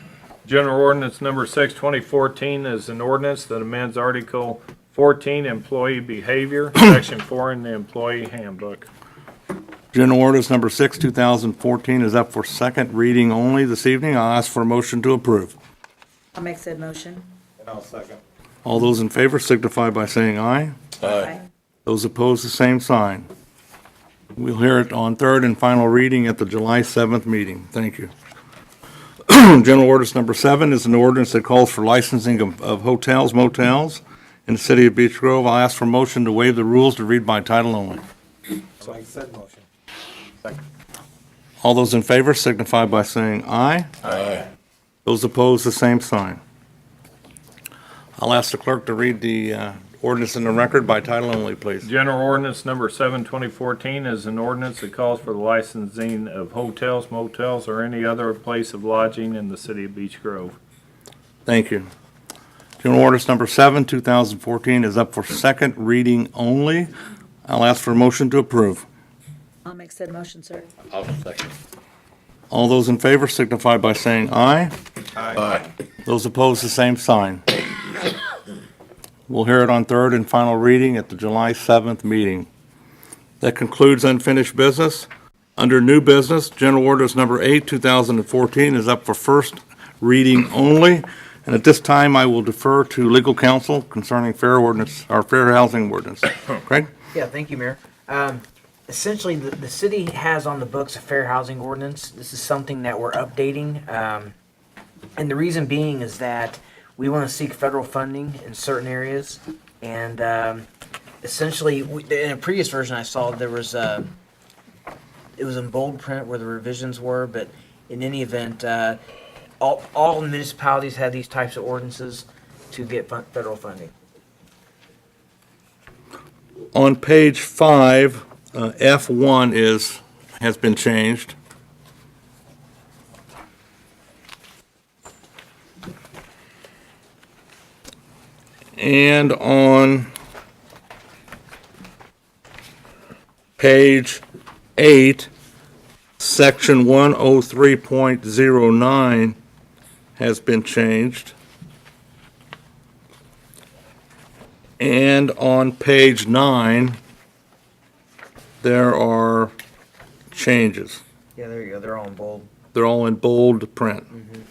General ordinance number 6, 2014 is an ordinance that amends Article 14, employee behavior, Section 4 in the employee handbook. General ordinance number 6, 2014 is up for second reading only this evening. I'll ask for a motion to approve. I'll make said motion. And I'll second. All those in favor signify by saying aye. Aye. Those opposed, the same sign. We'll hear it on third and final reading at the July 7th meeting. Thank you. General ordinance number 7 is an ordinance that calls for licensing of hotels, motels in the city of Beech Grove. I'll ask for motion to waive the rules to read by title only. I'll make said motion. Second. All those in favor signify by saying aye. Aye. Those opposed, the same sign. I'll ask the clerk to read the ordinance in the record by title only, please. General ordinance number 7, 2014 is an ordinance that calls for the licensing of hotels, motels, or any other place of lodging in the city of Beech Grove. Thank you. General ordinance number 7, 2014 is up for second reading only. I'll ask for a motion to approve. I'll make said motion, sir. I'll second. All those in favor signify by saying aye. Aye. Those opposed, the same sign. We'll hear it on third and final reading at the July 7th meeting. That concludes unfinished business. Under new business, General Ordinance number 8, 2014 is up for first reading only. And at this time, I will defer to legal counsel concerning fair housing ordinance. Craig? Yeah, thank you, Mayor. Essentially, the city has on the books a fair housing ordinance. This is something that we're updating. And the reason being is that we want to seek federal funding in certain areas. And essentially, in a previous version I saw, there was it was in bold print where the revisions were, but in any event, all municipalities have these types of ordinances to get federal funding. On page 5, F1 has been changed. And on page 8, section 103.09 has been changed. And on page 9, there are changes. Yeah, there you go. They're all in bold. They're all in bold print. Mm-hmm.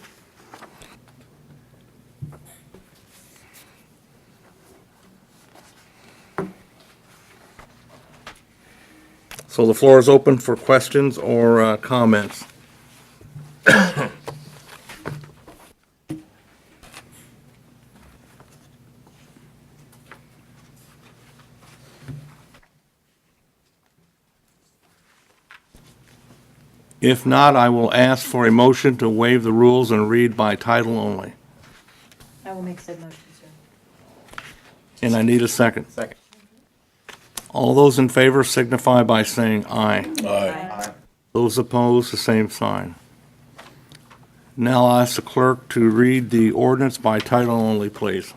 So the floor is open for questions or comments. If not, I will ask for a motion to waive the rules and read by title only. I will make said motion, sir. And I need a second. Second. All those in favor signify by saying aye. Aye. Those opposed, the same sign. Now I'll ask the clerk to read the ordinance by title only, please.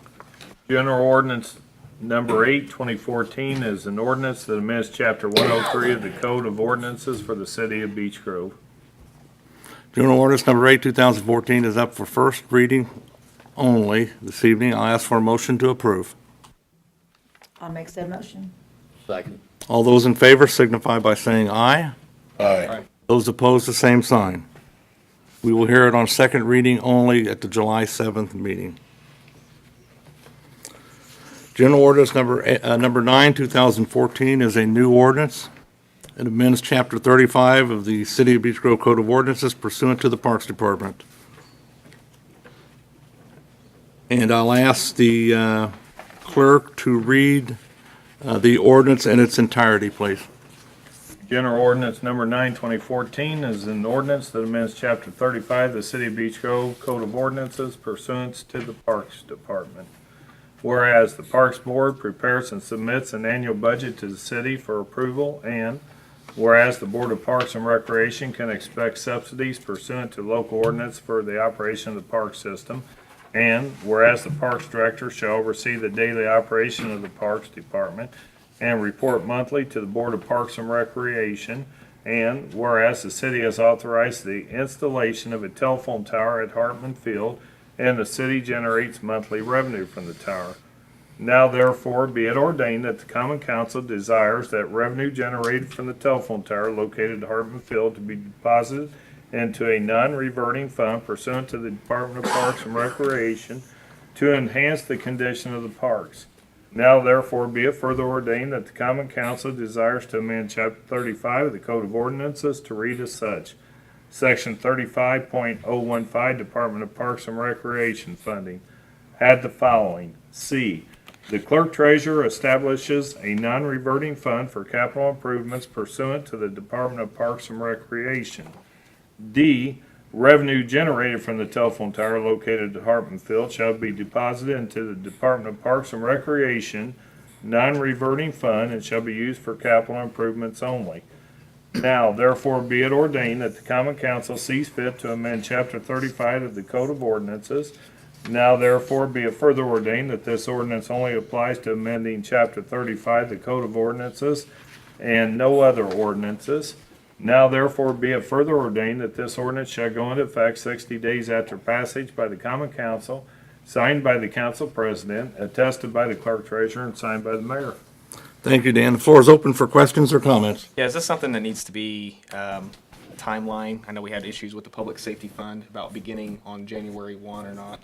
General ordinance number 8, 2014 is an ordinance that amends Chapter 103 of the Code of Ordinances for the city of Beech Grove. General ordinance number 8, 2014 is up for first reading only this evening. I'll ask for a motion to approve. I'll make said motion. Second. All those in favor signify by saying aye. Aye. Those opposed, the same sign. We will hear it on second reading only at the July 7th meeting. General ordinance number 9, 2014 is a new ordinance. It amends Chapter 35 of the City of Beech Grove Code of Ordinances pursuant to the Parks Department. And I'll ask the clerk to read the ordinance in its entirety, please. General ordinance number 9, 2014 is an ordinance that amends Chapter 35 of the City of Beech Grove Code of Ordinances pursuant to the Parks Department. Whereas the Parks Board prepares and submits an annual budget to the city for approval, and whereas the Board of Parks and Recreation can expect subsidies pursuant to local ordinance for the operation of the park system, and whereas the Parks Director shall oversee the daily operation of the Parks Department and report monthly to the Board of Parks and Recreation, and whereas the city has authorized the installation of a telephone tower at Hartman Field, and the city generates monthly revenue from the tower. Now therefore be it ordained that the Common Council desires that revenue generated from the telephone tower located at Hartman Field to be deposited into a non-reverting fund pursuant to the Department of Parks and Recreation to enhance the condition of the parks. Now therefore be it further ordained that the Common Council desires to amend Chapter 35 of the Code of Ordinances to read as such. Section 35.015 Department of Parks and Recreation Funding. Add the following. C. The Clerk Treasurer establishes a non-reverting fund for capital improvements pursuant to the Department of Parks and Recreation. D. Revenue generated from the telephone tower located at Hartman Field shall be deposited into the Department of Parks and Recreation non-reverting fund and shall be used for capital improvements only. Now, therefore, be it ordained that the Common Council sees fit to amend Chapter 35 of the Code of Ordinances. Now, therefore, be it further ordained that this ordinance only applies to amending Chapter 35 of the Code of Ordinances and no other ordinances. Now therefore be it further ordained that this ordinance shall go into effect 60 days after passage by the Common Council, signed by the Council President, attested by the Clerk Treasurer, and signed by the Mayor. Thank you, Dan. The floor is open for questions or comments. Yeah, is this something that needs to be timeline? I know we had issues with the Public Safety Fund about beginning on January 1 or not.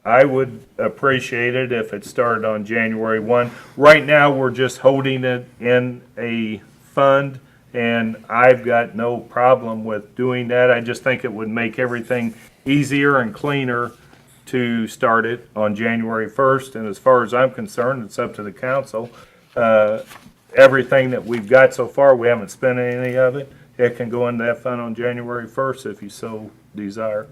I would appreciate it if it started on January 1. Right now, we're just holding it in a fund, and I've got no problem with doing that. I just think it would make everything easier and cleaner to start it on January 1st. And as far as I'm concerned, it's up to the council. Everything that we've got so far, we haven't spent any of it. It can go into that fund on January 1st if you so desire.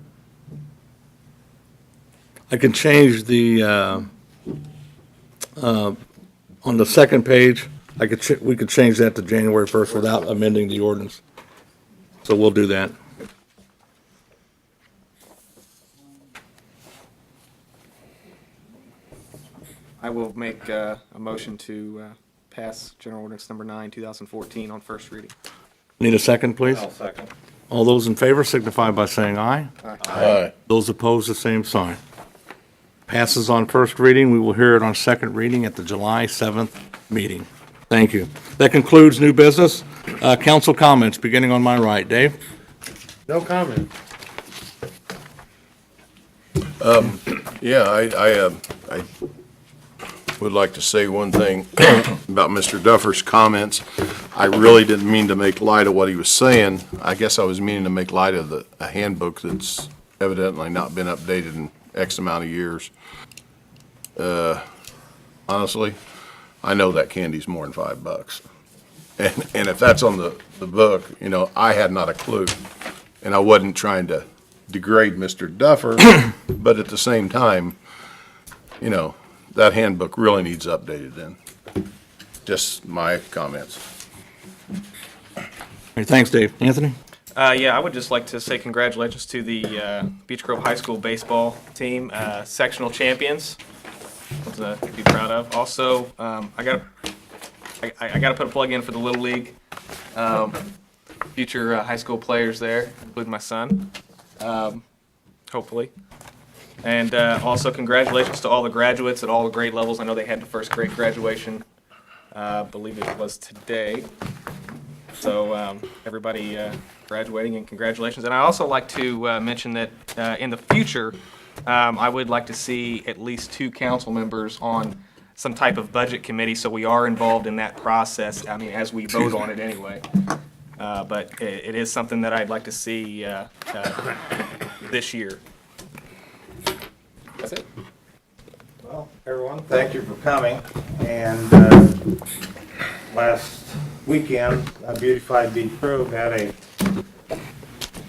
I can change the, on the second page, we could change that to January 1st without amending the ordinance. So we'll do that. I will make a motion to pass General Ordinance Number 9, 2014 on first reading. Need a second, please? I'll second. All those in favor signify by saying aye. Aye. Those opposed, the same sign. Passes on first reading. We will hear it on second reading at the July 7th meeting. Thank you. That concludes new business. Council comments, beginning on my right. Dave? No comment. Yeah, I would like to say one thing about Mr. Duffer's comments. I really didn't mean to make light of what he was saying. I guess I was meaning to make light of a handbook that's evidently not been updated in X amount of years. Honestly, I know that candy's more than $5. And if that's on the book, you know, I had not a clue. And I wasn't trying to degrade Mr. Duffer, but at the same time, you know, that handbook really needs updated then. Just my comments. Hey, thanks, Dave. Anthony? Yeah, I would just like to say congratulations to the Beech Grove High School baseball team, sectional champions. Something to be proud of. Also, I got to put a plug in for the Little League. Future high school players there, including my son, hopefully. And also congratulations to all the graduates at all the grade levels. I know they had the first grade graduation, I believe it was today. So everybody graduating, and congratulations. And I also like to mention that in the future, I would like to see at least 2 council members on some type of budget committee, so we are involved in that process, I mean, as we vote on it anyway. But it is something that I'd like to see this year. That's it. Well, everyone, thank you for coming. And last weekend, Beautified Beech Grove had a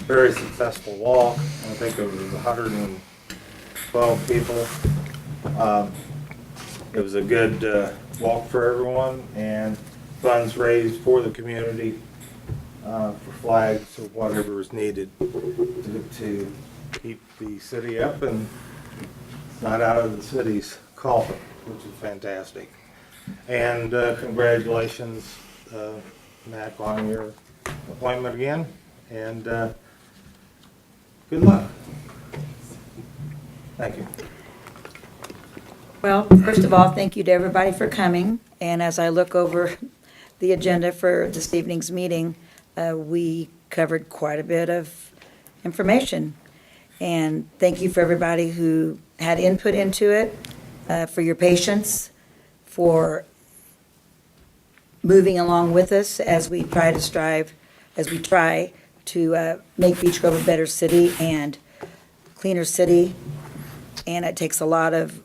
very successful walk. I think it was 112 people. It was a good walk for everyone, and funds raised for the community for flags or whatever is needed to keep the city up and not out of the city's coffin, which is fantastic. And congratulations, Mac, on your appointment again, and good luck. Thank you. Well, first of all, thank you to everybody for coming. And as I look over the agenda for this evening's meeting, we covered quite a bit of information. And thank you for everybody who had input into it, for your patience, for moving along with us as we try to make Beech Grove a better city and cleaner city. And it takes a lot of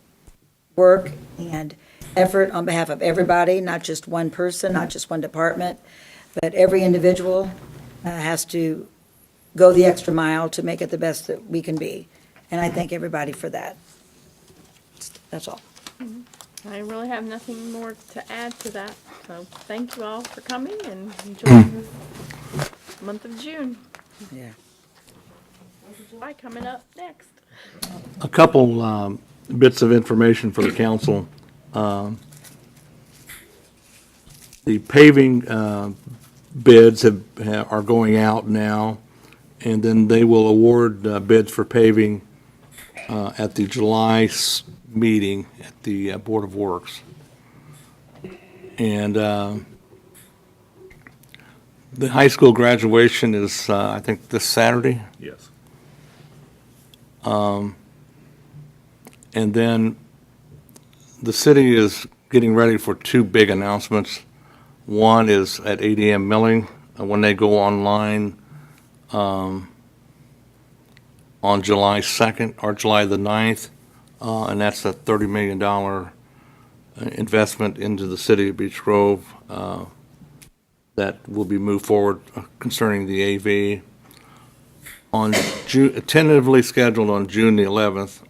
work and effort on behalf of everybody, not just one person, not just one department, but every individual has to go the extra mile to make it the best that we can be. And I thank everybody for that. That's all. I really have nothing more to add to that, so thank you all for coming and enjoying the month of June. Yeah. 4th of July coming up next. A couple bits of information for the council. The paving bids are going out now, and then they will award bids for paving at the July meeting at the Board of Works. And the high school graduation is, I think, this Saturday. Yes. And then the city is getting ready for two big announcements. One is at 8 a.m. milling, when they go online on July 2nd or July the 9th, and that's a $30 million investment into the city of Beech Grove that will be moved forward concerning the AV. On tentatively scheduled on June the 11th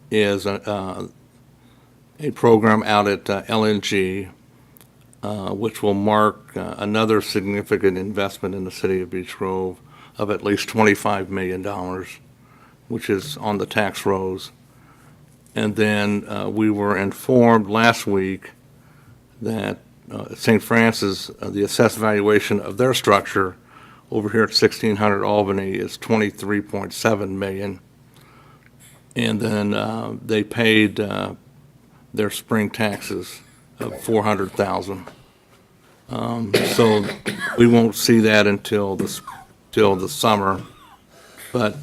is a program out at LNG, which will mark another significant investment in the city of Beech Grove of at least $25 million, which is on the tax rolls. And then we were informed last week that St. Francis, the assessed valuation of their structure over here at 1600 Albany is $23.7 million. And then they paid their spring taxes of $400,000. So we won't see that until the summer, but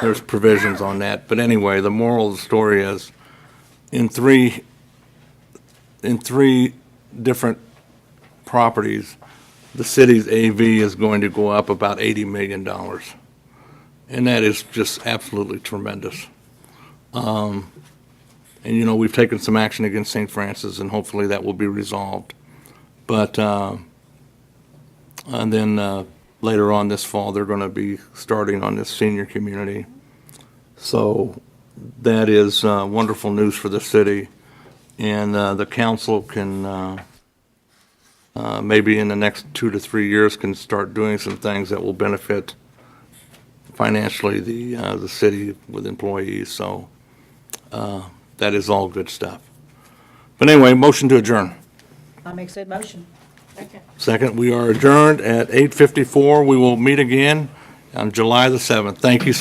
there's provisions on that. But anyway, the moral of the story is in three different properties, the city's AV is going to go up about $80 million. And that is just absolutely tremendous. And, you know, we've taken some action against St. Francis, and hopefully that will be resolved. But, and then later on this fall, they're going to be starting on this senior community. So that is wonderful news for the city. And the council can, maybe in the next 2 to 3 years, can start doing some things that will benefit financially the city with employees. So that is all good stuff. But anyway, motion to adjourn. I'll make said motion. Second, we are adjourned at 8:54. We will meet again on July the 7th. Thank you so